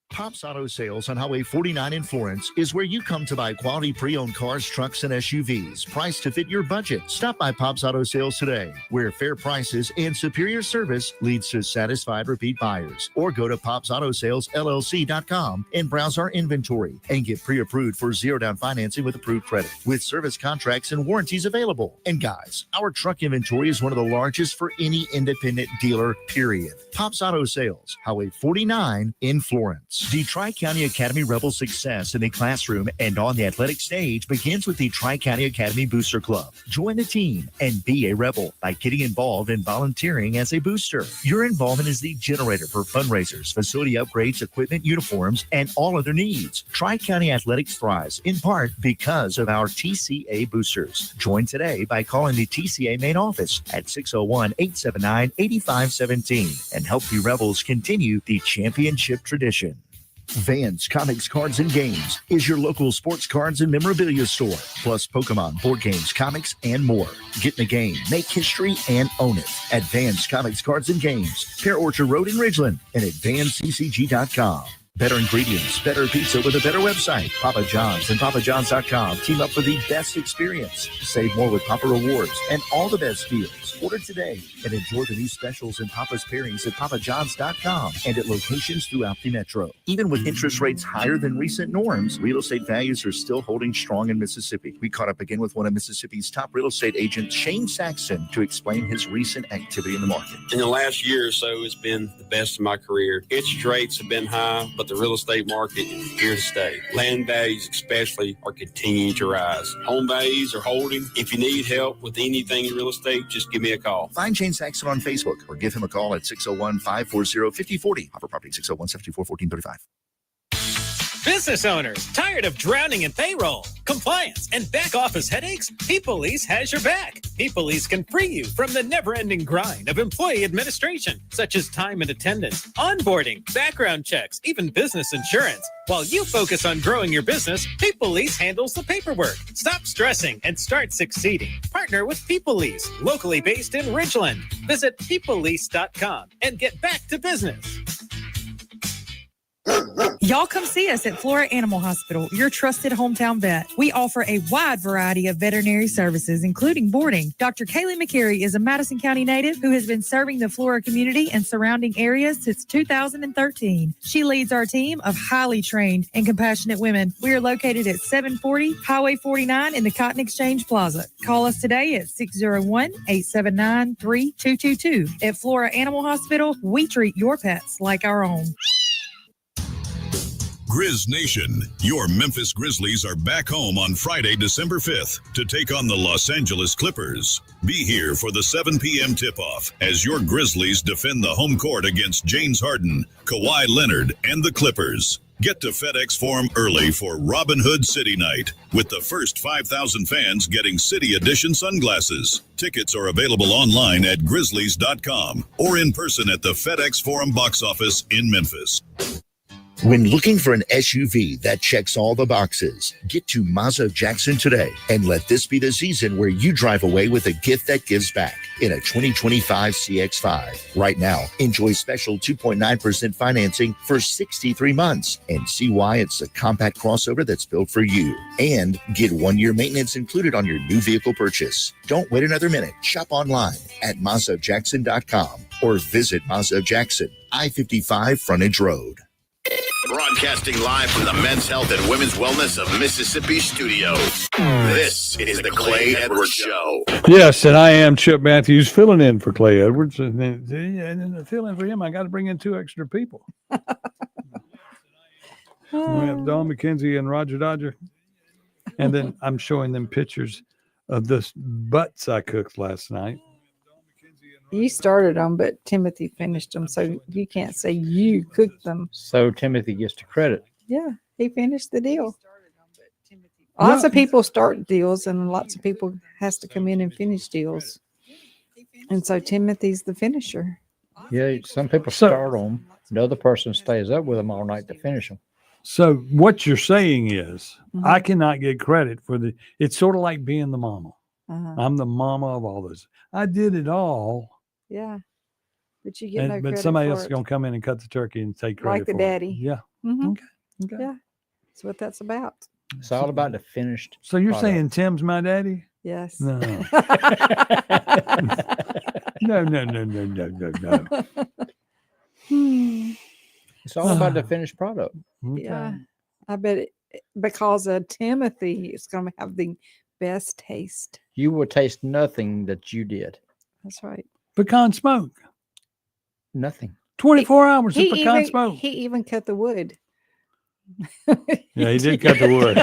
S6: Pops Auto Sales on Highway 49 in Florence is where you come to buy quality pre-owned cars, trucks, and SUVs priced to fit your budget. Stop by Pops Auto Sales today, where fair prices and superior service leads to satisfied repeat buyers. Or go to popsautosales.llc.com and browse our inventory and get pre-approved for zero-down financing with approved credit, with service contracts and warranties available. And guys, our truck inventory is one of the largest for any independent dealer, period. Pops Auto Sales, Highway 49 in Florence. The Tri-County Academy Rebel success in the classroom and on the athletic stage begins with the Tri-County Academy Booster Club. Join the team and be a Rebel by getting involved and volunteering as a booster. Your involvement is the generator for fundraisers, facility upgrades, equipment, uniforms, and all other needs. Tri-County Athletics thrives in part because of our TCA boosters. Join today by calling the TCA main office at 601-879-8517 and help the Rebels continue the championship tradition. Vans Comics, Cards, and Games is your local sports cards and memorabilia store, plus Pokemon, board games, comics, and more. Get in the game, make history, and own it at Vans Comics, Cards, and Games, Pear Orchard Road in Ridgeland, and at vansccg.com. Better ingredients, better pizza with a better website. Papa John's and PapaJohns.com team up for the best experience. Save more with Papa Rewards and all the best deals. Order today and enjoy the new specials and Papa's pairings at PapaJohns.com and at locations throughout the metro. Even with interest rates higher than recent norms, real estate values are still holding strong in Mississippi. We caught up again with one of Mississippi's top real estate agents, Shane Saxon, to explain his recent activity in the market.
S7: In the last year or so, it's been the best of my career. Interest rates have been high, but but the real estate market is here to stay. Land values especially are continuing to rise. Home values are holding. If you need help with anything in real estate, just give me a call.
S6: Find Shane Saxon on Facebook or give him a call at 601-540-5040. Offer property 601-724-1435.
S8: Business owners, tired of drowning in payroll, compliance, and back office headaches? P-Police has your back. P-Police can free you from the never-ending grind of employee administration, such as time and attendance, onboarding, background checks, even business insurance. While you focus on growing your business, P-Police handles the paperwork. Stop stressing and start succeeding. Partner with P-Police, locally based in Ridgeland. Visit ppolice.com and get back to business.
S12: Y'all come see us at Flora Animal Hospital, your trusted hometown vet. We offer a wide variety of veterinary services, including boarding. Dr. Kaylee McCary is a Madison County native who has been serving the Flora community and surrounding areas since 2013. She leads our team of highly trained and compassionate women. We are located at 740 Highway 49 in the Cotton Exchange Plaza. Call us today at 601-879-3222. At Flora Animal Hospital, we treat your pets like our own.
S13: Grizz Nation, your Memphis Grizzlies are back home on Friday, December 5th to take on the Los Angeles Clippers. Be here for the 7 p.m. tip-off as your Grizzlies defend the home court against James Harden, Kawhi Leonard, and the Clippers. Get to FedEx Forum early for Robin Hood City Night, with the first 5,000 fans getting City Edition sunglasses. Tickets are available online at Grizzlies.com or in person at the FedEx Forum box office in Memphis.
S6: When looking for an SUV that checks all the boxes, get to Mazda of Jackson today and let this be the season where you drive away with a gift that gives back in a 2025 CX-5. Right now, enjoy special 2.9% financing for 63 months and see why it's a compact crossover that's built for you. And get 1-year maintenance included on your new vehicle purchase. Don't wait another minute. Shop online at MazdaofJackson.com or visit Mazda of Jackson, I-55 Frontage Road.
S24: Broadcasting live from the Men's Health and Women's Wellness of Mississippi studios. This is the Clay Edwards Show.
S21: Yes, and I am Chip Matthews filling in for Clay Edwards. And then fill in for him, I got to bring in 2 extra people. We have Dawn McKenzie and Roger Dodger. And then I'm showing them pictures of the butts I cooked last night.
S22: You started them, but Timothy finished them, so you can't say you cooked them.
S5: So Timothy gets the credit.
S22: Yeah, he finished the deal. Lots of people start deals, and lots of people has to come in and finish deals. And so Timothy's the finisher.
S5: Yeah, some people start them. The other person stays up with them all night to finish them.
S21: So what you're saying is, I cannot get credit for the. It's sort of like being the mama. I'm the mama of all this. I did it all.
S22: Yeah, but you get no credit.
S21: But somebody
S22: for
S21: else is going to come in and cut the turkey and take credit
S22: like the
S21: for
S22: daddy.
S21: It. Yeah.
S22: Mm-hmm.
S21: Okay.
S22: Yeah, that's what that's about.
S5: It's all about the finished.
S21: So you're
S5: product.
S21: saying Tim's my daddy?
S22: Yes.
S21: No. No.
S5: It's all about the finished product.
S21: Okay.
S22: Yeah, I bet it, because of Timothy, it's going to have the best taste.
S5: You will taste nothing that you did.
S22: That's right.
S21: Pecan smoke.
S5: Nothing.
S21: 24 hours of pecan smoke.
S22: He even cut the wood.
S21: Yeah, he did cut the wood.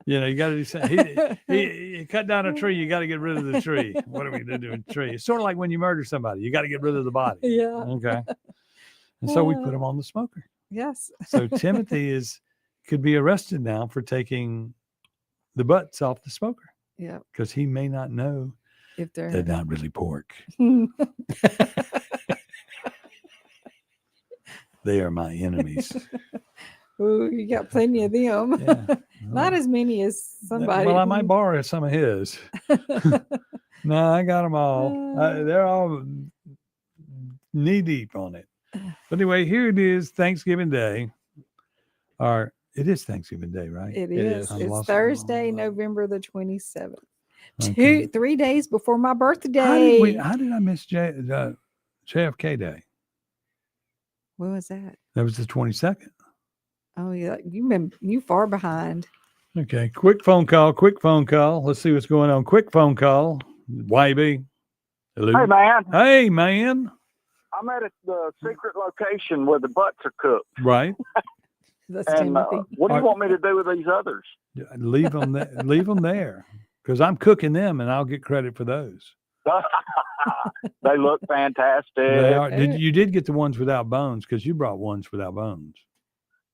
S21: You got to do something. He cut down a tree. You got to get rid of the tree. What are we going to do with the tree? It's sort of like when you murder somebody. You got to get rid of the body.
S22: Yeah.
S21: Okay. And so we put him on the smoker.
S22: Yes.
S21: So Timothy could be arrested now for taking the butts off the smoker.
S22: Yeah.
S21: Because he may not know
S22: if
S21: they're not really pork. They are my enemies.
S22: Ooh, you got plenty of them.
S21: Yeah.
S22: Not as many as somebody.
S21: Well, I might borrow some of his. No, I got them all. They're all knee deep on it. But anyway, here it is, Thanksgiving Day. It is Thanksgiving Day, right?
S22: It is. It's Thursday, November the 27th.
S21: Okay.
S22: 3 days before my birthday.
S21: How did I miss JFK Day?
S22: When was that?
S21: That was the 22nd.
S22: Oh yeah, you far behind.
S21: Okay, quick phone call. Let's see what's going on. Quick phone call. YB. Hello.
S14: Hey, man.
S21: Hey, man.
S9: I'm at the secret location where the butts are cooked.
S21: Right.
S22: That's
S9: And
S22: Timothy.
S9: what do you want me to do with these others?
S21: Leave them there. Leave them there, because I'm cooking them, and I'll get credit for those.
S9: They look fantastic.
S21: They are. You did get the ones without bones, because you brought ones without bones.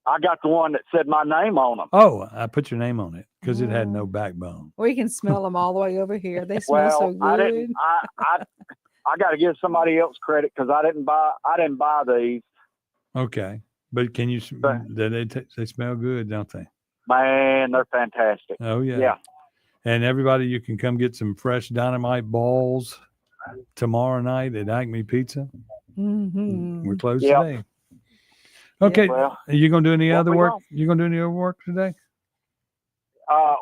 S9: I got the one that said my name on them.
S21: Oh, I put your name on it because it had no backbone.
S22: We can smell them all the way over here. They smell
S9: Well,
S22: so good.
S9: I didn't. I got to give somebody else credit because I didn't buy these.
S21: Okay, but can you? They smell good, don't they?
S9: Man, they're fantastic.
S21: Oh yeah.
S9: Yeah.
S21: And everybody, you can come get some fresh dynamite balls tomorrow night at Acme Pizza.
S22: Mm-hmm.
S21: We're closed
S9: Yep.
S21: today. Okay.
S9: Well,
S21: Are you gonna do any other
S9: we
S21: work?
S9: don't.
S21: You gonna do any other work today?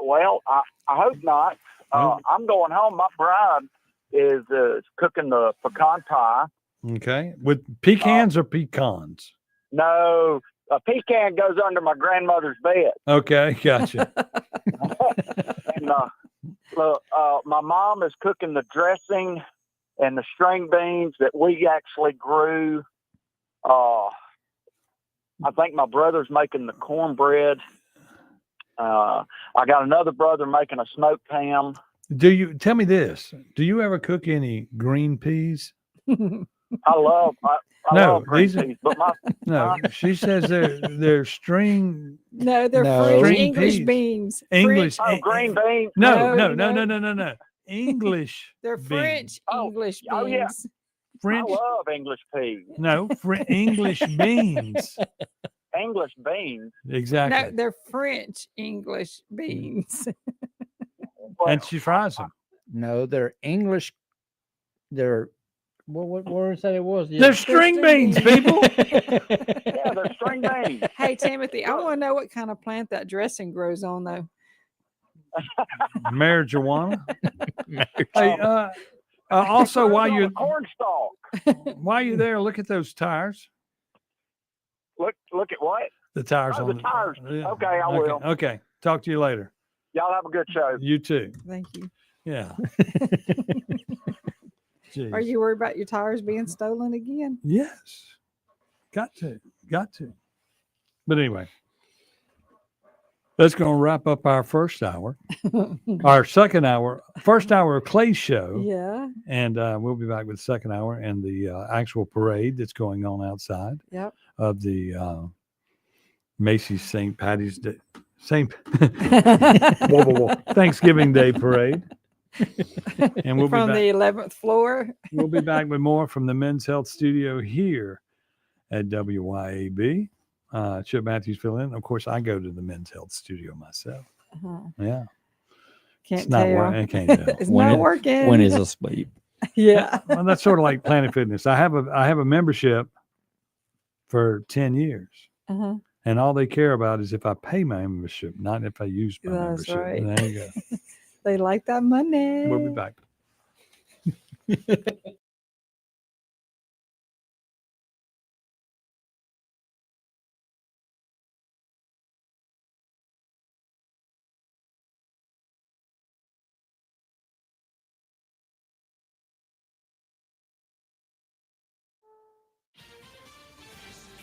S9: Well, I hope not. I'm going home. My bride is cooking the pecan pie.
S21: Okay. With pecans or pecans?
S9: No, a pecan goes under my grandmother's bed.
S21: Okay, gotcha.
S9: And my mom is cooking the dressing and the string beans that we actually grew. I think my brother's making the cornbread. I got another brother making a smoked ham.
S21: Tell me this? Do you ever cook any green peas?
S9: I love green peas, but
S21: she says they're string.
S22: No, they're
S21: String
S22: French English
S21: peas.
S22: beans.
S21: English.
S9: green beans.
S21: No. English.
S22: They're
S21: beans.
S22: French English beans.
S9: Oh yeah.
S21: French.
S9: I love English peas.
S21: No, English beans.
S9: English beans.
S21: Exactly.
S22: No, they're French English beans.
S21: And she fries them.
S5: No, they're English. They're what word said it was?
S21: They're string beans, people.
S9: Yeah, they're string beans.
S22: Hey, Timothy, I want to know what kind of plant that dressing grows on, though.
S21: Marijuana. Hey, also, while you're there, look at those tires.
S9: Look at what?
S21: The tires
S9: Oh,
S21: on
S9: the tires.
S21: yeah.
S9: Okay, I will.
S21: Okay. Talk to you later.
S9: Y'all have a good show.
S21: You too.
S22: Thank you.
S21: Yeah.
S22: Are you worried about your tires being stolen again?
S21: Yes. Got to. But anyway, that's going to wrap up our first hour. Our second hour, first hour of Clay's show.
S22: Yeah.
S21: And we'll be back with the second hour and the actual parade that's going on outside
S22: Yep.
S21: of the Macy's St. Patty's Day. Thanksgiving Day parade. And we'll
S22: From
S21: be
S22: the
S21: back.
S22: 11th floor.
S21: We'll be back with more from the Men's Health Studio here at WYAB. Chip Matthews fill in. Of course, I go to the Men's Health Studio myself.
S22: Uh-huh.
S21: Yeah.
S22: Can't
S21: It's not
S22: tell.
S21: working. I can't tell.
S22: It's not working.
S5: When he's asleep.
S22: Yeah.
S21: Well, that's sort of like Planet Fitness. I have a membership for 10 years.
S22: Uh-huh.
S21: And all they care about is if I pay my membership, not if I use my
S22: That's
S21: membership.
S22: right.
S21: There you go.
S22: They like that money.
S21: We'll be back.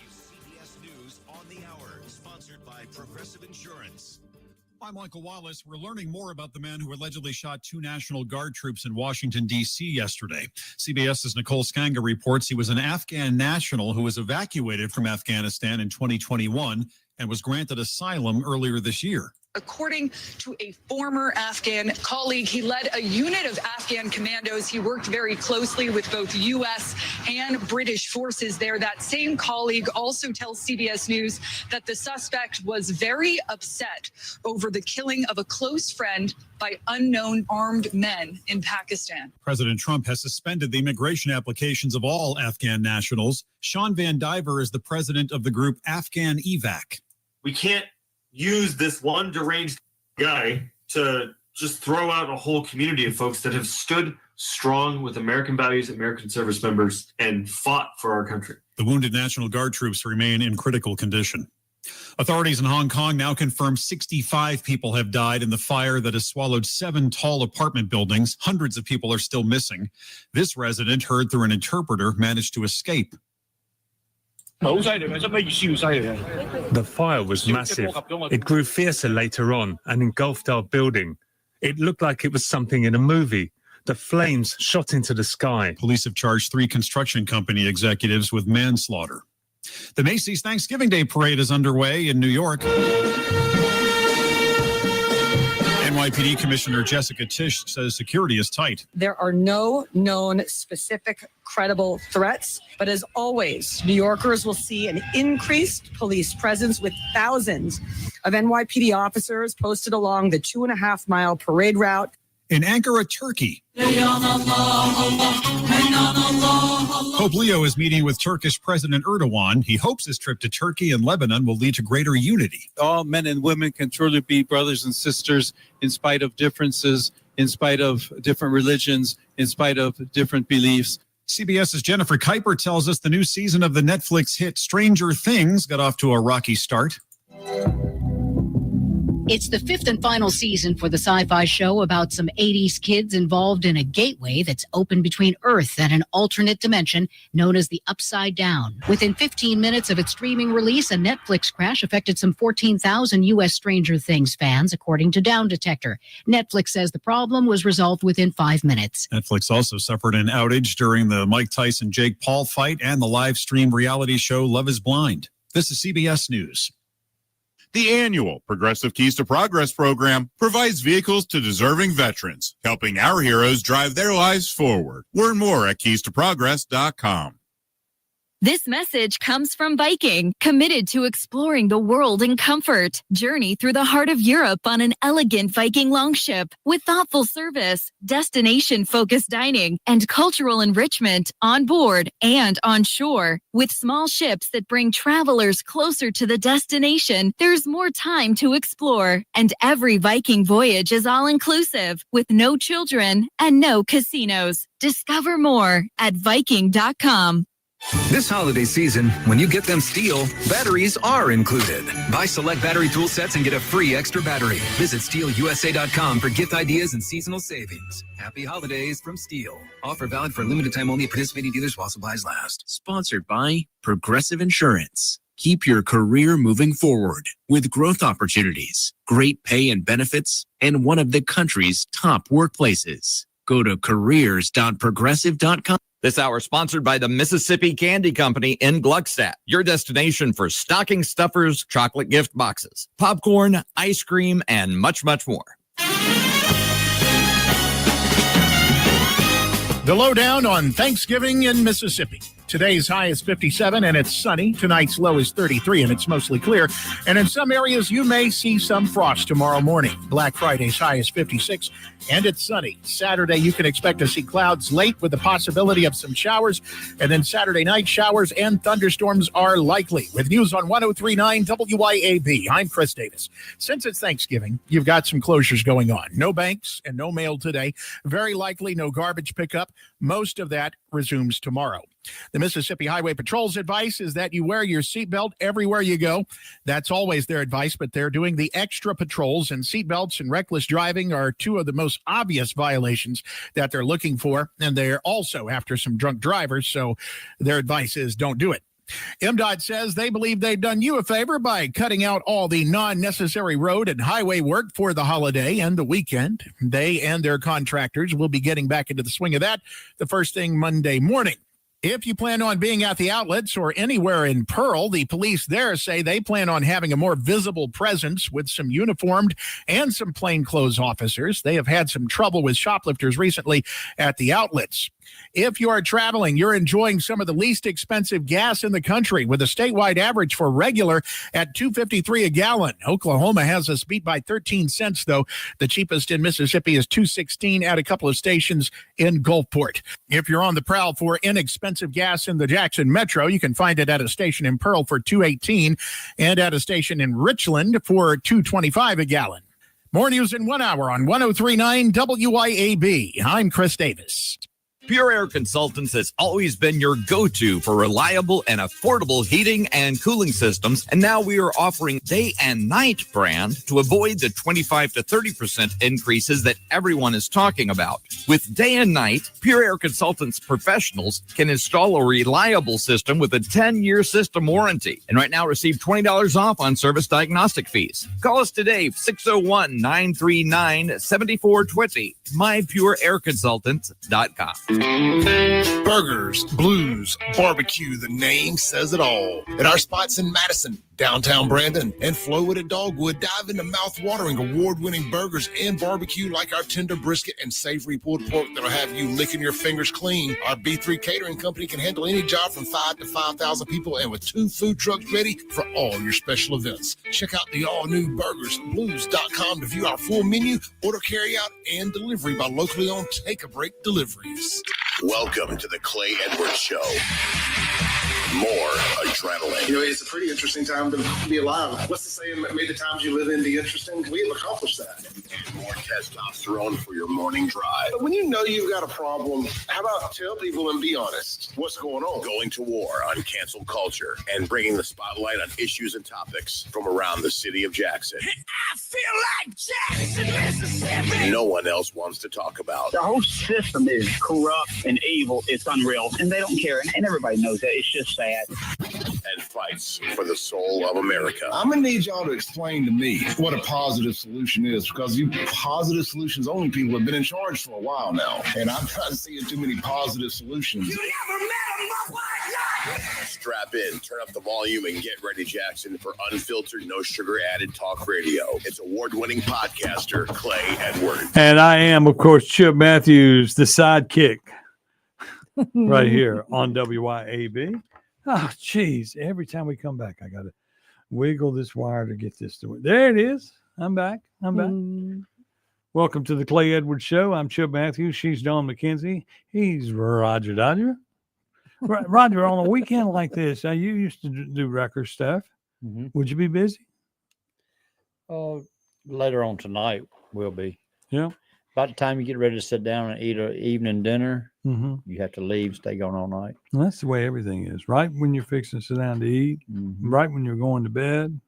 S14: CBS News on the Hour, sponsored by Progressive Insurance.
S15: I'm Michael Wallace. We're learning more about the man who allegedly shot 2 National Guard troops in Washington, D.C. yesterday. CBS's Nicole Skanga reports he was an Afghan national who was evacuated from Afghanistan in 2021 and was granted asylum earlier this year.
S16: According to a former Afghan colleague, he led a unit of Afghan commandos. He worked very closely with both U.S. and British forces there. That same colleague also tells CBS News that the suspect was very upset over the killing of a close friend by unknown armed men in Pakistan.
S15: President Trump has suspended the immigration applications of all Afghan nationals. Sean Van Diver is the president of the group Afghan Evac.
S17: We can't use this one deranged guy to just throw out a whole community of folks that have stood strong with American values, American service members, and fought for our country.
S15: The wounded National Guard troops remain in critical condition. Authorities in Hong Kong now confirm 65 people have died in the fire that has swallowed 7 tall apartment buildings. Hundreds of people are still missing. This resident, heard through an interpreter, managed to escape.
S1: The fire was massive. It grew fiercer later on and engulfed our building. It looked like it was something in a movie. The flames shot into the sky.
S15: Police have charged 3 construction company executives with manslaughter. The Macy's Thanksgiving Day Parade is underway in New York. NYPD Commissioner Jessica Tisch says security is tight.
S10: There are no known specific credible threats, but as always, New Yorkers will see an increased police presence with thousands of NYPD officers posted along the 2.5-mile parade route.
S15: In Ankara, Turkey, Pope Leo is meeting with Turkish President Erdogan. He hopes his trip to Turkey and Lebanon will lead to greater unity.
S11: All men and women can truly be brothers and sisters in spite of differences, in spite of different religions, in spite of different beliefs.
S15: CBS's Jennifer Kuiper tells us the new season of the Netflix hit Stranger Things got off to a rocky start.
S18: It's the 5th and final season for the sci-fi show about some 80s kids involved in a gateway that's open between Earth and an alternate dimension known as the Upside Down. Within 15 minutes of its streaming release, a Netflix crash affected some 14,000 U.S. Stranger Things fans, according to Down Detector. Netflix says the problem was resolved within 5 minutes.
S15: Netflix also suffered an outage during the Mike Tyson-Jake Paul fight and the live stream reality show Love is Blind. This is CBS News.
S19: The annual Progressive Keys to Progress program provides vehicles to deserving veterans, helping our heroes drive their lives forward. Learn more at keystoprogress.com.
S20: This message comes from Viking, committed to exploring the world in comfort. Journey through the heart of Europe on an elegant Viking longship with thoughtful service, destination-focused dining, and cultural enrichment on board and on shore. With small ships that bring travelers closer to the destination, there's more time to explore. And every Viking voyage is all-inclusive with no children and no casinos. Discover more at Viking.com.
S23: This holiday season, when you get them STIHL, batteries are included. Buy select battery tool sets and get a free extra battery. Visit STIHLUSA.com for gift ideas and seasonal savings. Happy holidays from STIHL. Offer valid for a limited time only at participating dealers while supplies last.
S25: Sponsored by Progressive Insurance. Keep your career moving forward with growth opportunities, great pay and benefits, and one of the country's top workplaces. Go to careers.progressive.com.
S29: This hour sponsored by the Mississippi Candy Company in Gluckstadt, your destination for stocking stuffers, chocolate gift boxes, popcorn, ice cream, and much, much more.
S30: The lowdown on Thanksgiving in Mississippi. Today's high is 57 and it's sunny. Tonight's low is 33 and it's mostly clear. And in some areas, you may see some frost tomorrow morning. Black Friday's high is 56 and it's sunny. Saturday, you can expect to see clouds late with the possibility of some showers. And then Saturday night, showers and thunderstorms are likely. With news on 103.9 WYAB, I'm Chris Davis. Since it's Thanksgiving, you've got some closures going on. No banks and no mail today. Very likely no garbage pickup. Most of that resumes tomorrow. The Mississippi Highway Patrol's advice is that you wear your seatbelt everywhere you go. That's always their advice, but they're doing the extra patrols, and seatbelts and reckless driving are two of the most obvious violations that they're looking for. And they're also after some drunk drivers, so their advice is don't do it. MDOT says they believe they've done you a favor by cutting out all the non-necessary road and highway work for the holiday and the weekend. They and their contractors will be getting back into the swing of that the first thing Monday morning. If you plan on being at the outlets or anywhere in Pearl, the police there say they plan on having a more visible presence with some uniformed and some plainclothes officers. They have had some trouble with shoplifters recently at the outlets. If you are traveling, you're enjoying some of the least expensive gas in the country with a statewide average for regular at $2.53 a gallon. Oklahoma has us beat by 13 cents, though. The cheapest in Mississippi is $2.16 at a couple of stations in Gulfport. If you're on the prowl for inexpensive gas in the Jackson Metro, you can find it at a station in Pearl for $2.18 and at a station in Richland for $2.25 a gallon. More news in 1 hour on 103.9 WYAB. I'm Chris Davis.
S29: Pure Air Consultants has always been your go-to for reliable and affordable heating and cooling systems, and now we are offering day and night brand to avoid the 25 to 30% increases that everyone is talking about. With day and night, Pure Air Consultants professionals can install a reliable system with a 10-year system warranty, and right now receive $20 off on service diagnostic fees. Call us today, 601-939-7420, mypureairconsultants.com.
S2: Burgers, blues, barbecue, the name says it all. At our spots in Madison, downtown Brandon, and Flowood at Dogwood, dive into mouth-watering award-winning burgers and barbecue like our tender brisket and savory pulled pork that'll have you licking your fingers clean. Our B3 Catering Company can handle any job from 5 to 5,000 people, and with 2 food trucks ready for all your special events. Check out the all-new burgersblues.com to view our full menu, order carry-out, and delivery by locally owned Take-A-Break Deliveries.
S24: Welcome to the Clay Edwards Show. More adrenaline.
S3: You know, it's a pretty interesting time to be alive. What's the saying? May the times you live in be interesting. We have accomplished that.
S24: More testosterone for your morning drive.
S3: But when you know you've got a problem, how about tell people and be honest? What's going on?
S24: Going to war on cancel culture and bringing the spotlight on issues and topics from around the city of Jackson.
S3: I feel like Jackson, Mississippi.
S24: No one else wants to talk about.
S4: The whole system is corrupt and evil. It's unreal, and they don't care. And everybody knows that. It's just sad.
S24: And fights for the soul of America.
S2: I'm going to need y'all to explain to me what a positive solution is, because you positive solutions only people have been in charge for a while now, and I'm not seeing too many positive solutions.
S3: You never met a mother like that.
S24: Strap in, turn up the volume, and get ready, Jackson, for unfiltered, no sugar added talk radio. It's award-winning podcaster Clay Edwards.
S21: And I am, of course, Chip Matthews, the sidekick, right here on WYAB. Oh, geez. Every time we come back, I got to wiggle this wire to get this to work. There it is. I'm back. Welcome to the Clay Edwards Show. I'm Chip Matthews. She's Dawn McKenzie. He's Roger Dodger. Roger, on a weekend like this, you used to do record stuff.
S5: Mm-hmm.
S21: Would you be busy?
S5: Later on tonight, we'll be.
S21: Yeah.
S5: By the time you get ready to sit down and eat an evening dinner,
S21: Mm-hmm.
S5: you have to leave, stay gone all night.
S21: Well, that's the way everything is. Right when you're fixing to sit down to eat, right when you're going to bed.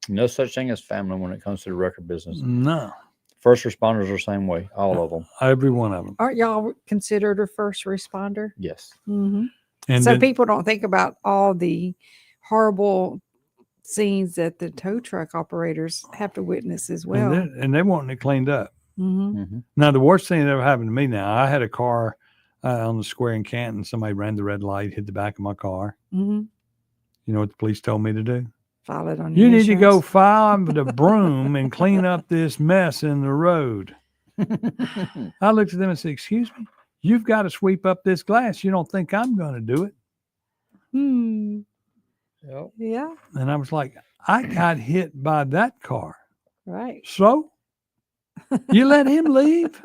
S5: No such thing as family when it comes to the record business.
S21: No.
S5: First responders are the same way, all of them.
S21: Every one of them.
S22: Aren't y'all considered a first responder?
S5: Yes.
S22: Mm-hmm.
S21: And
S22: so
S21: then-
S22: people don't think about all the horrible scenes that the tow truck operators have to witness as well.
S21: And they wanting it cleaned up.
S22: Mm-hmm.
S21: Now, the worst thing that ever happened to me now, I had a car on the square in Canton. Somebody ran the red light, hit the back of my car.
S22: Mm-hmm.
S21: You know what the police told me to do?
S22: File it on
S21: You
S22: your
S21: need to go
S22: insurance.
S21: file the broom and clean up this mess in the road. I looked at them and said, excuse me, you've got to sweep up this glass. You don't think I'm going to do it?
S5: Yep.
S22: Yeah.
S21: And I was like, I got hit by that car.
S22: Right.
S21: So you let him leave?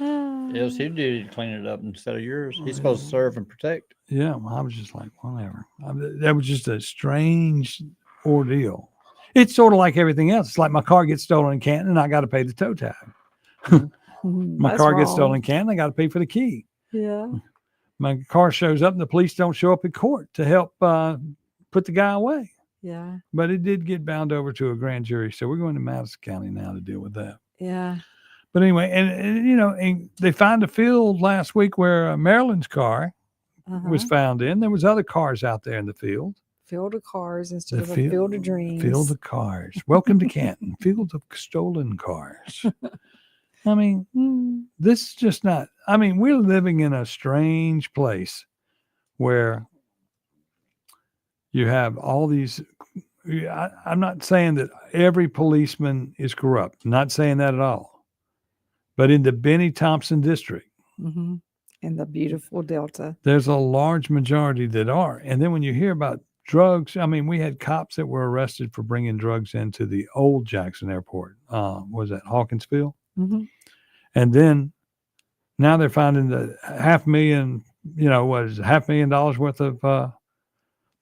S5: Yes, he did to clean it up instead of yours. He's supposed to serve and protect.
S21: Yeah, well, I was just like, whatever. That was just a strange ordeal. It's sort of like everything else. It's like my car gets stolen in Canton and I got to pay the tow tag. My car gets stolen in Canton, I got to pay for the key.
S22: Yeah.
S21: My car shows up and the police don't show up in court to help put the guy away.
S22: Yeah.
S21: But it did get bound over to a grand jury. So we're going to Madison County now to deal with that.
S22: Yeah.
S21: But anyway, and you know, and they found a field last week where Maryland's car was found in. There was other cars out there in the field.
S22: Field of cars instead
S21: The
S22: of a field of dreams.
S21: Field of cars. Welcome to Canton. Field of stolen cars. I mean, this is just not. I mean, we're living in a strange place where you have all these. I'm not saying that every policeman is corrupt. I'm not saying that at all. But in the Benny Thompson district,
S22: Mm-hmm. In the beautiful Delta.
S21: there's a large majority that are. And then when you hear about drugs, I mean, we had cops that were arrested for bringing drugs into the old Jackson Airport. Was that Hawkinsville?
S22: Mm-hmm.
S21: And then now they're finding the $500,000, $500,000 worth of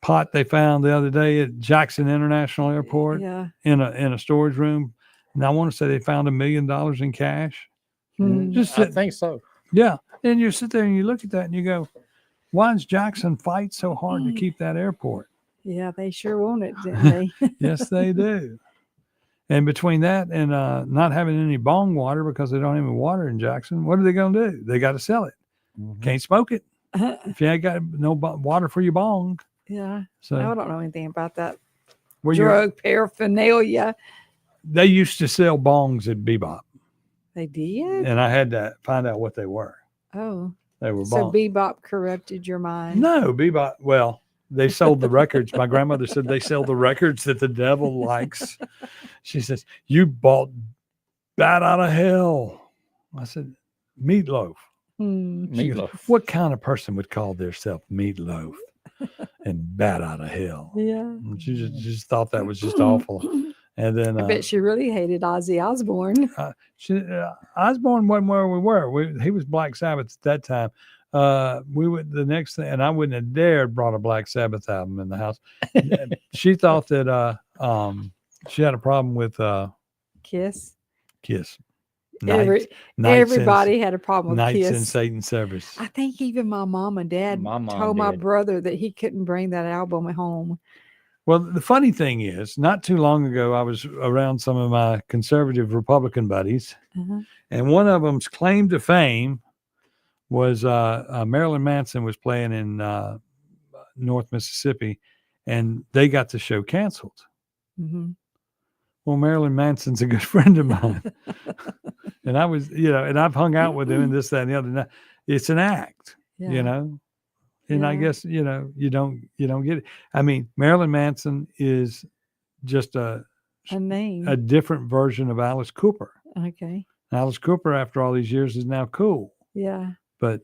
S21: pot they found the other day at Jackson International Airport
S22: Yeah.
S21: in a storage room. And I want to say they found $1 million in cash.
S22: Hmm.
S21: Just
S5: I think so.
S21: Yeah. And you sit there and you look at that and you go, why does Jackson fight so hard to keep that airport?
S22: Yeah, they sure want it, didn't they?
S21: Yes, they do. And between that and not having any bong water because they don't have any water in Jackson, what are they going to do? They got to sell it. Can't smoke it. If you ain't got no water for your bong.
S22: Yeah.
S21: So
S22: I don't know anything about that
S21: Well, you're-
S22: drug paraphernalia.
S21: They used to sell bongs at Bebop,
S22: They did?
S21: and I had to find out what they were.
S22: Oh.
S21: They were
S22: So
S21: bongs.
S22: Bebop corrupted your mind.
S21: No, Bebop. Well, they sold the records. My grandmother said they sell the records that the devil likes. She says, "You bought Bat Out of Hell." I said, "Meatloaf." She goes, what kind of person would call themselves Meatloaf and Bat Out of Hell?
S22: Yeah.
S21: And she just thought that was just awful. And then
S22: I bet she really hated Ozzy Osbourne.
S21: Osborne wasn't where we were. He was Black Sabbath at that time. We would the next thing, and I wouldn't have dared brought a Black Sabbath album in the house. She thought that she had a problem with
S22: Kiss.
S21: Kiss.
S22: Everybody had a problem with
S21: Nights
S22: Kiss.
S21: in Satan's Service.
S22: I think even my mom and dad
S5: mom
S22: told my
S5: did.
S22: brother that he couldn't bring that album home.
S21: Well, the funny thing is, not too long ago, I was around some of my conservative Republican buddies,
S22: Uh-huh.
S21: and one of them's claim to fame was Marilyn Manson was playing in North Mississippi, and they got the show canceled.
S22: Mhm.
S21: Well, Marilyn Manson's a good friend of mine, and I was, and I've hung out with him and this, that, and the other. Now, it's an act,
S22: Yeah.
S21: And I
S22: Yeah.
S21: guess you don't get it. I mean, Marilyn Manson is just
S22: A name.
S21: a different version of Alice Cooper.
S22: Okay.
S21: Alice Cooper, after all these years, is now cool,
S22: Yeah.
S21: but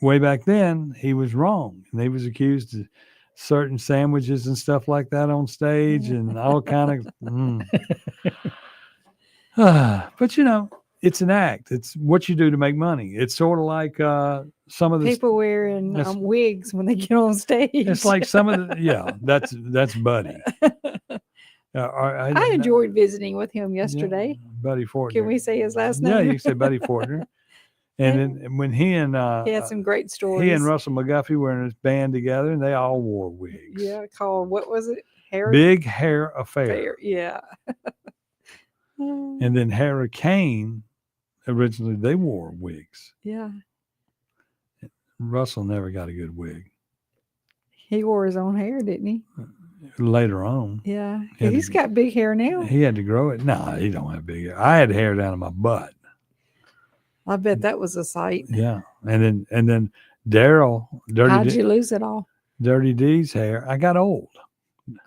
S21: way back then he was wrong, and he was accused of certain sandwiches and stuff like that on stage, and all kind of. But it's an act. It's what you do to make money. It's sort of like some of the
S22: People wearing
S21: That's-
S22: wigs when they get on stage.
S21: It's like some of the that's Buddy.
S22: I enjoyed visiting with him yesterday.
S21: Buddy Fortner.
S22: Can we say his last
S21: Yeah,
S22: name?
S21: you can say Buddy Fortner. And then when he and
S22: He had some great stories.
S21: he and Russell McGuffey were in his band together, and they all wore wigs.
S22: Yeah, called what was it? Hair
S21: Big Hair Affair.
S22: Fair. Yeah.
S21: And then Hurricane, originally they wore wigs.
S22: Yeah.
S21: Russell never got a good wig.
S22: He wore his own hair, didn't he?
S21: Later on,
S22: Yeah.
S21: Yeah,
S22: He's got big hair now.
S21: he had to grow it. No, he don't have big hair. I had hair down in my butt.
S22: I bet that was a sight.
S21: Yeah, and then Daryl,
S22: How'd you lose it all?
S21: Dirty D's hair. I got old,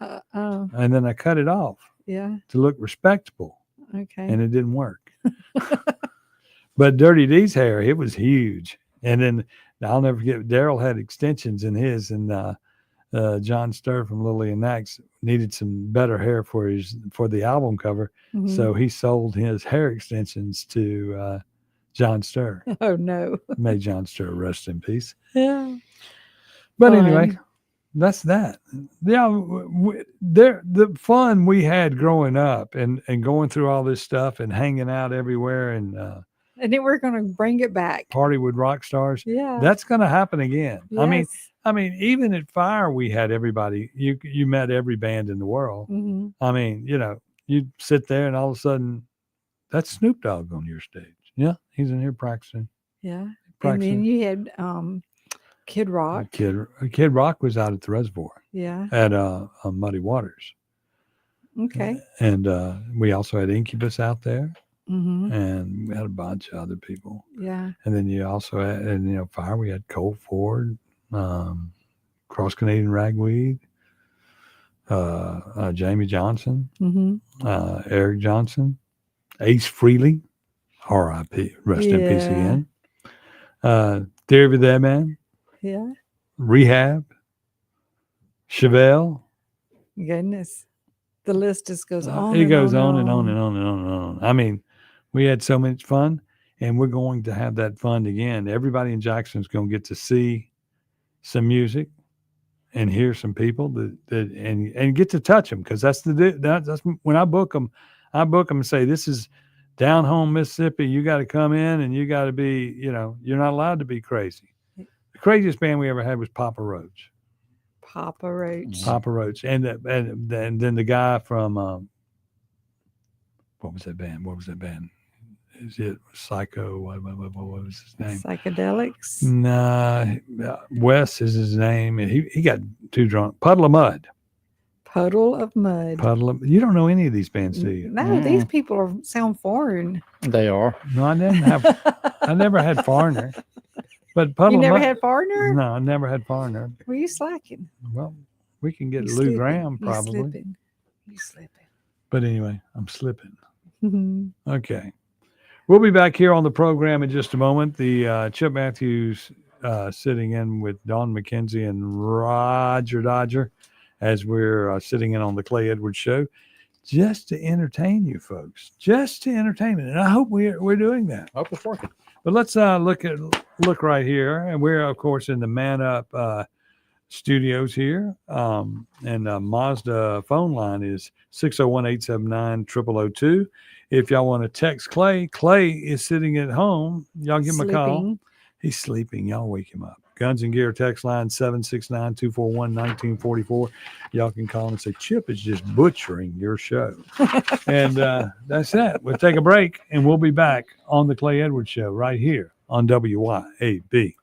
S22: Oh,
S21: and then I cut it off
S22: yeah.
S21: to look respectable,
S22: Okay.
S21: and it didn't work. But Dirty D's hair, it was huge. And then I'll never forget, Daryl had extensions in his, and John Sturr from Lily and Nax needed some better hair for the album cover,
S22: Mhm.
S21: so he sold his hair extensions to John Sturr.
S22: Oh no.
S21: May John Sturr rest in peace.
S22: Yeah.
S21: But
S22: Fun.
S21: anyway, that's that. Yeah, the fun we had growing up and going through all this stuff and hanging out everywhere and
S22: And then we're gonna bring it back.
S21: party with rock stars.
S22: Yeah.
S21: That's going to happen again.
S22: Yes.
S21: I mean, even at Fire, we had everybody. You met every band in the world.
S22: Mhm.
S21: I mean, you'd sit there and all of a sudden, that's Snoop Dogg on your stage. Yeah, he's in here practicing.
S22: Yeah. And
S21: Practicing.
S22: then you had Kid Rock.
S21: Kid Rock was out at the Reservoir
S22: Yeah.
S21: at Muddy Waters.
S22: Okay.
S21: And we also had Incubus out there,
S22: Mm-hmm.
S21: and we had a bunch of other people.
S22: Yeah.
S21: And then you also had, Fire, we had Cole Ford, Cross Canadian Ragweed, Jamie Johnson,
S22: Mm-hmm.
S21: Eric Johnson, Ace Frehley, R.I.P., rest in peace
S22: Yeah.
S21: again. Theory of a Dead Man,
S22: Yeah.
S21: Rehab, Chevelle.
S22: Goodness. The list just goes on.
S21: It
S22: and
S21: goes
S22: on
S21: on and on and on and on and on. I mean, we had so much fun, and we're going to have that fun again. Everybody in Jackson's going to get to see some music and hear some people and get to touch them, because that's when I book them and say, this is Down home Mississippi, you got to come in and you got to be, you're not allowed to be crazy. The craziest band we ever had was Papa Roach.
S22: Papa Roach.
S21: Papa Roach. And then the guy from, what was that band? Is it Psycho? What was his name?
S22: Psychedelics.
S21: Nah, Wes is his name. And he got too drunk. Puddle of Mud. You don't know any of these bands, do you?
S22: No, these people sound foreign.
S5: They are.
S21: No, I never had Foreigner. But Puddle
S22: You
S21: of
S22: never
S21: Mud,
S22: had Foreigner?
S21: No, I never had Foreigner.
S22: Were you slacking?
S21: Well, we can get
S22: You
S21: Lou
S22: slipping.
S21: Graham
S22: You
S21: probably.
S22: slipping. You slipping.
S21: But anyway, I'm slipping. Okay. We'll be back here on the program in just a moment. The Chip Matthews sitting in with Dawn McKenzie and Roger Dodger as we're sitting in on the Clay Edwards Show, just to entertain you folks, just to entertain it. And I hope we're doing that.
S5: Hope it's working.
S21: But let's look right here, and we're of course in the Man Up studios here, and Mazda phone line is 601-879-0002. If y'all want to text Clay is sitting at home. Y'all give him a call.
S22: Sleeping.
S21: He's sleeping. Y'all wake him up. Guns and Gear text line 769-241-1944. Y'all can call and say, Chip is just butchering your show. And that's it. We'll take a break, and we'll be back on the Clay Edwards Show right here on WYAB. And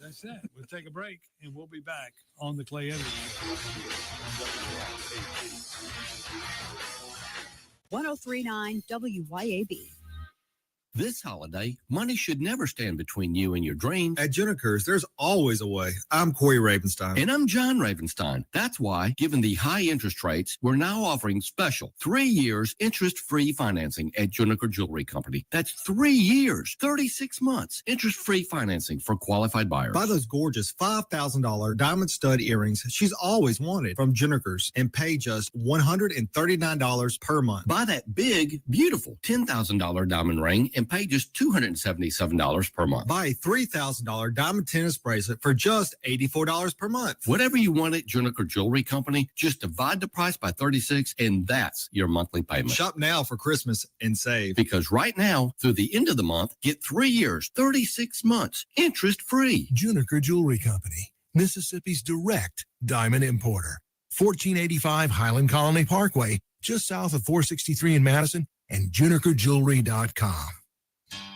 S21: that's it. We'll take a break, and we'll be back on the Clay Edwards Show right here on WYAB.
S18: 1039 WYAB.
S6: This holiday, money should never stand between you and your dreams.
S7: At Juniker's, there's always a way. I'm Corey Ravenstein.
S6: And I'm John Ravenstein. That's why, given the high interest rates, we're now offering special 3 years interest-free financing at Juniker Jewelry Company. That's 3 years, 36 months, interest-free financing for qualified buyers.
S7: Buy those gorgeous $5,000 diamond stud earrings she's always wanted from Juniker's and pay just $139 per month.
S6: Buy that big, beautiful $10,000 diamond ring and pay just $277 per month.
S7: Buy a $3,000 diamond tennis bracelet for just $84 per month.
S6: Whatever you want at Juniker Jewelry Company, just divide the price by 36, and that's your monthly payment.
S7: Shop now for Christmas and save.
S6: Because right now, through the end of the month, get 3 years, 36 months, interest-free.
S2: Juniker Jewelry Company, Mississippi's direct diamond importer. 1485 Highland Colony Parkway, just south of 463 in Madison, and junikerjewelry.com.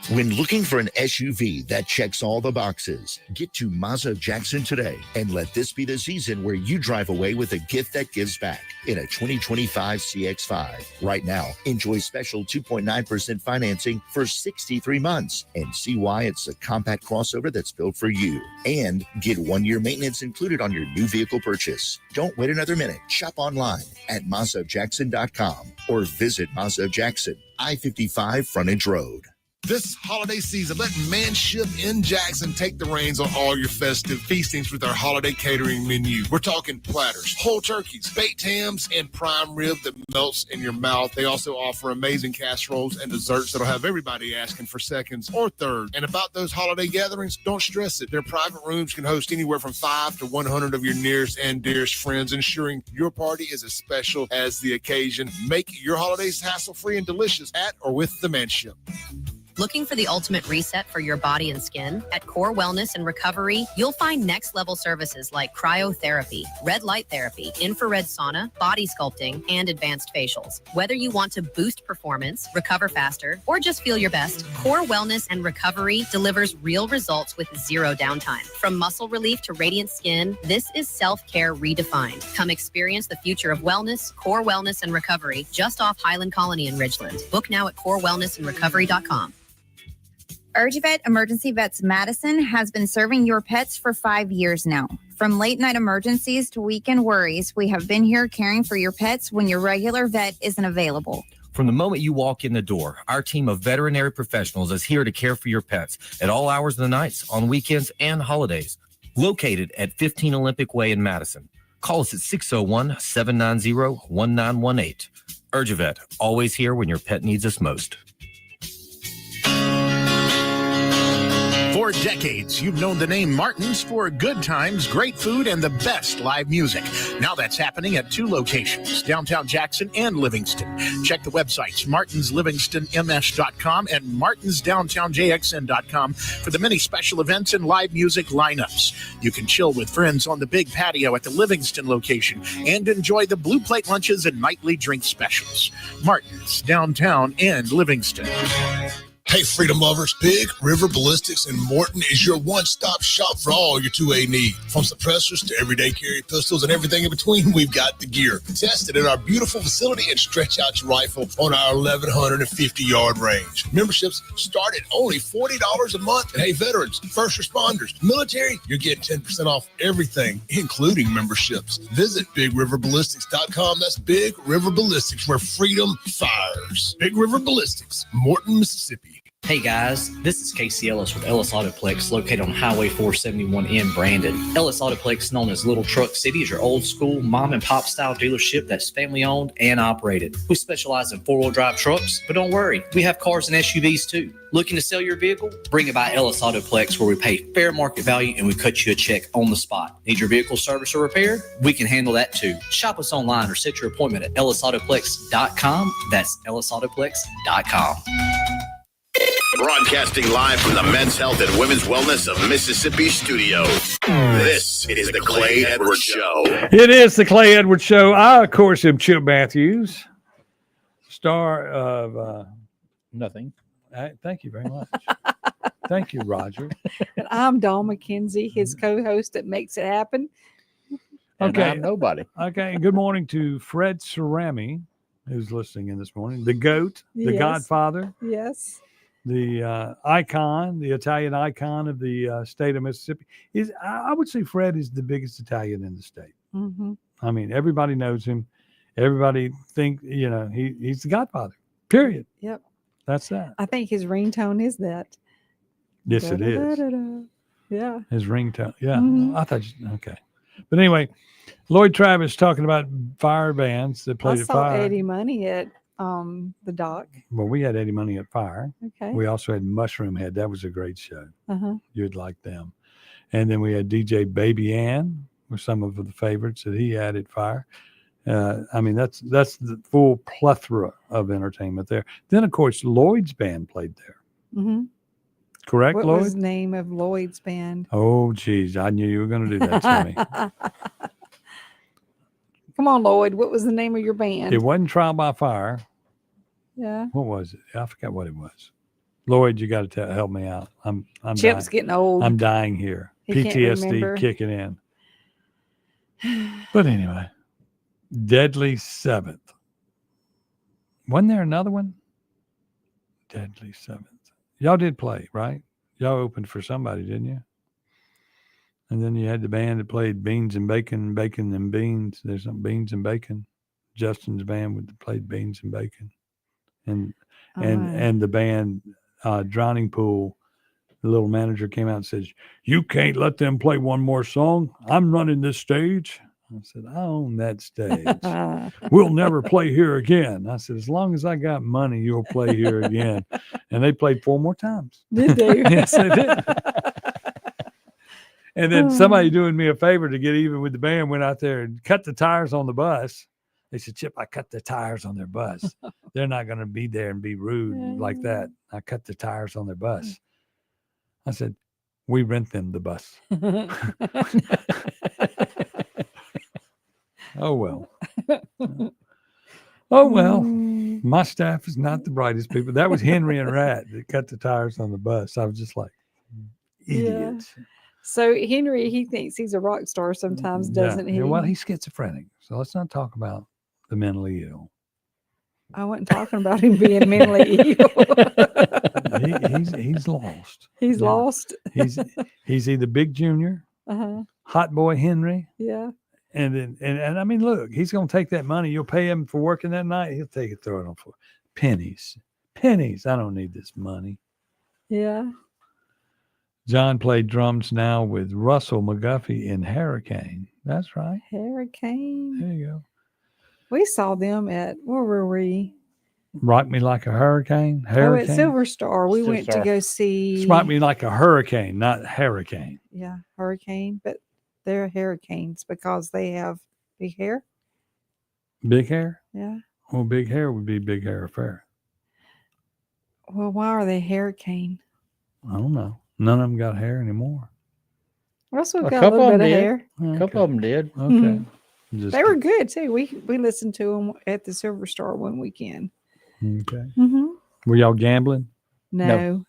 S8: When looking for an SUV that checks all the boxes, get to Mazda of Jackson today and let this be the season where you drive away with a gift that gives back in a 2025 CX-5. Right now, enjoy special 2.9% financing for 63 months and see why it's a compact crossover that's built for you. And get 1 year maintenance included on your new vehicle purchase. Don't wait another minute. Shop online at MazdaofJackson.com or visit Mazda of Jackson, I-55 Frontage Road.
S2: This holiday season, let Manship in Jackson take the reins on all your festive feastings with our holiday catering menu. We're talking platters, whole turkeys, baked hams, and prime rib that melts in your mouth. They also offer amazing casseroles and desserts that'll have everybody asking for seconds or thirds. And about those holiday gatherings, don't stress it. Their private rooms can host anywhere from 5 to 100 of your nearest and dearest friends, ensuring your party is as special as the occasion. Make your holidays hassle-free and delicious at or with the Manship.
S9: Looking for the ultimate reset for your body and skin? At Core Wellness and Recovery, you'll find next-level services like cryotherapy, red light therapy, infrared sauna, body sculpting, and advanced facials. Whether you want to boost performance, recover faster, or just feel your best, Core Wellness and Recovery delivers real results with zero downtime. From muscle relief to radiant skin, this is self-care redefined. Come experience the future of wellness, Core Wellness and Recovery, just off Highland Colony in Ridgeland. Book now at corewellnessandrecovery.com.
S12: UrgeVet Emergency Vets Madison has been serving your pets for 5 years now. From late night emergencies to weekend worries, we have been here caring for your pets when your regular vet isn't available.
S13: From the moment you walk in the door, our team of veterinary professionals is here to care for your pets at all hours of the nights, on weekends, and holidays. Located at 15 Olympic Way in Madison. Call us at 601-790-1918. UrgeVet, always here when your pet needs us most.
S30: For decades, you've known the name Martin's for good times, great food, and the best live music. Now that's happening at 2 locations, downtown Jackson and Livingston. Check the websites, martinslivingstonms.com and martinsdowntownjxn.com for the many special events and live music lineups. You can chill with friends on the big patio at the Livingston location and enjoy the Blue Plate lunches and nightly drink specials. Martin's, downtown and Livingston.
S2: Hey, freedom lovers, Big River Ballistics in Morton is your one-stop shop for all your 2A need. From suppressors to everyday carry pistols and everything in between, we've got the gear. Test it in our beautiful facility and stretch out your rifle on our 1,150-yard range. Memberships start at only $40 a month. And hey, veterans, first responders, military, you're getting 10% off everything, including memberships. Visit BigRiverBallistics.com. That's Big River Ballistics, where freedom fires. Big River Ballistics, Morton, Mississippi.
S1: Hey guys, this is Casey Ellis with Ellis Autoplex, located on Highway 471 in Brandon. Ellis Autoplex, known as Little Truck City, is your old school mom and pop style dealership that's family owned and operated. We specialize in 4-wheel drive trucks, but don't worry, we have cars and SUVs too. Looking to sell your vehicle? Bring it by Ellis Autoplex, where we pay fair market value and we cut you a check on the spot. Need your vehicle service or repaired? We can handle that too. Shop us online or set your appointment at ellisautoplex.com. That's ellisautoplex.com.
S24: Broadcasting live from the Men's Health and Women's Wellness of Mississippi studio. This is the Clay Edwards Show.
S21: It is the Clay Edwards Show. I, of course, am Chip Matthews, star of
S5: Nothing.
S21: Thank you very much. Thank you, Roger.
S22: And I'm Dawn McKenzie, his co-host that makes it happen.
S5: And I'm nobody.
S21: Okay. And good morning to Fred Cerami, who's listening in this morning. The GOAT, the
S22: Yes.
S21: Godfather.
S22: Yes.
S21: The icon, the Italian icon of the state of Mississippi. I would say Fred is the biggest Italian in the state.
S22: Mm-hmm.
S21: I mean, everybody knows him. Everybody think, he's the Godfather, period.
S22: Yep.
S21: That's that.
S22: I think his ringtone is that.
S21: Yes, it is.
S22: Da-da-da-da-da. Yeah.
S21: His ringtone. Yeah.
S22: Mhm.
S21: I thought, okay. But anyway, Lloyd Travis talking about fire bands that
S22: I
S21: played at
S22: saw
S21: Fire.
S22: Eddie Money at the dock.
S21: Well, we had Eddie Money at Fire.
S22: Okay.
S21: We also had Mushroom Head. That was a great show.
S22: Uh-huh.
S21: You'd like them. And then we had DJ Baby Ann with some of the favorites that he had at Fire. I mean, that's the full plethora of entertainment there. Then, of course, Lloyd's band played there.
S22: Mm-hmm.
S21: Correct,
S22: What
S21: Lloyd?
S22: was the name of Lloyd's band?
S21: Oh, geez. I knew you were going to do that to me.
S22: Come on, Lloyd. What was the name of your band?
S21: It wasn't Trial by Fire.
S22: Yeah.
S21: What was it? I forgot what it was. Lloyd, you got to help me out. I'm
S22: Chip's
S21: dying.
S22: getting old.
S21: I'm dying here.
S22: He can't
S21: PTSD
S22: remember.
S21: kicking in. But anyway, Deadly Seventh. Wasn't there another one? Deadly Seventh. Y'all did play, right? Y'all opened for somebody, didn't you? And then you had the band that played Beans and Bacon, Bacon and Beans. There's some Beans and Bacon. Justin's band played Beans and Bacon. And the band Drowning Pool, the little manager came out and says, "You can't let them play one more song. I'm running this stage." I said, "I own that stage. We'll never play here again." I said, "As long as I got money, you'll play here again." And they played 4 more times.
S22: Did they?
S21: Yes, they did. And then somebody doing me a favor to get even with the band went out there and cut the tires on the bus. They said, "Chip, I cut the tires on their bus. They're not going to be there and be rude like that. I cut the tires on their bus." I said, "We rent them the bus." Oh, well. Oh, well. My staff is not the brightest people. That was Henry and Rat that cut the tires on the bus. I was just like, idiots.
S22: Yeah. So Henry, he thinks he's a rock star sometimes, doesn't he?
S21: Yeah, well, he's schizophrenic. So let's not talk about the mentally ill.
S22: I wasn't talking about him being mentally ill.
S21: He's lost.
S22: He's lost.
S21: He's either Big Junior,
S22: Uh-huh.
S21: Hot Boy Henry.
S22: Yeah.
S21: And I mean, look, he's going to take that money. You'll pay him for working that night. He'll take it, throw it on the floor. Pennies. I don't need this money.
S22: Yeah.
S21: John played drums now with Russell McGuffey in Hurricane. That's right.
S22: Hurricane.
S21: There you go.
S22: We saw them at, where were we?
S21: Rock Me Like a Hurricane.
S22: Oh, at
S21: Hurricane.
S22: Silver Star, we
S5: Silver
S22: went to
S5: Star.
S22: go see.
S21: Rock Me Like a Hurricane, not Hurricane.
S22: Yeah, hurricane, but they're hurricanes because they have big hair.
S21: Big Hair?
S22: Yeah.
S21: Well, Big Hair would be Big Hair Affair.
S22: Well, why are they hurricane?
S21: I don't know. None of them got hair anymore.
S22: Russell
S5: A
S22: got a
S5: couple
S22: little
S5: of
S22: bit
S5: them
S22: of
S5: did.
S22: hair.
S5: A couple of them did.
S21: Okay.
S22: Mhm.
S21: Just
S22: They were good too. We listened to them at the Silver Star one weekend.
S21: okay.
S22: Mm-hmm.
S21: Were y'all gambling?
S22: No.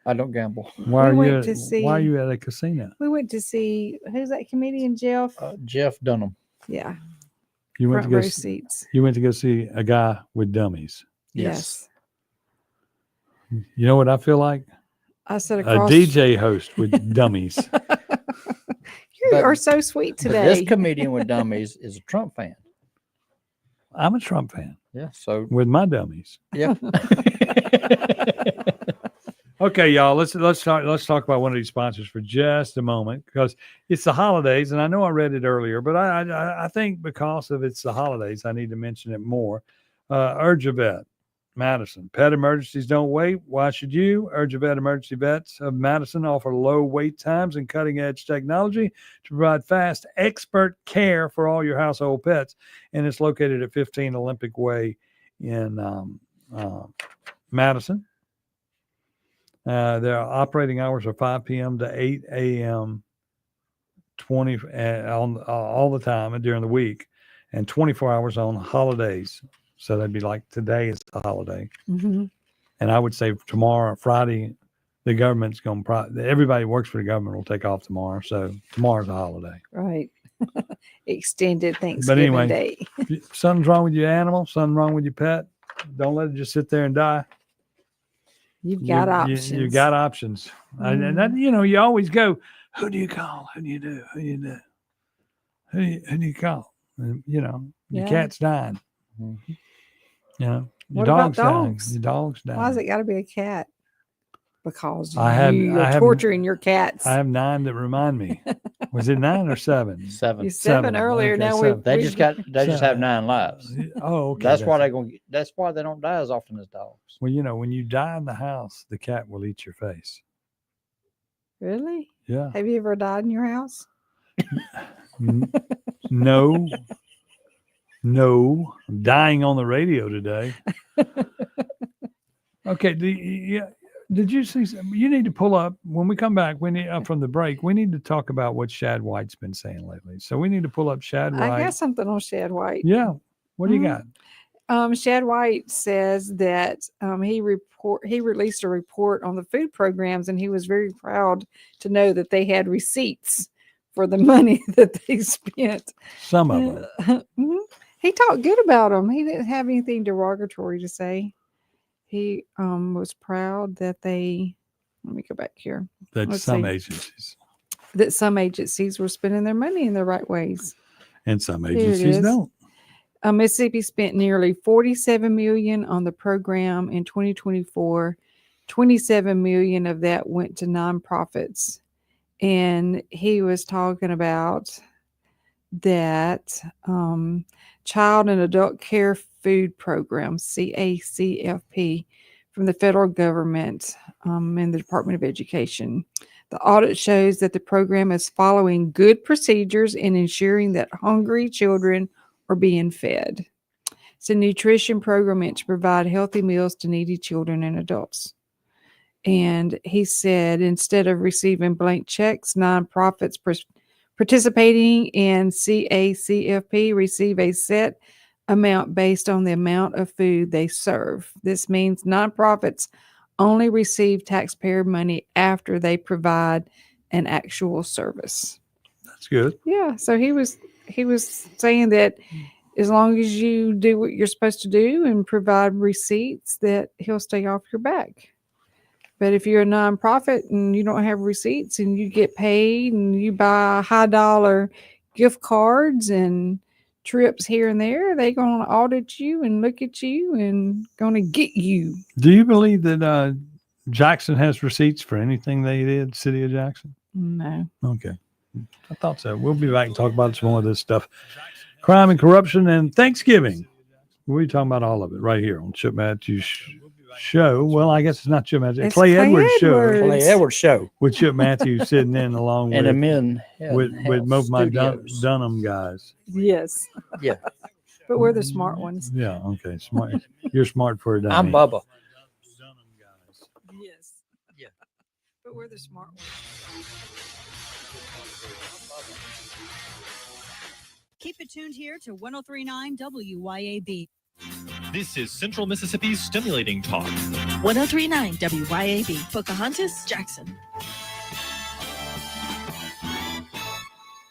S5: I don't gamble.
S21: Why
S22: We
S21: are you?
S22: went to see-
S21: Why are you at a casino?
S22: We went to see who's that comedian, Jeff?
S5: Jeff Dunham.
S22: Yeah.
S21: You went
S22: Front
S21: to
S22: row
S21: go.
S22: seats.
S21: You went to go see a guy with dummies.
S22: Yes.
S21: You know what I feel like?
S22: I sat
S21: A
S22: across.
S21: DJ host with dummies.
S22: You
S5: But-
S22: are so sweet
S5: But this
S22: today.
S5: comedian with dummies is a Trump fan.
S21: I'm a Trump fan
S5: Yeah. So
S21: with my dummies.
S5: yeah.
S21: Okay, y'all. Let's talk about one of these sponsors for just a moment because it's the holidays, and I know I read it earlier, but I think because of it's the holidays, I need to mention it more. Urgivet, Madison. Pet emergencies don't wait. Why should you? Urgivet Emergency Vets of Madison offer low wait times and cutting edge technology to provide fast, expert care for all your household pets, and it's located at 15 Olympic Way in Madison. Their operating hours are 5 p.m. to 8 a.m. 20 on all the time and during the week, and 24 hours on holidays. So that'd be like today is a holiday,
S22: Mhm.
S21: and I would say tomorrow, Friday, the government's going to everybody who works for the government will take off tomorrow. So tomorrow's a holiday.
S22: Right. Extended
S21: But
S22: Thanksgiving
S21: anyway,
S22: Day.
S21: if something's wrong with your animal, something wrong with your pet, don't let it just sit there and die.
S22: You've got options.
S21: You got options. And that, you always go, who do you call? Who do you do? Who do you do? Who do you call? And, your
S22: Yeah.
S21: cat's dying. Your
S22: What about
S21: dog's dying.
S22: dogs?
S21: Your dog's dying.
S22: Why has it got to be a cat? Because
S21: I have-
S22: you
S21: I
S22: are
S21: have-
S22: torturing your cats.
S21: I have 9 that remind me. Was it 9 or 7?
S5: Seven.
S22: You seven earlier.
S21: Okay,
S22: Now
S21: 7.
S5: They just have
S21: Seven.
S5: 9 lives.
S21: Oh, okay.
S5: That's why that's why they don't die as often as dogs.
S21: Well, when you die in the house, the cat will eat your face.
S22: Really?
S21: Yeah.
S22: Have you ever died in your house?
S21: No. No. I'm dying on the radio today. Okay. Did you see? You need to pull up when we come back. We need from the break. We need to talk about what Shad White's been saying lately. So we need to pull up Shad White.
S22: I got something on Shad White.
S21: Yeah. What do you got?
S22: Shad White says that he released a report on the food programs, and he was very proud to know that they had receipts for the money that they spent.
S21: Some of them.
S22: Mhm. He talked good about them. He didn't have anything derogatory to say. He was proud that they. Let me go back here.
S21: That
S22: Let's
S21: some
S22: see.
S21: agencies
S22: That some agencies were spending their money in the right ways.
S21: and some
S22: Here it
S21: agencies
S22: is.
S21: don't.
S22: Mississippi spent nearly $47 million on the program in 2024. 27 million of that went to nonprofits, and he was talking about that Child and Adult Care Food Program (CACFP) from the federal government and the Department of Education. The audit shows that the program is following good procedures in ensuring that hungry children are being fed. It's a nutrition program meant to provide healthy meals to needy children and adults. And he said instead of receiving blank checks, nonprofits participating in CACFP receive a set amount based on the amount of food they serve. This means nonprofits only receive taxpayer money after they provide an actual service.
S21: That's good.
S22: Yeah, so he was saying that as long as you do what you're supposed to do and provide receipts, that he'll stay off your back. But if you're a nonprofit and you don't have receipts and you get paid and you buy high dollar gift cards and trips here and there, they're going to audit you and look at you and going to get you.
S21: Do you believe that Jackson has receipts for anything they did, City of Jackson?
S22: No.
S21: Okay. I thought so. We'll be back and talk about some more of this stuff. Crime and corruption and Thanksgiving. We're talking about all of it right here on Chip Matthews Show. Well, I guess it's not Chip Matthews.
S22: It's
S21: Clay Edwards
S22: Edwards.
S21: Show.
S5: Clay Edwards Show.
S21: With Chip Matthews sitting in along
S5: And
S21: with
S5: the men
S21: with both my
S5: studios.
S21: Dunham guys.
S22: Yes.
S5: Yeah.
S22: But we're the smart ones.
S21: Yeah. Okay. Smart. You're smart for a dummy.
S5: I'm Bubba.
S22: Yes.
S5: Yeah.
S22: But we're the smart ones.
S10: Keep it tuned here to 103.9 WYAB.
S11: This is Central Mississippi's Stimulating Talk.
S10: 103.9 WYAB. Pocahontas, Jackson.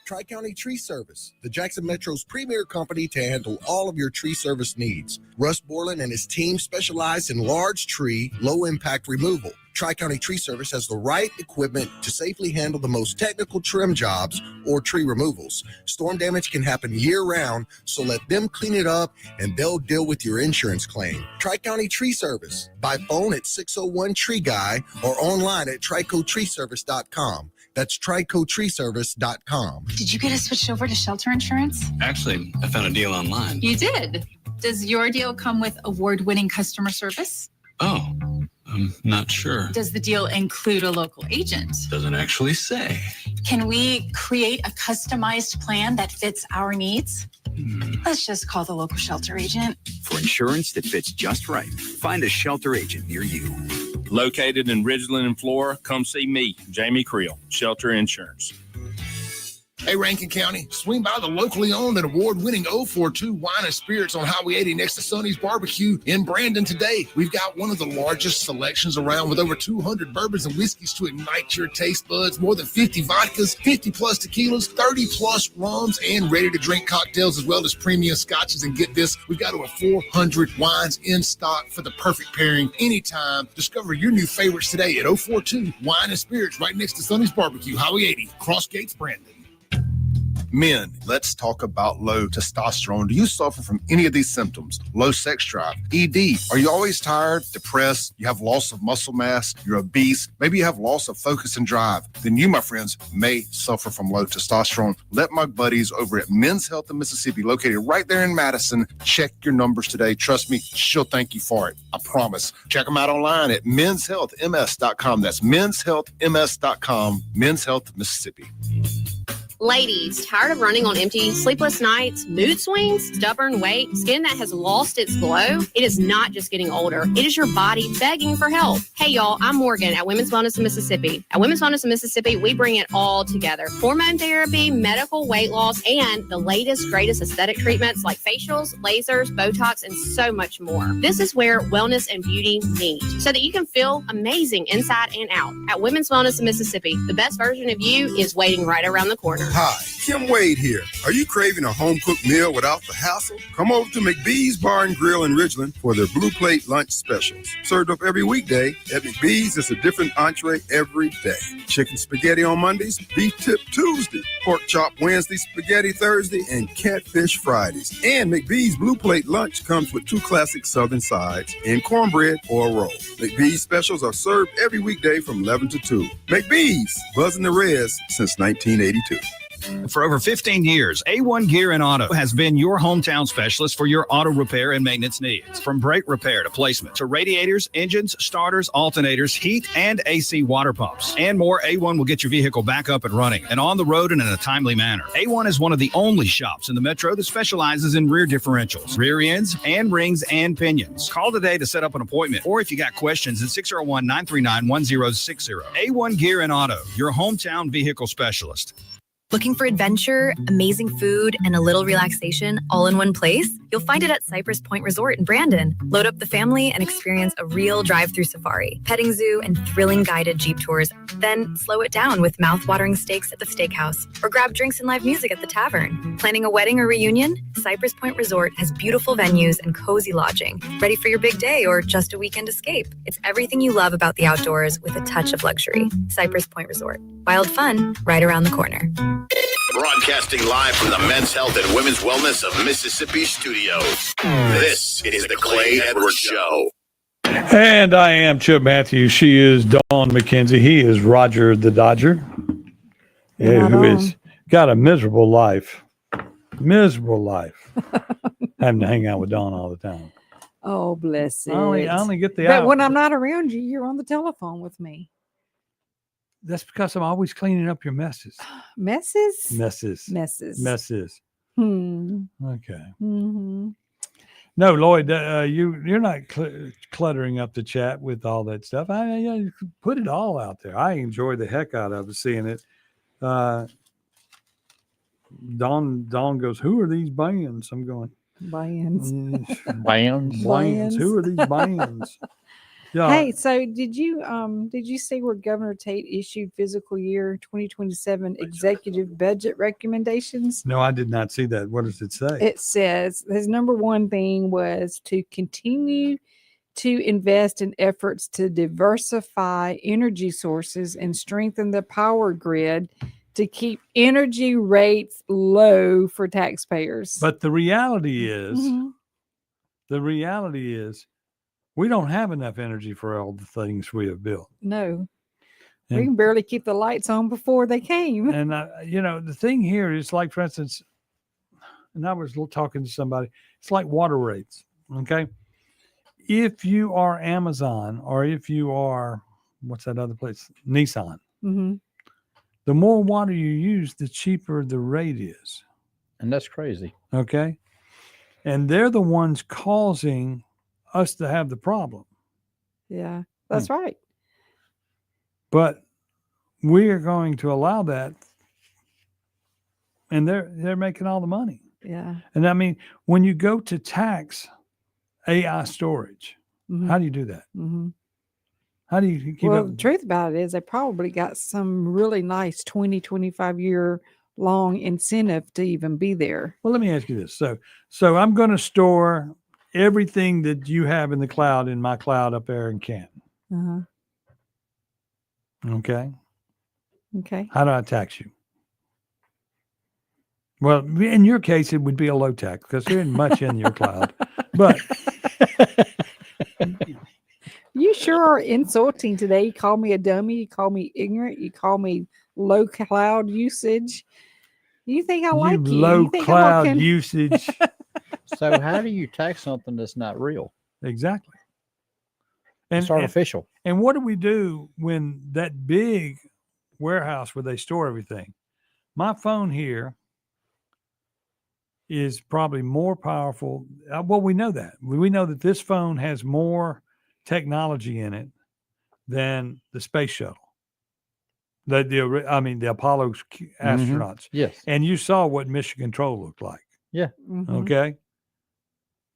S14: Tri-County Tree Service, the Jackson Metro's premier company to handle all of your tree service needs. Russ Borland and his team specialize in large tree, low-impact removal. Tri-County Tree Service has the right equipment to safely handle the most technical trim jobs or tree removals. Storm damage can happen year-round, so let them clean it up and they'll deal with your insurance claim. Tri-County Tree Service, by phone at 601-TREE-GUY or online at tricotreeservice.com. That's tricotreeservice.com.
S15: Did you get us switched over to shelter insurance?
S16: Actually, I found a deal online.
S15: You did. Does your deal come with award-winning customer service?
S16: Oh, I'm not sure.
S15: Does the deal include a local agent?
S16: Doesn't actually say.
S15: Can we create a customized plan that fits our needs? Let's just call the local shelter agent.
S17: For insurance that fits just right, find a shelter agent near you.
S19: Located in Ridgeland and Flora, come see me, Jamie Creel, Shelter Insurance.
S2: Hey, Rankin County, swing by the locally owned and award-winning 042 Wine and Spirits on Highway 80 next to Sonny's Barbecue in Brandon today. We've got one of the largest selections around with over 200 bourbons and whiskeys to ignite your taste buds, more than 50 vodkas, 50-plus tequilas, 30-plus rums, and ready-to-drink cocktails, as well as premium scotches. And get this, we've got over 400 wines in stock for the perfect pairing anytime. Discover your new favorites today at 042 Wine and Spirits right next to Sonny's Barbecue, Highway 80, Cross Gates, Brandon. Men, let's talk about low testosterone. Do you suffer from any of these symptoms? Low sex drive, ED. Are you always tired, depressed? You have loss of muscle mass? You're obese? Maybe you have loss of focus and drive? Then you, my friends, may suffer from low testosterone. Let my buddies over at Men's Health in Mississippi, located right there in Madison, check your numbers today. Trust me, she'll thank you for it. I promise. Check them out online at menshealthms.com. That's menshealthms.com. Men's Health Mississippi.
S9: Ladies, tired of running on empty, sleepless nights, mood swings, stubborn weight, skin that has lost its glow? It is not just getting older. It is your body begging for help. Hey, y'all, I'm Morgan at Women's Wellness in Mississippi. At Women's Wellness in Mississippi, we bring it all together. Hormone therapy, medical weight loss, and the latest, greatest aesthetic treatments like facials, lasers, Botox, and so much more. This is where wellness and beauty meet so that you can feel amazing inside and out. At Women's Wellness in Mississippi, the best version of you is waiting right around the corner.
S26: Hi, Kim Wade here. Are you craving a home-cooked meal without the hassle? Come over to McBee's Bar and Grill in Ridgeland for their Blue Plate lunch specials. Served up every weekday, at McBee's it's a different entree every day. Chicken spaghetti on Mondays, beef tip Tuesday, pork chop Wednesday, spaghetti Thursday, and catfish Fridays. And McBee's Blue Plate lunch comes with 2 classic southern sides and cornbread or a roll. McBee's specials are served every weekday from 11 to 2. McBee's, buzzing the res since 1982.
S27: For over 15 years, A1 Gear and Auto has been your hometown specialist for your auto repair and maintenance needs. From brake repair to placement to radiators, engines, starters, alternators, heat, and AC water pumps, and more, A1 will get your vehicle back up and running and on the road and in a timely manner. A1 is one of the only shops in the metro that specializes in rear differentials, rear ends, and rings and pinions. Call today to set up an appointment, or if you got questions, at 601-939-1060. A1 Gear and Auto, your hometown vehicle specialist.
S28: Looking for adventure, amazing food, and a little relaxation all in one place? You'll find it at Cypress Point Resort in Brandon. Load up the family and experience a real drive-through safari, petting zoo, and thrilling guided Jeep tours. Then slow it down with mouth-watering steaks at the steakhouse, or grab drinks and live music at the tavern. Planning a wedding or reunion? Cypress Point Resort has beautiful venues and cozy lodging. Ready for your big day or just a weekend escape? It's everything you love about the outdoors with a touch of luxury. Cypress Point Resort. Wild fun right around the corner.
S24: Broadcasting live from the Men's Health and Women's Wellness of Mississippi studios. This is the Clay Edwards Show.
S21: And I am Chip Matthews. She is Dawn McKenzie. He is Roger the Dodger, who has got a miserable life. Miserable life. having to hang out with Dawn all the time.
S22: Oh, bless it.
S21: I only get the
S22: But when
S21: hour.
S22: I'm not around you, you're on the telephone with me.
S21: That's because I'm always cleaning up your messes.
S22: Messes?
S21: Messes.
S22: Messes.
S21: Okay.
S22: Mm-hmm.
S21: No, Lloyd, you're not cluttering up the chat with all that stuff. I put it all out there. I enjoy the heck out of it, seeing it. Dawn goes, "Who are these bands?" I'm going,
S22: Bands.
S5: Bands.
S21: Who are these bands? Yeah.
S22: Hey, so did you see where Governor Tate issued fiscal year 2027 executive budget recommendations?
S21: No, I did not see that. What does it say?
S22: It says his number one thing was to continue to invest in efforts to diversify energy sources and strengthen the power grid to keep energy rates low for taxpayers.
S21: But the reality is,
S22: Mhm.
S21: we don't have enough energy for all the things we have built.
S22: No, we
S21: And-
S22: can barely keep the lights on before they came.
S21: And the thing here is, like, for instance, and I was talking to somebody, it's like water rates. Okay. If you are Amazon, or if you are, what's that other place? Nissan,
S22: Mm-hmm.
S21: the more water you use, the cheaper the rate is.
S5: And that's crazy.
S21: Okay. And they're the ones causing us to have the problem.
S22: Yeah, that's right.
S21: But we are going to allow that. And they're making all the money.
S22: Yeah.
S21: And I mean, when you go to tax AI storage,
S22: Mhm.
S21: how do you do that?
S22: Mm-hmm.
S21: How do you keep
S22: Well,
S21: up?
S22: the truth about it is they probably got some really nice 25 year long incentive to even be there.
S21: Well, let me ask you this. So I'm going to store everything that you have in the cloud in my cloud up there in Canton.
S22: Uh-huh.
S21: Okay.
S22: Okay.
S21: How do I tax you? Well, in your case, it would be a low tax because there isn't much in your cloud. But
S22: You sure are insulting today. You call me a dummy. You call me ignorant. You call me low cloud usage. You think I like you?
S21: low
S22: You think I'm
S21: cloud
S22: okay?
S21: usage.
S5: So how do you tax something that's not real?
S21: Exactly.
S5: It's artificial.
S21: And what do we do when that big warehouse where they store everything? My phone here is probably more powerful. Well, we know that. We know that this phone has more technology in it than the space shuttle. The Apollo astronauts.
S5: Yes.
S21: And you saw what Mission Control looked like.
S5: Yeah.
S22: Mhm.
S21: Okay.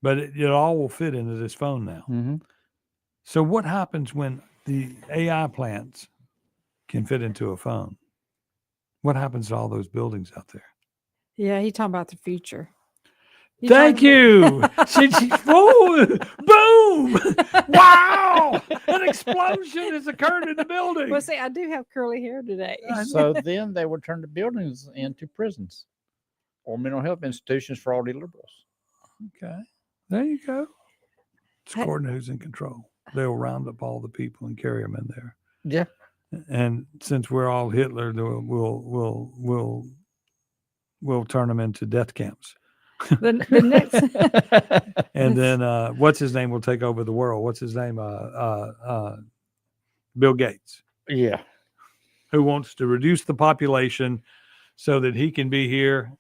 S21: But it all will fit into this phone now.
S5: Mm-hmm.
S21: So what happens when the AI plants can fit into a phone? What happens to all those buildings out there?
S22: Yeah, he talking about the future. He
S21: Thank
S22: talking-
S21: you. Oh, boom. Wow. An explosion has occurred in the building.
S22: Well, see, I do have curly hair today.
S5: So then they would turn the buildings into prisons or mental health institutions for all the liberals.
S21: Okay. There you go. It's according to who's in control. They'll round up all the people and carry them in there.
S5: Yeah.
S21: And since we're all Hitler, we'll turn them into death camps.
S22: The next
S21: And then what's his name will take over the world? What's his name? Bill Gates,
S5: Yeah.
S21: who wants to reduce the population so that he can be here.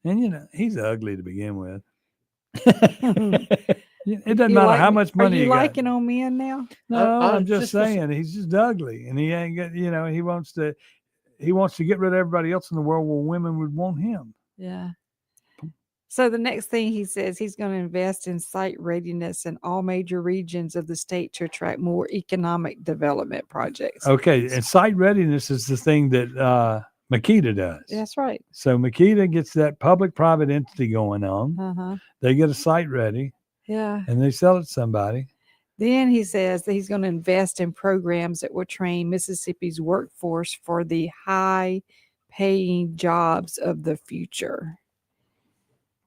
S21: And he's ugly to begin with. It doesn't
S22: You
S21: matter
S22: like-
S21: how much money
S22: Are you
S21: you got.
S22: liking on men now?
S21: No, I'm just
S5: just was-
S21: saying he's just ugly, and he ain't got. He wants to get rid of everybody else in the world where women would want him.
S22: Yeah. So the next thing he says, he's going to invest in site readiness in all major regions of the state to attract more economic development projects.
S21: Okay, and site readiness is the thing that Makita does.
S22: That's right.
S21: So Makita gets that public-private entity going on.
S22: Uh-huh.
S21: They get a site ready,
S22: Yeah.
S21: and they sell it to somebody.
S22: Then he says that he's going to invest in programs that will train Mississippi's workforce for the high paying jobs of the future.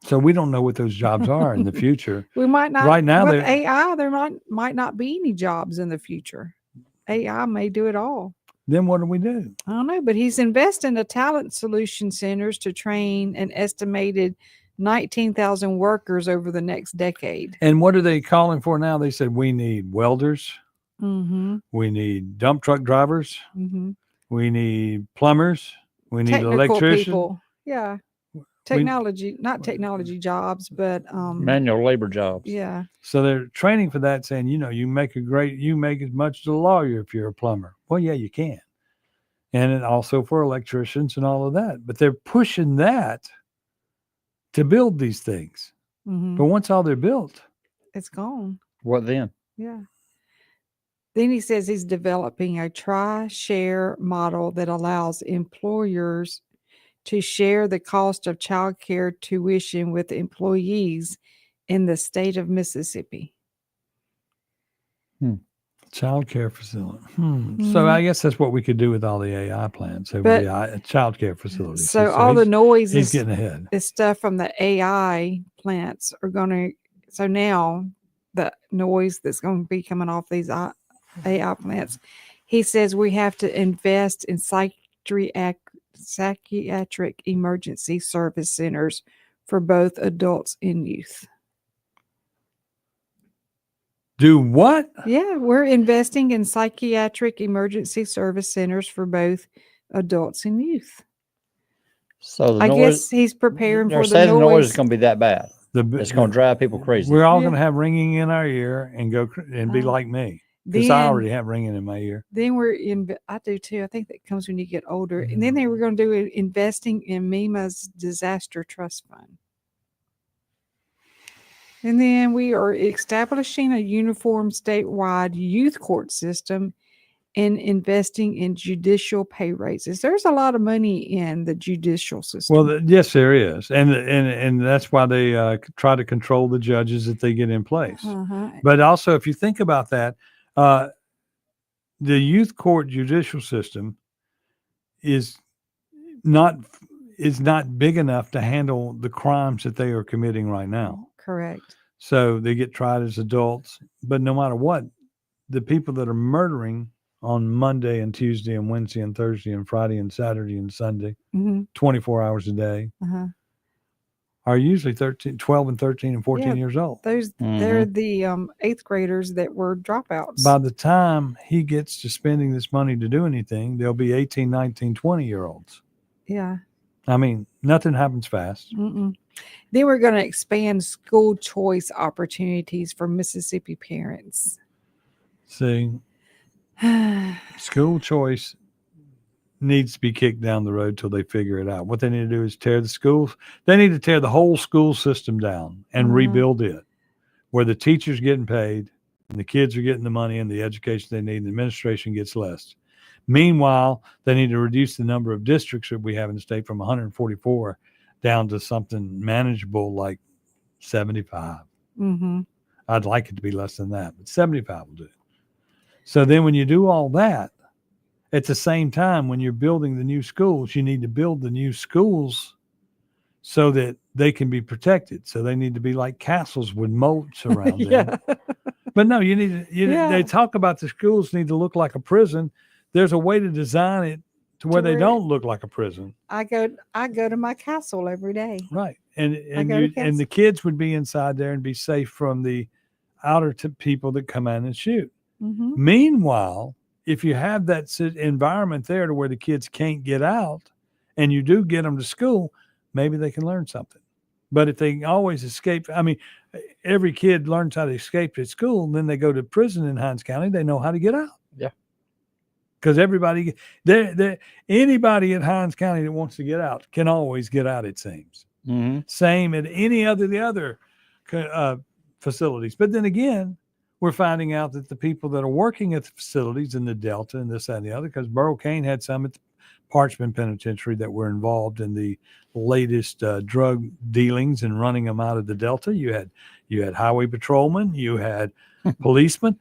S21: So we don't know what those jobs are in the future.
S22: We might not.
S21: Right now,
S22: with
S21: they're-
S22: AI, there might not be any jobs in the future. AI may do it all.
S21: Then what do we do?
S22: I don't know, but he's investing in talent solution centers to train an estimated 19,000 workers over the next decade.
S21: And what are they calling for now? They said we need welders,
S22: Mm-hmm.
S21: we need dump truck drivers,
S22: Mm-hmm.
S21: we need plumbers, we need
S22: Technical
S21: electricians.
S22: people. Yeah. Technology, not technology jobs, but
S5: Manual labor jobs.
S22: yeah.
S21: So they're training for that, saying, you make as much as a lawyer if you're a plumber. Well, yeah, you can. And then also for electricians and all of that. But they're pushing that to build these things.
S22: Mm-hmm.
S21: But once all they're built,
S22: It's gone.
S5: What then?
S22: Yeah. Then he says he's developing a try-share model that allows employers to share the cost of child care tuition with employees in the state of Mississippi.
S21: child care facility. So
S22: Mhm.
S21: I guess that's what we could do with all the AI plants. There would be child care facilities.
S22: So all the noise
S21: he's
S22: is
S21: getting ahead.
S22: is stuff from the AI plants are going to. So now the noise that's going to be coming off these AI plants, he says we have to invest in psychiatric emergency service centers for both adults and youth.
S21: Do what?
S22: Yeah, we're investing in psychiatric emergency service centers for both adults and youth.
S5: So the
S22: I
S5: noise,
S22: guess he's preparing
S5: they're
S22: for the
S5: saying the noise
S22: noise.
S5: is going to be that bad. It's going to drive people crazy.
S21: We're all
S22: Yeah.
S21: going to have ringing in our ear and go and be like me, because I
S22: then-
S21: already have ringing in my ear.
S22: Then we're in. I do too. I think that comes when you get older. And then they were going to do investing in MEMA's disaster trust fund. And then we are establishing a uniform statewide youth court system and investing in judicial pay raises. There's a lot of money in the judicial system.
S21: Well, yes, there is, and that's why they try to control the judges that they get in place.
S22: Uh-huh.
S21: But also, if you think about that, the youth court judicial system is not big enough to handle the crimes that they are committing right now.
S22: Correct.
S21: So they get tried as adults, but no matter what, the people that are murdering on Monday and Tuesday and Wednesday and Thursday and Friday and Saturday and Sunday,
S22: Mhm.
S21: 24 hours a day,
S22: Uh-huh.
S21: are usually 12 and 13 and 14
S22: Yeah,
S21: years old.
S22: Those they're the eighth graders that were dropouts.
S21: By the time he gets to spending this money to do anything, there'll be 18, 19, 20-year-olds.
S22: Yeah.
S21: I mean, nothing happens fast.
S22: Mm-mm. Then we're going to expand school choice opportunities for Mississippi parents.
S21: See, school choice needs to be kicked down the road till they figure it out. What they need to do is tear the schools. They need to tear the whole school system down and rebuild it, where the teachers getting paid and the kids are getting the money and the education they need, and the administration gets less. Meanwhile, they need to reduce the number of districts that we have in the state from 144 down to something manageable like 75.
S22: Mm-hmm.
S21: I'd like it to be less than that, but 75 will do. So then when you do all that, at the same time, when you're building the new schools, you need to build the new schools so that they can be protected. So they need to be like castles with moats around them. But no, you need to, they talk about the schools need to look like a prison. There's a way to design it to where they don't look like a prison.
S22: I go to my castle every day.
S21: Right. And
S22: go to
S21: and the kids would be inside there and be safe from the outer people that come in and shoot.
S22: Mm-hmm.
S21: Meanwhile, if you have that environment there to where the kids can't get out and you do get them to school, maybe they can learn something. But if they always escape, I mean, every kid learns how to escape at school, then they go to prison in Hinds County, they know how to get out.
S5: Yeah.
S21: Because everybody, anybody at Hinds County that wants to get out can always get out, it seems.
S5: Mm-hmm.
S21: Same at any other the other facilities. But then again, we're finding out that the people that are working at the facilities in the Delta and this, that, and the other, because Burl Cain had some at the Parchman Penitentiary that were involved in the latest drug dealings and running them out of the Delta. You had highway patrolmen, you had policemen.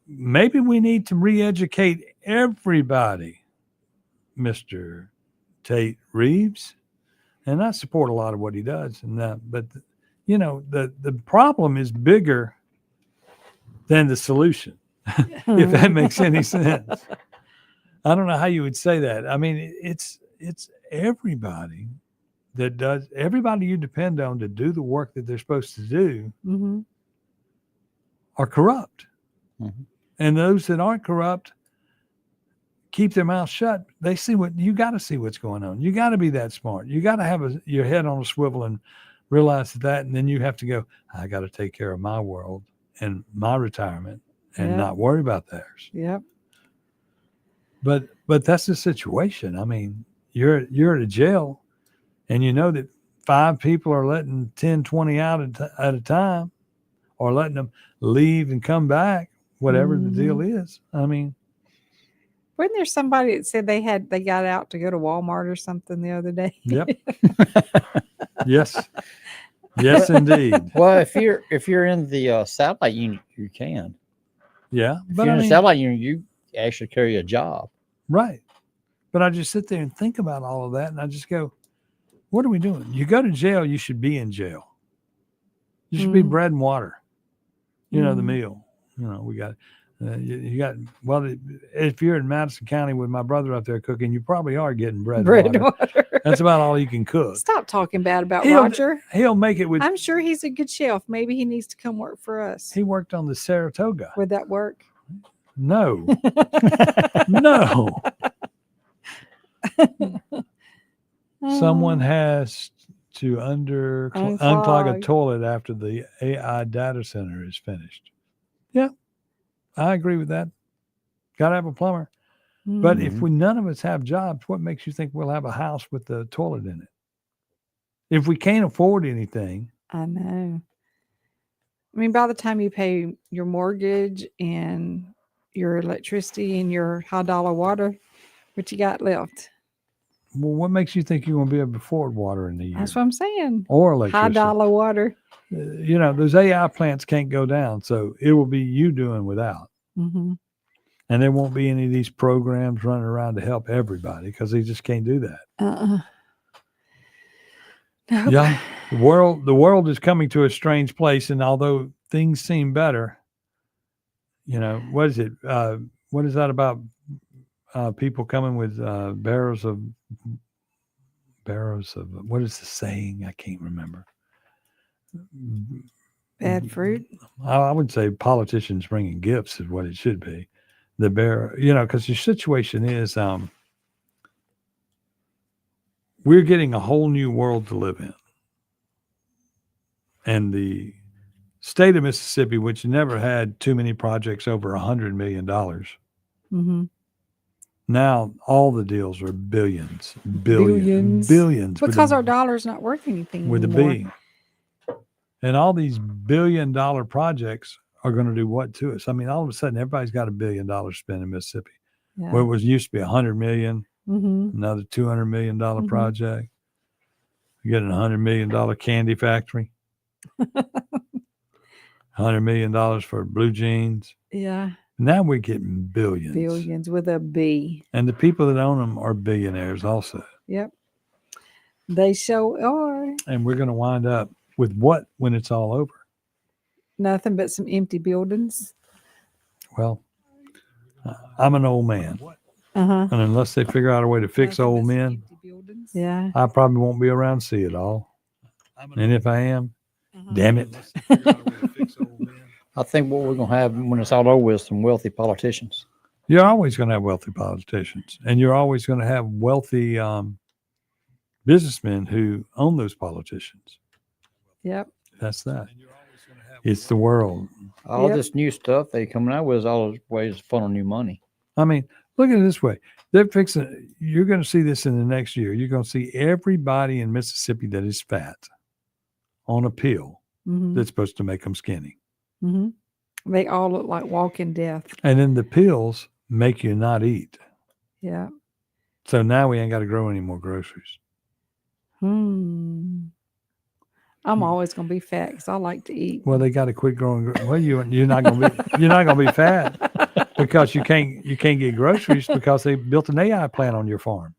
S21: Maybe we need to re-educate everybody, Mr. Tate Reeves. And I support a lot of what he does. But, you know, the problem is bigger than the solution, if that makes any sense. I don't know how you would say that. I mean, it's everybody that does everybody you depend on to do the work that they're supposed to do
S22: Mm-hmm.
S21: are corrupt.
S5: Mhm.
S21: And those that aren't corrupt keep their mouth shut. They see what you got to see what's going on. You got to be that smart. You got to have your head on a swivel and realize that. And then you have to go, I got to take care of my world and my retirement and
S22: Yeah.
S21: not worry about theirs.
S22: Yep.
S21: But that's the situation. I mean, you're at a jail and you know that 5 people are letting 10, 20 out at a time or letting them leave and come back, whatever the deal is. I mean,
S22: Wasn't there somebody that said they got out to go to Walmart or something the other day?
S21: yep. Yes. Yes, indeed.
S5: Well, if you're in the satellite unit, you can.
S21: Yeah.
S5: If
S21: But
S5: you're
S21: I
S5: in the
S21: mean,
S5: satellite unit, you actually carry a job.
S21: right. But I just sit there and think about all of that and I just go, what are we doing? You go to jail, you should be in jail. You should be bread and water. You know, the meal. You know, we got, you got, well, if you're in Madison County with my brother up there cooking, you probably are getting bread and water. That's about all you can cook.
S22: Stop talking bad about
S21: He'll-
S22: Roger.
S21: He'll make it with,
S22: I'm sure he's a good chef. Maybe he needs to come work for us.
S21: he worked on the Saratoga.
S22: Would that work?
S21: No. No. Someone has to unclog a toilet after the AI data center is finished. Yeah, I agree with that. Got to have a plumber. But if none of us have jobs, what makes you think we'll have a house with the toilet in it? If we can't afford anything,
S22: I know. I mean, by the time you pay your mortgage and your electricity and your $1 water, what you got left?
S21: well, what makes you think you're going to be able to afford water in the year?
S22: That's what I'm saying.
S21: Or electricity.
S22: $1 water.
S21: You know, those AI plants can't go down, so it will be you doing without.
S22: Mm-hmm.
S21: And there won't be any of these programs running around to help everybody because they just can't do that.
S22: Nope.
S21: Yeah, the world is coming to a strange place, and although things seem better, you know, what is it? What is that about? People coming with barrows of what is the saying? I can't remember.
S22: Bad fruit.
S21: I would say politicians bringing gifts is what it should be. The bear, you know, because the situation is, we're getting a whole new world to live in. And the state of Mississippi, which never had too many projects over $100 million,
S22: Mm-hmm.
S21: now all the deals are billions.
S22: Billions. Because
S21: with
S22: our dollar's not worth anything
S21: with a
S22: anymore.
S21: B. And all these $1 billion projects are going to do what to us? I mean, all of a sudden, everybody's got $1 billion to spend in Mississippi.
S22: Yeah.
S21: Where it was used to be $100 million,
S22: Mm-hmm.
S21: another $200 million
S22: Mhm.
S21: project. You get a $100 million candy factory. $100 million for blue jeans.
S22: Yeah.
S21: Now we're getting billions.
S22: Billions with a B.
S21: And the people that own them are billionaires also.
S22: Yep. They so are.
S21: And we're going to wind up with what when it's all over?
S22: Nothing but some empty buildings.
S21: Well, I'm an old man.
S22: Uh-huh.
S21: And unless they figure out a way to fix old men,
S22: Yeah.
S21: I probably won't be around to see it all. And if I am, damn it.
S5: I think what we're going to have when it's all over with is some wealthy politicians.
S21: You're always going to have wealthy politicians, and you're always going to have wealthy businessmen who own those politicians.
S22: Yep.
S21: That's that. It's the world.
S5: All
S22: Yep.
S5: this new stuff they coming out with is all ways to funnel new money.
S21: I mean, look at it this way. They're fixing, you're going to see this in the next year. You're going to see everybody in Mississippi that is fat on a pill
S22: Mhm.
S21: that's supposed to make them skinny.
S22: Mm-hmm. They all look like walking death.
S21: And then the pills make you not eat.
S22: Yeah.
S21: So now we ain't got to grow any more groceries.
S22: I'm always gonna be fat because I like to eat.
S21: Well, they got to quit growing. Well, you're not going to be fat because you can't get groceries because they built an AI plant on your farm.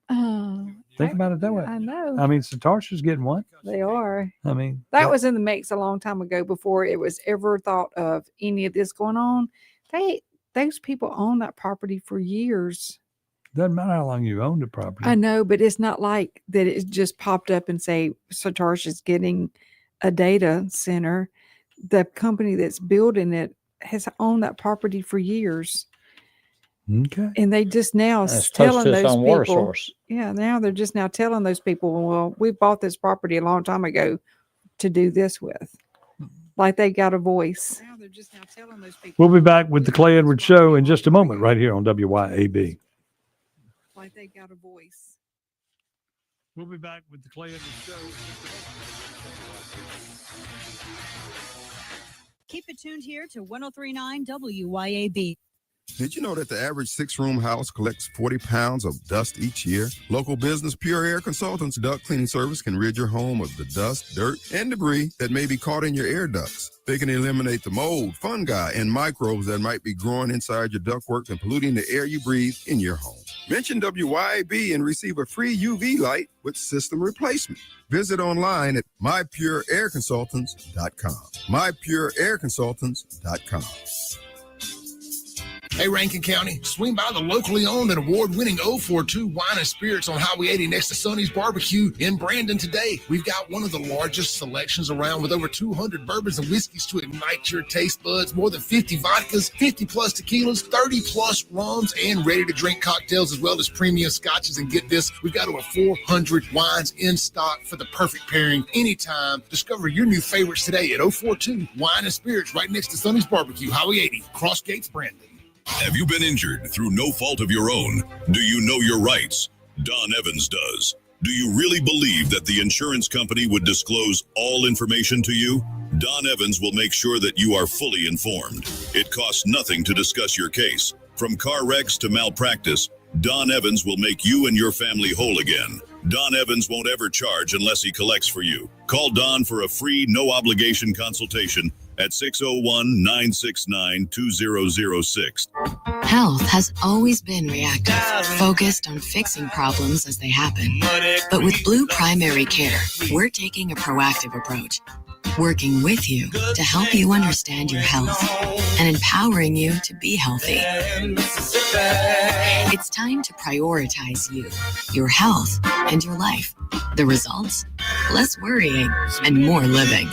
S21: Think about it that way.
S22: I know.
S21: I mean, Satartia's getting one.
S22: They are.
S21: I mean,
S22: That was in the mix a long time ago before it was ever thought of any of this going on. Those people own that property for years.
S21: Doesn't matter how long you own the property.
S22: I know, but it's not like that it just popped up and say Sartorius is getting a data center. The company that's building it has owned that property for years.
S21: Okay.
S22: And they just now
S5: It's close
S22: telling
S5: to its
S22: those
S5: own
S22: people.
S5: water source.
S22: Yeah, now they're just now telling those people, well, we bought this property a long time ago to do this with. Like they got a voice. Now they're just now telling those people.
S21: We'll be back with the Clay Edwards Show in just a moment right here on WYAB.
S22: Like they got a voice.
S21: We'll be back with the Clay Edwards Show.
S10: Keep it tuned here to 1039 WYAB.
S26: Did you know that the average 6-room house collects 40 pounds of dust each year? Local business Pure Air Consultants duct cleaning service can rid your home of the dust, dirt, and debris that may be caught in your air ducts. They can eliminate the mold, fungi, and microbes that might be growing inside your ductwork and polluting the air you breathe in your home. Mention WYAB and receive a free UV light with system replacement. Visit online at mypureairconsultants.com. mypureairconsultants.com.
S2: Hey, Rankin County, swing by the locally owned and award-winning 042 Wine and Spirits on Highway 80 next to Sonny's Barbecue in Brandon today. We've got one of the largest selections around with over 200 bourbons and whiskeys to ignite your taste buds, more than 50 vodkas, 50-plus tequilas, 30-plus rums, and ready-to-drink cocktails, as well as premium scotches. And get this, we've got over 400 wines in stock for the perfect pairing anytime. Discover your new favorites today at 042 Wine and Spirits right next to Sonny's Barbecue, Highway 80, Cross Gates, Brandon.
S3: Have you been injured through no fault of your own? Do you know your rights? Don Evans does. Do you really believe that the insurance company would disclose all information to you? Don Evans will make sure that you are fully informed. It costs nothing to discuss your case. From car wrecks to malpractice, Don Evans will make you and your family whole again. Don Evans won't ever charge unless he collects for you. Call Don for a free, no-obligation consultation at 601-969-2006.
S4: Health has always been reactive, focused on fixing problems as they happen. But with Blue Primary Care, we're taking a proactive approach, working with you to help you understand your health and empowering you to be healthy. It's time to prioritize you, your health, and your life. The results? Less worrying and more living.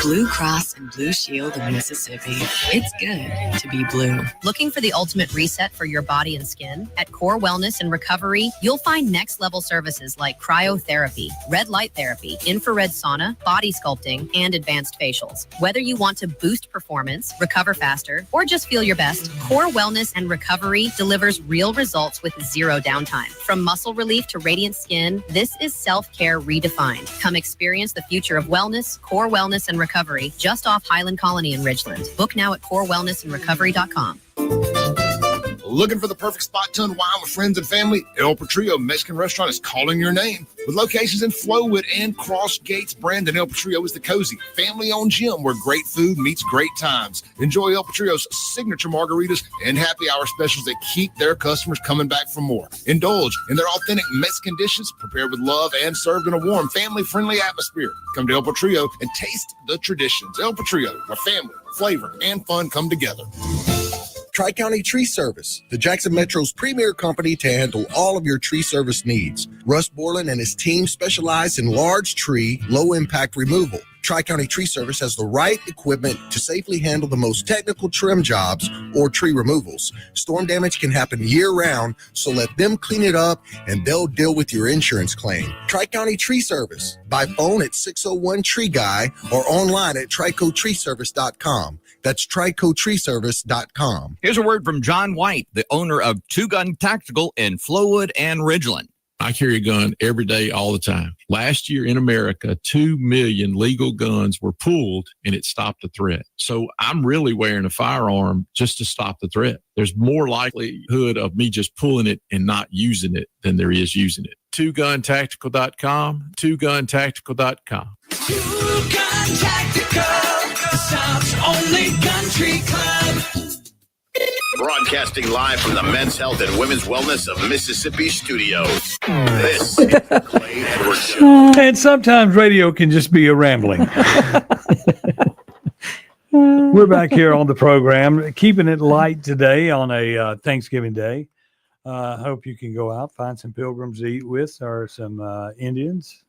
S4: Blue Cross and Blue Shield of Mississippi. It's good to be blue.
S9: Looking for the ultimate reset for your body and skin? At Core Wellness and Recovery, you'll find next level services like cryotherapy, red light therapy, infrared sauna, body sculpting, and advanced facials. Whether you want to boost performance, recover faster, or just feel your best, Core Wellness and Recovery delivers real results with zero downtime. From muscle relief to radiant skin, this is self-care redefined. Come experience the future of wellness, Core Wellness and Recovery, just off Highland Colony in Ridgeland. Book now at corewellnessandrecovery.com.
S2: Looking for the perfect spot to unwind with friends and family? El Patrio Mexican Restaurant is calling your name. With locations in Flowood and Cross Gates, Brandon, El Patrio is the cozy, family-owned gym where great food meets great times. Enjoy El Patrio's signature margaritas and happy hour specials that keep their customers coming back for more. Indulge in their authentic Mexican dishes prepared with love and served in a warm, family-friendly atmosphere. Come to El Patrio and taste the traditions. El Patrio, where family, flavor, and fun come together.
S14: Tri-County Tree Service, the Jackson Metro's premier company to handle all of your tree service needs. Russ Borland and his team specialize in large tree, low-impact removal. Tri-County Tree Service has the right equipment to safely handle the most technical trim jobs or tree removals. Storm damage can happen year-round, so let them clean it up and they'll deal with your insurance claim. Tri-County Tree Service, by phone at 601-TREE-GUY or online at tricotreeservice.com. That's tricotreeservice.com.
S6: Here's a word from John White, the owner of Two Gun Tactical in Flowood and Ridgeland.
S7: I carry a gun every day, all the time. Last year in America, 2 million legal guns were pulled and it stopped the threat. So I'm really wearing a firearm just to stop the threat. There's more likelihood of me just pulling it and not using it than there is using it. TwoGunTactical.com, TwoGunTactical.com.
S8: Two Gun Tactical, the South's only country club.
S24: Broadcasting live from the Men's Health and Women's Wellness of Mississippi studios. This is the Clay Edwards Show.
S21: And sometimes radio can just be a rambling. We're back here on the program, keeping it light today on a Thanksgiving Day. Hope you can go out, find some pilgrims to eat with or some Indians.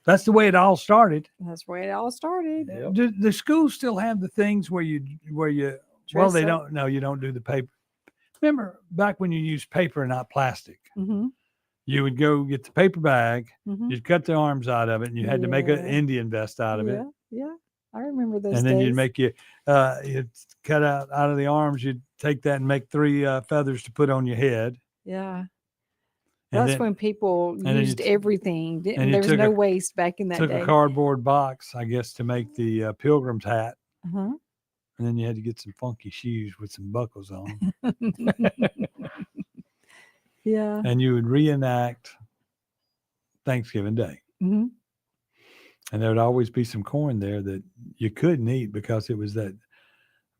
S21: That's the way it all started.
S22: That's where it all started.
S21: Do the schools still have the things where you well,
S22: Dress
S21: they
S22: up?
S21: don't. No, you don't do the paper. Remember back when you used paper and not plastic?
S22: Mm-hmm.
S21: You would go get the paper bag,
S22: Mhm.
S21: you'd cut the arms out of it, and you had to make an
S22: Yeah.
S21: Indian vest out of it.
S22: Yeah, I remember those.
S21: And then
S22: days.
S21: you'd make you'd cut out of the arms, you'd take that and make 3 feathers to put on your head.
S22: Yeah.
S21: And
S22: That's
S21: then-
S22: when people
S21: and then
S22: used
S21: you
S22: everything.
S21: and you
S22: There was
S21: took
S22: no
S21: a-
S22: waste back in that
S21: took
S22: day.
S21: a cardboard box, I guess, to make the pilgrim's hat.
S22: Uh-huh.
S21: And then you had to get some funky shoes with some buckles on.
S22: Yeah.
S21: And you would reenact Thanksgiving Day.
S22: Mhm.
S21: And there would always be some corn there that you couldn't eat because it was that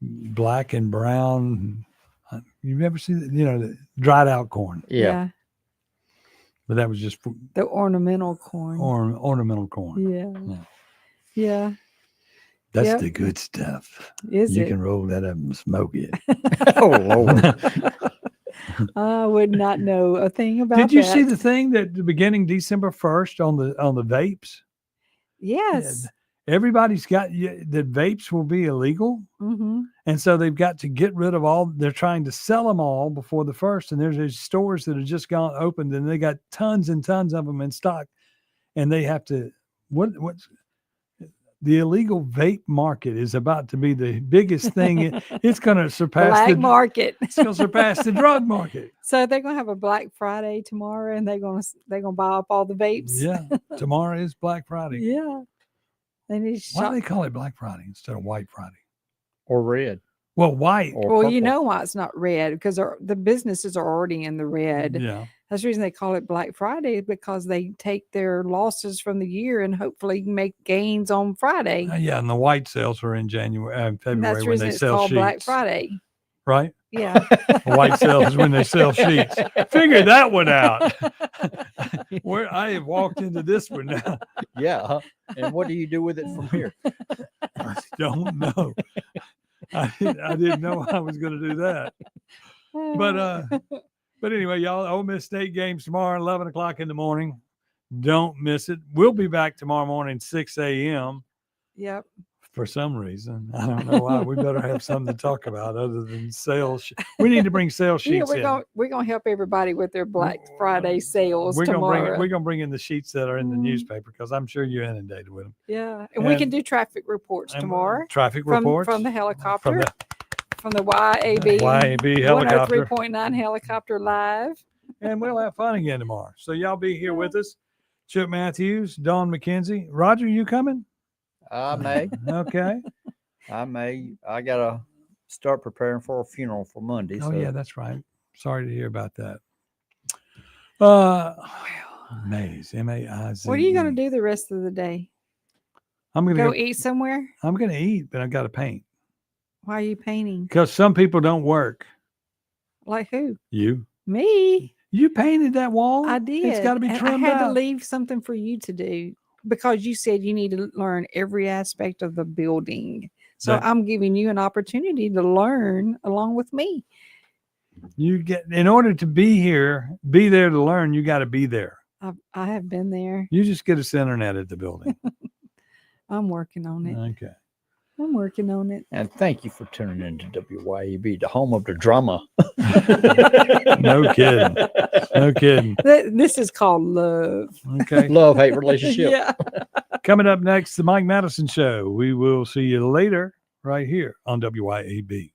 S21: black and brown. You've ever seen that, the dried out corn.
S22: Yeah.
S21: But that was just
S22: The ornamental corn.
S21: ornamental corn.
S22: Yeah. Yeah.
S21: That's
S22: Yep.
S21: the good stuff.
S22: Is
S21: you
S22: it?
S21: can roll that up and smoke it.
S5: Oh, Lord.
S22: I would not know a thing about
S21: Did you
S22: that.
S21: see the thing that the beginning December 1st on the vapes?
S22: Yes.
S21: Everybody's got that vapes will be illegal.
S22: Mm-hmm.
S21: And so they've got to get rid of all, they're trying to sell them all before the 1st. And there's these stores that have just gone opened and they got tons and tons of them in stock. And they have to, what's the illegal vape market is about to be the biggest thing. It's going to surpass
S22: Black market.
S21: It's going to surpass the drug market.
S22: So they're gonna have a Black Friday tomorrow, and they're gonna buy up all the vapes.
S21: Yeah. Tomorrow is Black Friday.
S22: Yeah. They need to
S21: Why
S22: shop.
S21: do they call it Black Friday instead of White Friday?
S5: Or red.
S21: Well, white.
S5: Or
S22: Well, you
S5: purple.
S22: know why it's not red, because the businesses are already in the red.
S21: Yeah.
S22: That's the reason they call it Black Friday, because they take their losses from the year and hopefully make gains on Friday.
S21: Yeah, and the white sales are in January and
S22: And that's
S21: February
S22: the
S21: when
S22: reason
S21: they
S22: it's
S21: sell
S22: called
S21: sheets.
S22: Black Friday.
S21: Right?
S22: Yeah.
S21: The white sales is when they sell sheets. Figure that one out. Where I have walked into this one now.
S5: Yeah. And what do you do with it from here?
S21: I don't know. I didn't know I was going to do that. But anyway, y'all, Ole Miss State games tomorrow, 11 o'clock in the morning. Don't miss it. We'll be back tomorrow morning, 6 a.m.
S22: Yep.
S21: for some reason. I don't know why. We better have something to talk about other than sales. We need to bring sales
S22: Yeah,
S21: sheets in.
S22: we're gonna help everybody with their Black Friday sales
S21: We're
S22: tomorrow.
S21: gonna bring in the sheets that are in the newspaper because I'm sure you're inundated with them.
S22: Yeah, and we can do traffic reports tomorrow.
S21: Traffic
S22: from,
S21: reports
S22: from the helicopter,
S21: from the
S22: from the YAB
S21: helicopter.
S22: 103.9 helicopter live.
S21: And we'll have fun again tomorrow. So y'all be here with us. Chip Matthews, Dawn McKenzie. Roger, you coming?
S5: I may.
S21: Okay.
S5: I may. I got to start preparing for a funeral for Monday.
S21: Oh,
S5: so.
S21: yeah, that's right. Sorry to hear about that. Maze, M-A-I-Z.
S22: What are you gonna do the rest of the day?
S21: I'm gonna
S22: Go eat somewhere?
S21: I'm gonna eat, but I've got to paint
S22: Why are you painting?
S21: because some people don't work.
S22: Like who?
S21: You
S22: Me?
S21: You painted that wall.
S22: I did.
S21: It's got to be
S22: and
S21: trimmed
S22: I had to
S21: out.
S22: leave something for you to do because you said you need to learn every aspect of the building. So
S21: That-
S22: I'm giving you an opportunity to learn along with me.
S21: You get in order to be here, be there to learn. You got to be there.
S22: I have been there.
S21: You just get us internet at the building.
S22: I'm working on it.
S21: Okay.
S22: I'm working on it.
S5: And thank you for tuning in to WYAB, the home of the drama.
S21: No kidding. No kidding.
S22: This is called love.
S21: Okay.
S5: Love-hate relationship.
S22: Yeah.
S21: Coming up next, the Mike Madison Show. We will see you later right here on WYAB.